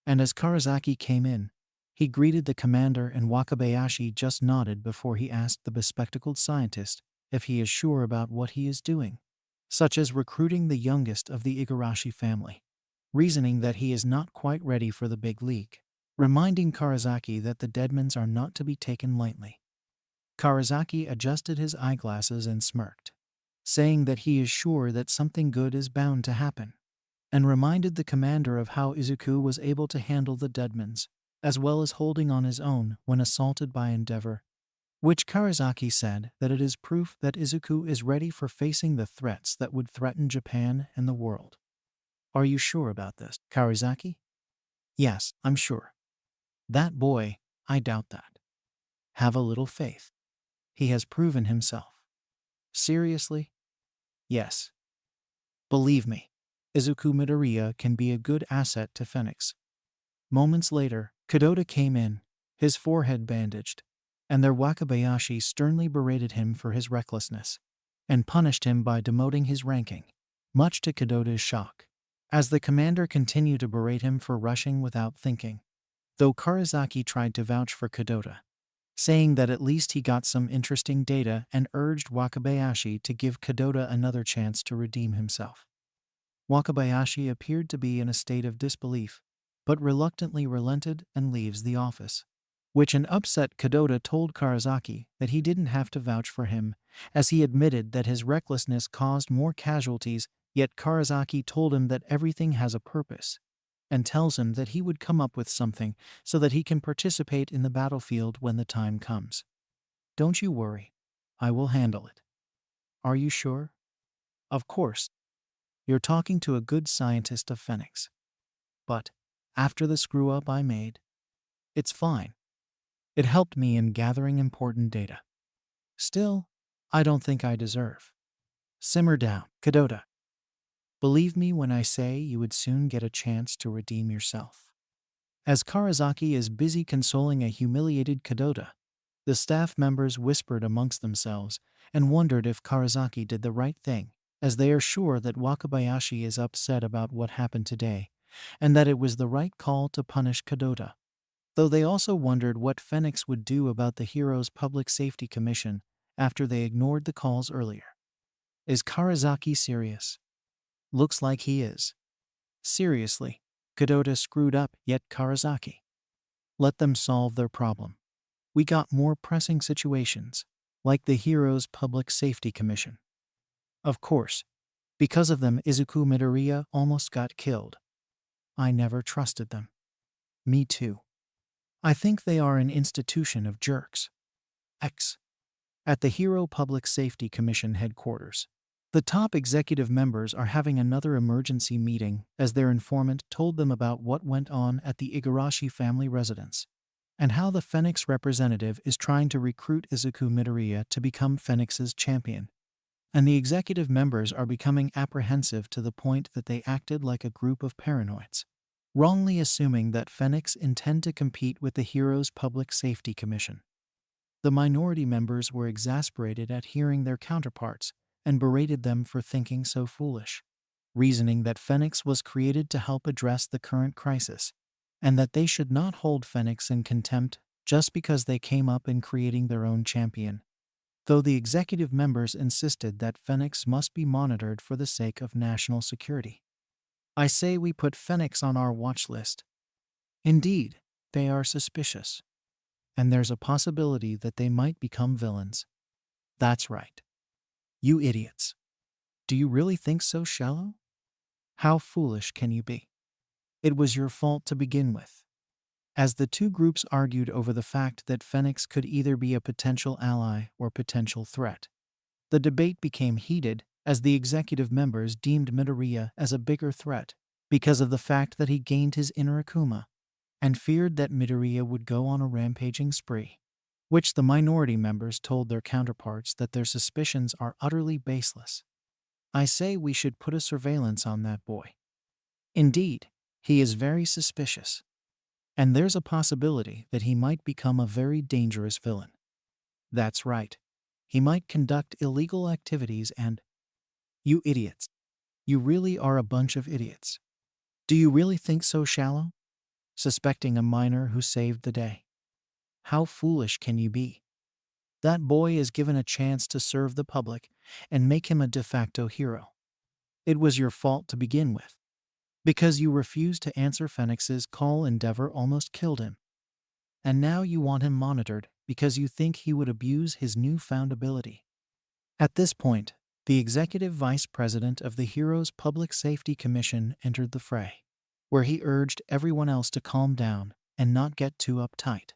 And as Karasaki came in, he greeted the commander and Wakabayashi just nodded before he asked the bespectacled scientist if he is sure about what he is doing, such as recruiting the youngest of the Igarashi family, reasoning that he is not quite ready for the big league, reminding Karasaki that the Deadmans are not to be taken lightly. Karasaki adjusted his eyeglasses and smirked, saying that he is sure that something good is bound to happen, and reminded the commander of how Izuku was able to handle the Deadmans, as well as holding on his own when assaulted by Endeavor, which Karasaki said that it is proof that Izuku is ready for facing the threats that would threaten Japan and the world. Are you sure about this, Karasaki? Yes, I'm sure. That boy, I doubt that. Have a little faith. He has proven himself. Seriously? Yes. Believe me, Izuku Midoriya can be a good asset to Fenix. Moments later, Kadota came in, his forehead bandaged, and their Wakabayashi sternly berated him for his recklessness, and punished him by demoting his ranking, much to Kadota's shock, as the commander continued to berate him for rushing without thinking, though Karasaki tried to vouch for Kadota, saying that at least he got some interesting data and urged Wakabayashi to give Kadota another chance to redeem himself. Wakabayashi appeared to be in a state of disbelief, but reluctantly relented and leaves the office, which an upset Kadota told Karasaki that he didn't have to vouch for him, as he admitted that his recklessness caused more casualties, yet Karasaki told him that everything has a purpose, and tells him that he would come up with something so that he can participate in the battlefield when the time comes. Don't you worry, I will handle it. Are you sure? Of course. You're talking to a good scientist of Fenix. But, after the screw-up I made, it's fine. It helped me in gathering important data. Still, I don't think I deserve. Simmer down, Kadota. Believe me when I say you would soon get a chance to redeem yourself. As Karasaki is busy consoling a humiliated Kadota, the staff members whispered amongst themselves and wondered if Karasaki did the right thing, as they are sure that Wakabayashi is upset about what happened today, and that it was the right call to punish Kadota. Though they also wondered what Fenix would do about the Heroes Public Safety Commission after they ignored the calls earlier. Is Karasaki serious? Looks like he is. Seriously, Kadota screwed up, yet Karasaki. Let them solve their problem. We got more pressing situations, like the Heroes Public Safety Commission. Of course, because of them Izuku Midoriya almost got killed. I never trusted them. Me too. I think they are an institution of jerks. X. At the Hero Public Safety Commission headquarters, the top executive members are having another emergency meeting as their informant told them about what went on at the Igarashi family residence, and how the Fenix representative is trying to recruit Izuku Midoriya to become Fenix's champion. And the executive members are becoming apprehensive to the point that they acted like a group of paranoids, wrongly assuming that Fenix intend to compete with the Heroes Public Safety Commission. The minority members were exasperated at hearing their counterparts and berated them for thinking so foolish, reasoning that Fenix was created to help address the current crisis, and that they should not hold Fenix in contempt just because they came up in creating their own champion, though the executive members insisted that Fenix must be monitored for the sake of national security. I say we put Fenix on our watch list. Indeed, they are suspicious, and there's a possibility that they might become villains. That's right. You idiots. Do you really think so shallow? How foolish can you be? It was your fault to begin with. As the two groups argued over the fact that Fenix could either be a potential ally or potential threat, the debate became heated as the executive members deemed Midoriya as a bigger threat because of the fact that he gained his inner Akuma, and feared that Midoriya would go on a rampaging spree, which the minority members told their counterparts that their suspicions are utterly baseless. I say we should put a surveillance on that boy. Indeed, he is very suspicious, and there's a possibility that he might become a very dangerous villain. That's right. He might conduct illegal activities and… You idiots. You really are a bunch of idiots. Do you really think so shallow? suspecting a minor who saved the day. How foolish can you be? That boy is given a chance to serve the public and make him a de facto hero. It was your fault to begin with. Because you refused to answer Fenix's call, Endeavor almost killed him. And now you want him monitored because you think he would abuse his newfound ability. At this point, the executive vice president of the Heroes Public Safety Commission entered the fray, where he urged everyone else to calm down and not get too uptight,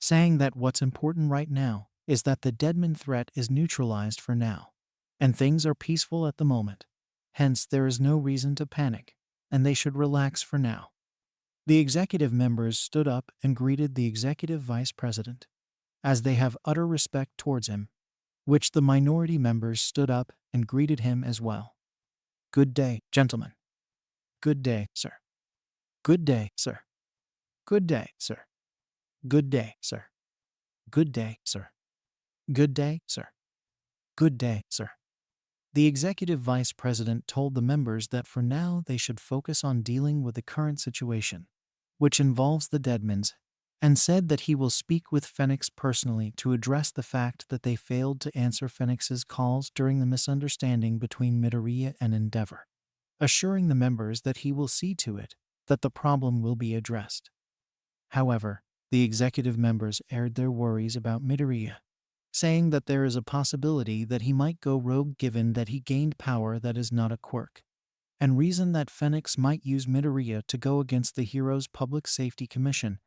saying that what's important right now is that the Deadman threat is neutralized for now, and things are peaceful at the moment. Hence, there is no reason to panic, and they should relax for now. The executive members stood up and greeted the executive vice president, as they have utter respect towards him, which the minority members stood up and greeted him as well. Good day, gentlemen. Good day, sir. Good day, sir. Good day, sir. Good day, sir. Good day, sir. Good day, sir. Good day, sir. The executive vice president told the members that for now they should focus on dealing with the current situation, which involves the Deadmans, and said that he will speak with Fenix personally to address the fact that they failed to answer Fenix's calls during the misunderstanding between Midoriya and Endeavor, assuring the members that he will see to it that the problem will be addressed. However, the executive members aired their worries about Midoriya, saying that there is a possibility that he might go rogue given that he gained power that is not a quirk, and reasoned that Fenix might use Midoriya to go against the Heroes Public Safety Commission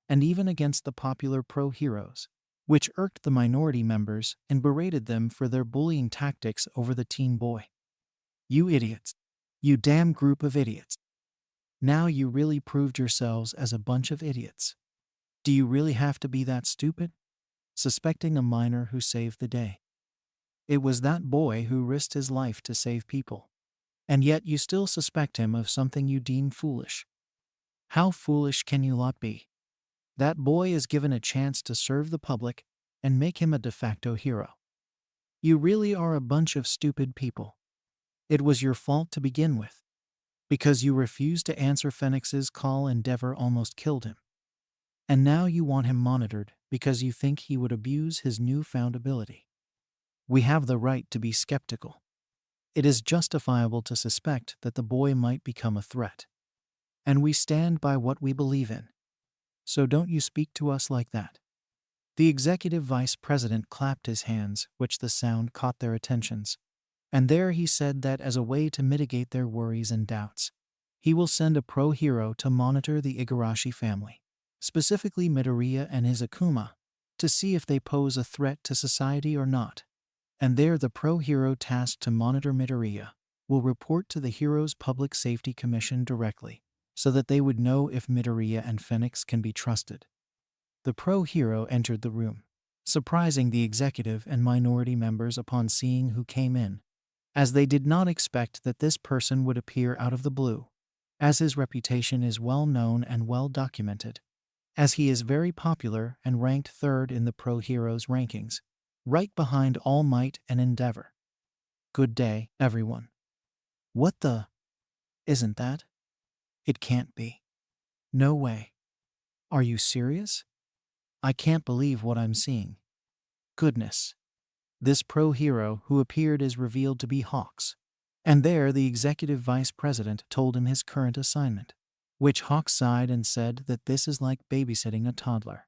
and even against the popular pro-heroes, which irked the minority members and berated them for their bullying tactics over the teen boy. You idiots. You damn group of idiots. Now you really proved yourselves as a bunch of idiots. Do you really have to be that stupid? Suspecting a minor who saved the day. It was that boy who risked his life to save people. And yet you still suspect him of something you deem foolish. How foolish can you lot be? That boy is given a chance to serve the public and make him a de facto hero. You really are a bunch of stupid people. It was your fault to begin with. Because you refused to answer Fenix's call, Endeavor almost killed him. And now you want him monitored because you think he would abuse his newfound ability. We have the right to be skeptical. It is justifiable to suspect that the boy might become a threat. And we stand by what we believe in. So don't you speak to us like that. The executive vice president clapped his hands, which the sound caught their attentions. And there he said that as a way to mitigate their worries and doubts, he will send a pro-hero to monitor the Igarashi family, specifically Midoriya and his Akuma, to see if they pose a threat to society or not. And there the pro-hero tasked to monitor Midoriya will report to the Heroes Public Safety Commission directly, so that they would know if Midoriya and Fenix can be trusted. The pro-hero entered the room, surprising the executive and minority members upon seeing who came in, as they did not expect that this person would appear out of the blue, as his reputation is well known and well documented, as he is very popular and ranked third in the pro-heroes rankings, right behind All Might and Endeavor. Good day, everyone. What the? Isn't that? It can't be. No way. Are you serious? I can't believe what I'm seeing. Goodness. This pro-hero who appeared is revealed to be Hawks. And there the executive vice president told him his current assignment, which Hawks sighed and said that this is like babysitting a toddler.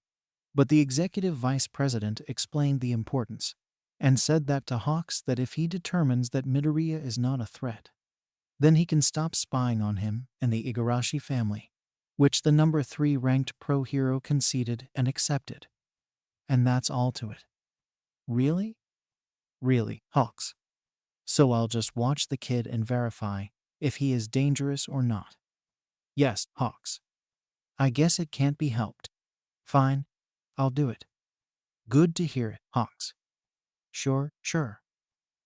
But the executive vice president explained the importance, and said that to Hawks that if he determines that Midoriya is not a threat, then he can stop spying on him and the Igarashi family, which the number 3 ranked pro-hero conceded and accepted. And that's all to it. Really? Really, Hawks. So I'll just watch the kid and verify if he is dangerous or not. Yes, Hawks. I guess it can't be helped. Fine, I'll do it. Good to hear it, Hawks. Sure.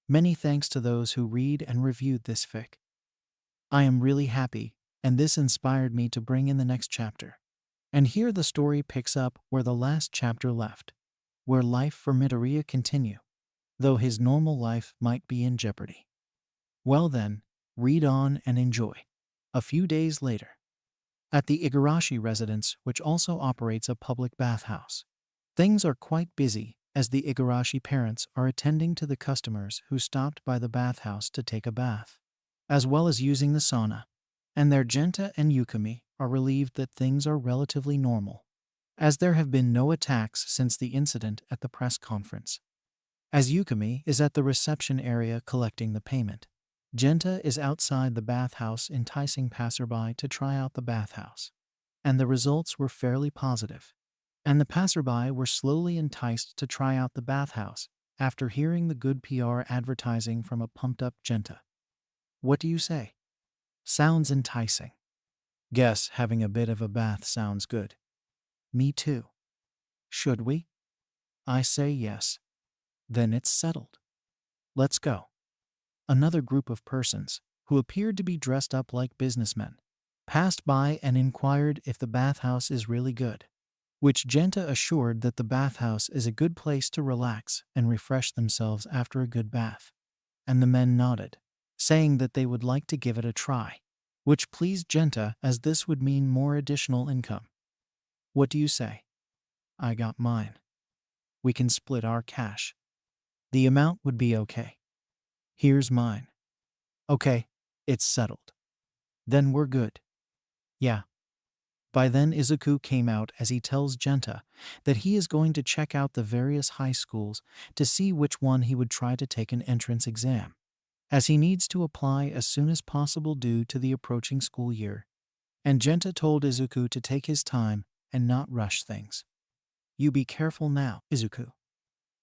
Many thanks to those who read and reviewed this fic. I am really happy, and this inspired me to bring in the next chapter. And here the story picks up where the last chapter left, where life for Midoriya continue, though his normal life might be in jeopardy. Well then, read on and enjoy. A few days later. at the Igarashi residence, which also operates a public bathhouse. Things are quite busy as the Igarashi parents are attending to the customers who stopped by the bathhouse to take a bath, as well as using the sauna, and their Genta and Yukimi are relieved that things are relatively normal, as there have been no attacks since the incident at the press conference. As Yukimi is at the reception area collecting the payment, Genta is outside the bathhouse enticing passerby to try out the bathhouse, and the results were fairly positive, and the passerby were slowly enticed to try out the bathhouse after hearing the good PR advertising from a pumped-up Genta. What do you say? Sounds enticing. Guess having a bit of a bath sounds good. Me too. Should we? I say yes. Then it's settled. Let's go. Another group of persons, who appeared to be dressed up like businessmen, passed by and inquired if the bathhouse is really good, which Genta assured that the bathhouse is a good place to relax and refresh themselves after a good bath, and the men nodded, saying that they would like to give it a try, which pleased Genta as this would mean more additional income. What do you say? I got mine. We can split our cash. The amount would be okay. Here's mine. Okay, it's settled. Then we're good. Yeah. By then Izuku came out as he tells Genta that he is going to check out the various high schools to see which one he would try to take an entrance exam, as he needs to apply as soon as possible due to the approaching school year. And Genta told Izuku to take his time and not rush things. You be careful now, Izuku.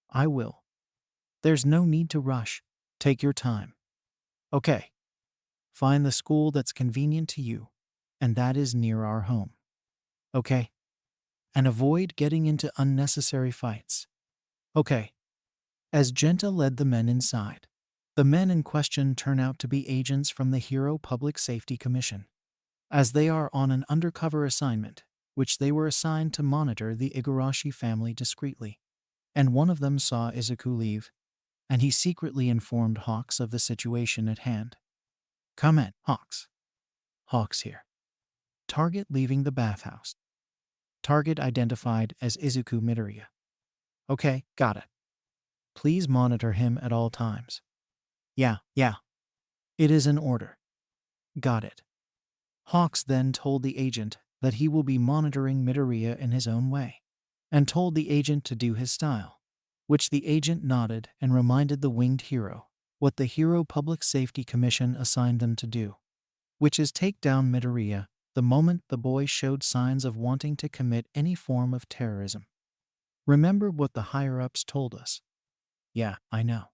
I will. There's no need to rush. Take your time. Okay. Find the school that's convenient to you, and that is near our home. Okay? And avoid getting into unnecessary fights. Okay. As Genta led the men inside, the men in question turn out to be agents from the Hero Public Safety Commission, as they are on an undercover assignment, which they were assigned to monitor the Igarashi family discreetly. And one of them saw Izuku leave, and he secretly informed Hawks of the situation at hand. Come in, Hawks. Hawks here. Target leaving the bathhouse. Target identified as Izuku Midoriya. Okay, got it. Please monitor him at all times. Yeah. It is an order. Got it. Hawks then told the agent that he will be monitoring Midoriya in his own way, and told the agent to do his style, which the agent nodded and reminded the winged hero what the Hero Public Safety Commission assigned them to do, which is take down Midoriya the moment the boy showed signs of wanting to commit any form of terrorism. Remember what the higher-ups told us? Yeah, I know.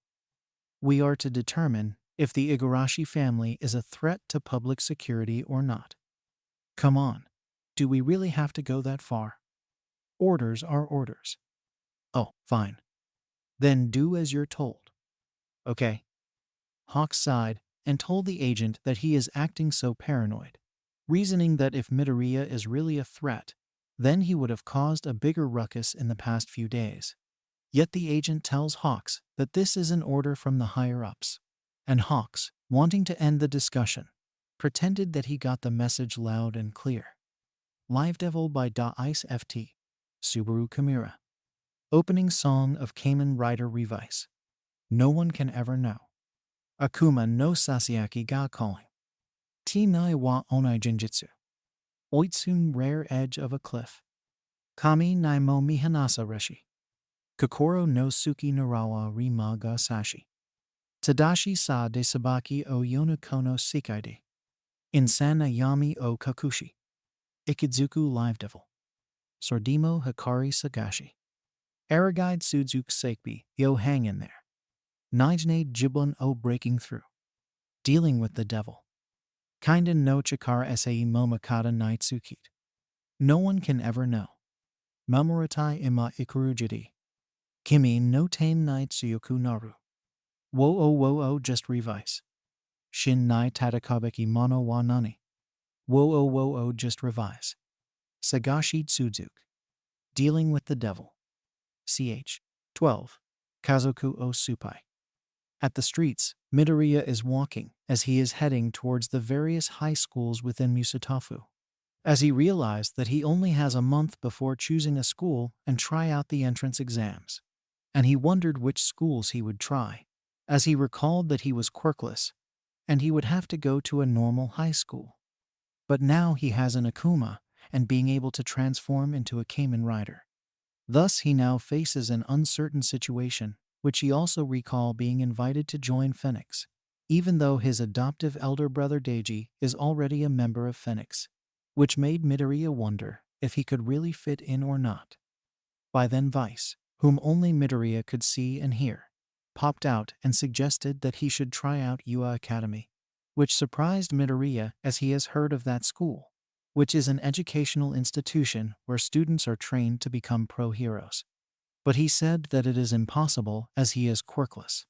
We are to determine if the Igarashi family is a threat to public security or not. Come on, do we really have to go that far? Orders are orders. Oh, fine. Then do as you're told. Okay. Hawks sighed and told the agent that he is acting so paranoid, reasoning that if Midoriya is really a threat, then he would have caused a bigger ruckus in the past few days. Yet the agent tells Hawks that this is an order from the higher-ups, and Hawks, wanting to end the discussion, pretended that he got the message loud and clear. Live Devil by Da-Ice FT. Subaru Kimura. Opening song of Kamen Rider Revi. No one can ever know. Akuma no Sasayaki ga calling. Tinai wa onai jinjitsu. Oitsun rare edge of a cliff. Kami nai mo mihanasa reshi. Kokoro no suki narawa rima ga sashi. Tadashi sa de sabaki o yonukono sikaide. Insana yami o kakushi. Ikidzuku Live Devil. Sordimo Hikari Sagashi. Aragide Suzuki Seikbi, yo hang in there. Nijne Jibun o breaking through. Dealing with the devil. Kinda no Chikara Sei Momakata Naitsukit. No one can ever know. Mamuratai ima ikurujiri. Kimi no tain naitsuyoku naru. Wo just revise. Shin nai tatakabeki mono wa nani. Wo just revise. Sagashi Tsuzuki. Dealing with the devil. Ch. 12. Kazoku o Supai. At the streets, Midoriya is walking as he is heading towards the various high schools within Musutafu, as he realized that he only has a month before choosing a school and try out the entrance exams. And he wondered which schools he would try, as he recalled that he was quirkless, and he would have to go to a normal high school. But now he has an Akuma and being able to transform into a Kamen Rider. Thus he now faces an uncertain situation, which he also recall being invited to join Fenix, even though his adoptive elder brother Deiji is already a member of Fenix, which made Midoriya wonder if he could really fit in or not. By then Vice, whom only Midoriya could see and hear, popped out and suggested that he should try out UA Academy, which surprised Midoriya as he has heard of that school, which is an educational institution where students are trained to become pro-heroes. But he said that it is impossible as he is quirkless.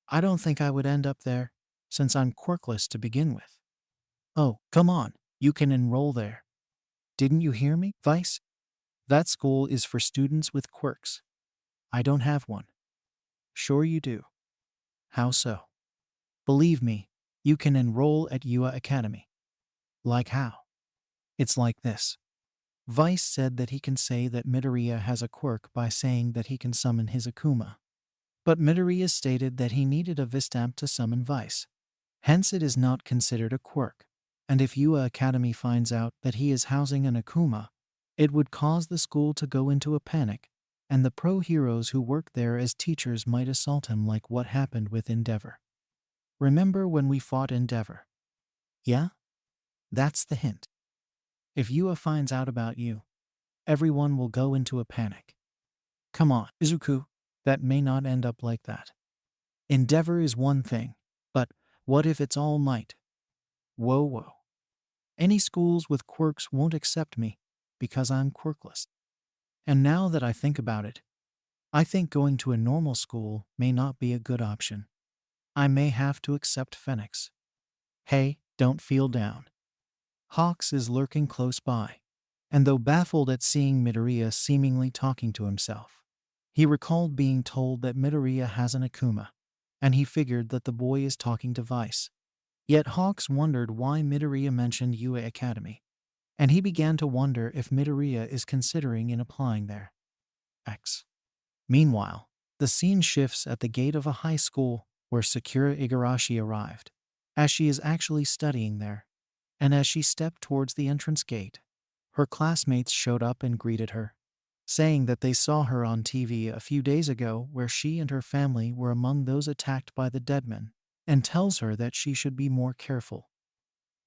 I don't think I would end up there, since I'm quirkless to begin with. Oh, come on, you can enroll there. Didn't you hear me, Vice? That school is for students with quirks. I don't have one. Sure you do. How so? Believe me, you can enroll at UA Academy. Like how? It's like this. Vice said that he can say that Midoriya has a quirk by saying that he can summon his Akuma. But Midoriya stated that he needed a Vistamp to summon Vice. Hence it is not considered a quirk, and if UA Academy finds out that he is housing an Akuma, it would cause the school to go into a panic, and the pro-heroes who work there as teachers might assault him like what happened with Endeavor. Remember when we fought Endeavor? Yeah? That's the hint. If UA finds out about you, everyone will go into a panic. Come on, Izuku, that may not end up like that. Endeavor is one thing, but what if it's All Might? Whoa. Any schools with quirks won't accept me because I'm quirkless. And now that I think about it, I think going to a normal school may not be a good option. I may have to accept Fenix. Hey, don't feel down. Hawks is lurking close by, and though baffled at seeing Midoriya seemingly talking to himself, he recalled being told that Midoriya has an Akuma, and he figured that the boy is talking to Vice. Yet Hawks wondered why Midoriya mentioned UA Academy, and he began to wonder if Midoriya is considering in applying there. Meanwhile, the scene shifts at the gate of a high school where Sakura Igarashi arrived, as she is actually studying there, and as she stepped towards the entrance gate, her classmates showed up and greeted her, saying that they saw her on TV a few days ago where she and her family were among those attacked by the Deadman, and tells her that she should be more careful.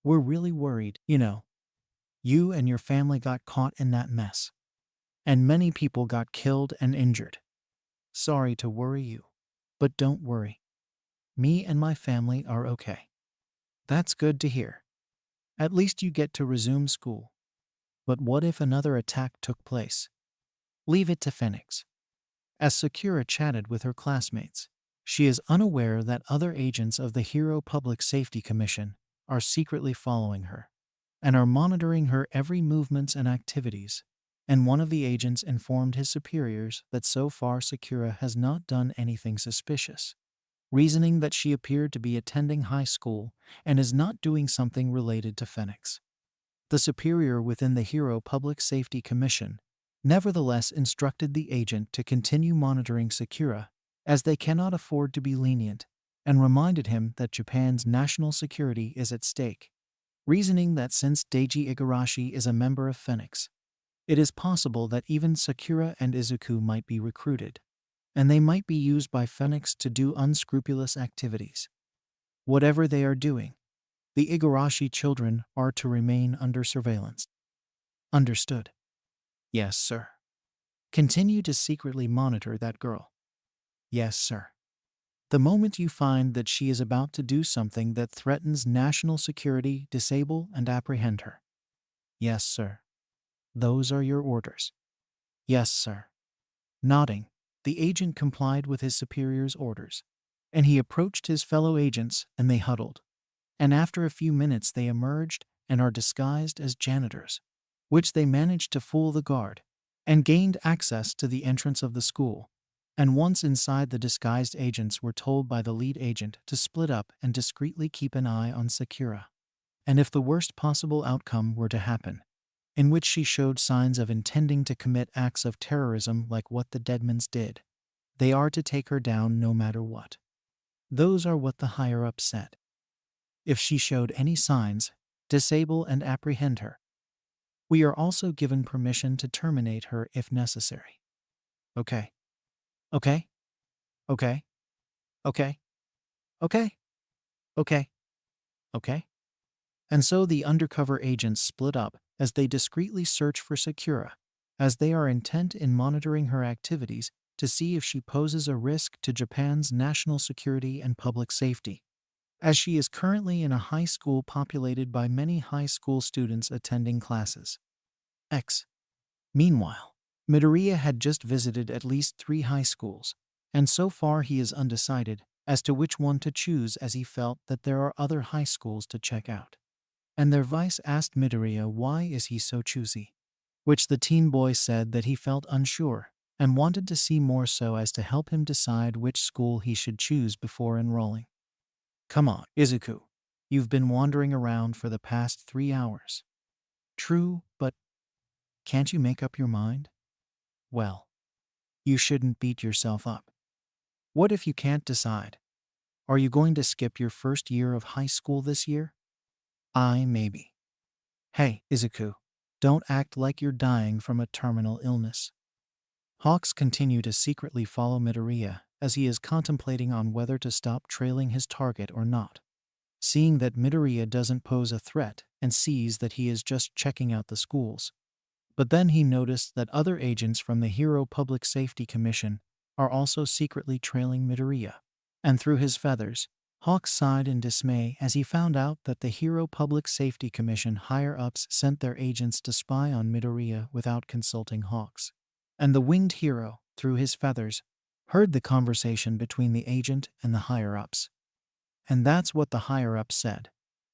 We're really worried, you know. You and your family got caught in that mess, and many people got killed and injured. Sorry to worry you, but don't worry. Me and my family are okay. That's good to hear. At least you get to resume school. But what if another attack took place? Leave it to Fenix. As Sakura chatted with her classmates, she is unaware that other agents of the Hero Public Safety Commission are secretly following her and are monitoring her every movements and activities, and one of the agents informed his superiors that so far Sakura has not done anything suspicious, reasoning that she appeared to be attending high school and is not doing something related to Fenix. The superior within the Hero Public Safety Commission nevertheless instructed the agent to continue monitoring Sakura, as they cannot afford to be lenient, and reminded him that Japan's national security is at stake, reasoning that since Deiji Igarashi is a member of Fenix, it is possible that even Sakura and Izuku might be recruited, and they might be used by Fenix to do unscrupulous activities. Whatever they are doing, the Igarashi children are to remain under surveillance. Understood? Yes, sir. Continue to secretly monitor that girl. Yes, sir. The moment you find that she is about to do something that threatens national security, disable and apprehend her. Yes, sir. Those are your orders. Yes, sir. Nodding, the agent complied with his superior's orders, and he approached his fellow agents and they huddled. And after a few minutes they emerged and are disguised as janitors, which they managed to fool the guard, and gained access to the entrance of the school. And once inside, the disguised agents were told by the lead agent to split up and discreetly keep an eye on Sakura. And if the worst possible outcome were to happen, in which she showed signs of intending to commit acts of terrorism like what the Deadmans did. They are to take her down no matter what. Those are what the higher-ups said. If she showed any signs, disable and apprehend her. We are also given permission to terminate her if necessary. Okay. Okay? Okay? Okay? Okay? Okay? Okay? And so the undercover agents split up as they discreetly search for Sakura, as they are intent in monitoring her activities to see if she poses a risk to Japan's national security and public safety, as she is currently in a high school populated by many high school students attending classes. X. Meanwhile, Midoriya had just visited at least 3 high schools, and so far he is undecided as to which one to choose, as he felt that there are other high schools to check out. And their vice asked Midoriya why is he so choosy, which the teen boy said that he felt unsure and wanted to see more so as to help him decide which school he should choose before enrolling. Come on, Izuku. You've been wandering around for the past 3 hours. True, but can't you make up your mind? Well, you shouldn't beat yourself up. What if you can't decide? Are you going to skip your first year of high school this year? Maybe. Hey, Izuku, don't act like you're dying from a terminal illness. Hawks continue to secretly follow Midoriya as he is contemplating on whether to stop trailing his target or not, seeing that Midoriya doesn't pose a threat and sees that he is just checking out the schools. But then he noticed that other agents from the Hero Public Safety Commission are also secretly trailing Midoriya, and through his feathers, Hawks sighed in dismay as he found out that the Hero Public Safety Commission higher-ups sent their agents to spy on Midoriya without consulting Hawks. And the winged hero, through his feathers, heard the conversation between the agent and the higher-ups. And that's what the higher-ups said,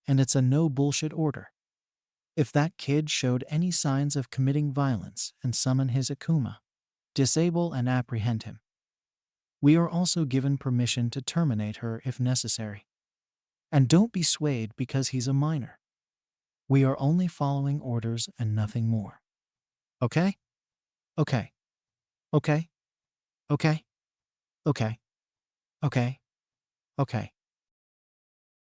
and it's a no-bullshit order. If that kid showed any signs of committing violence and summon his Akuma, disable and apprehend him. We are also given permission to terminate her if necessary. And don't be swayed because he's a minor. We are only following orders and nothing more. Okay? Okay. Okay? Okay? Okay? Okay? Okay?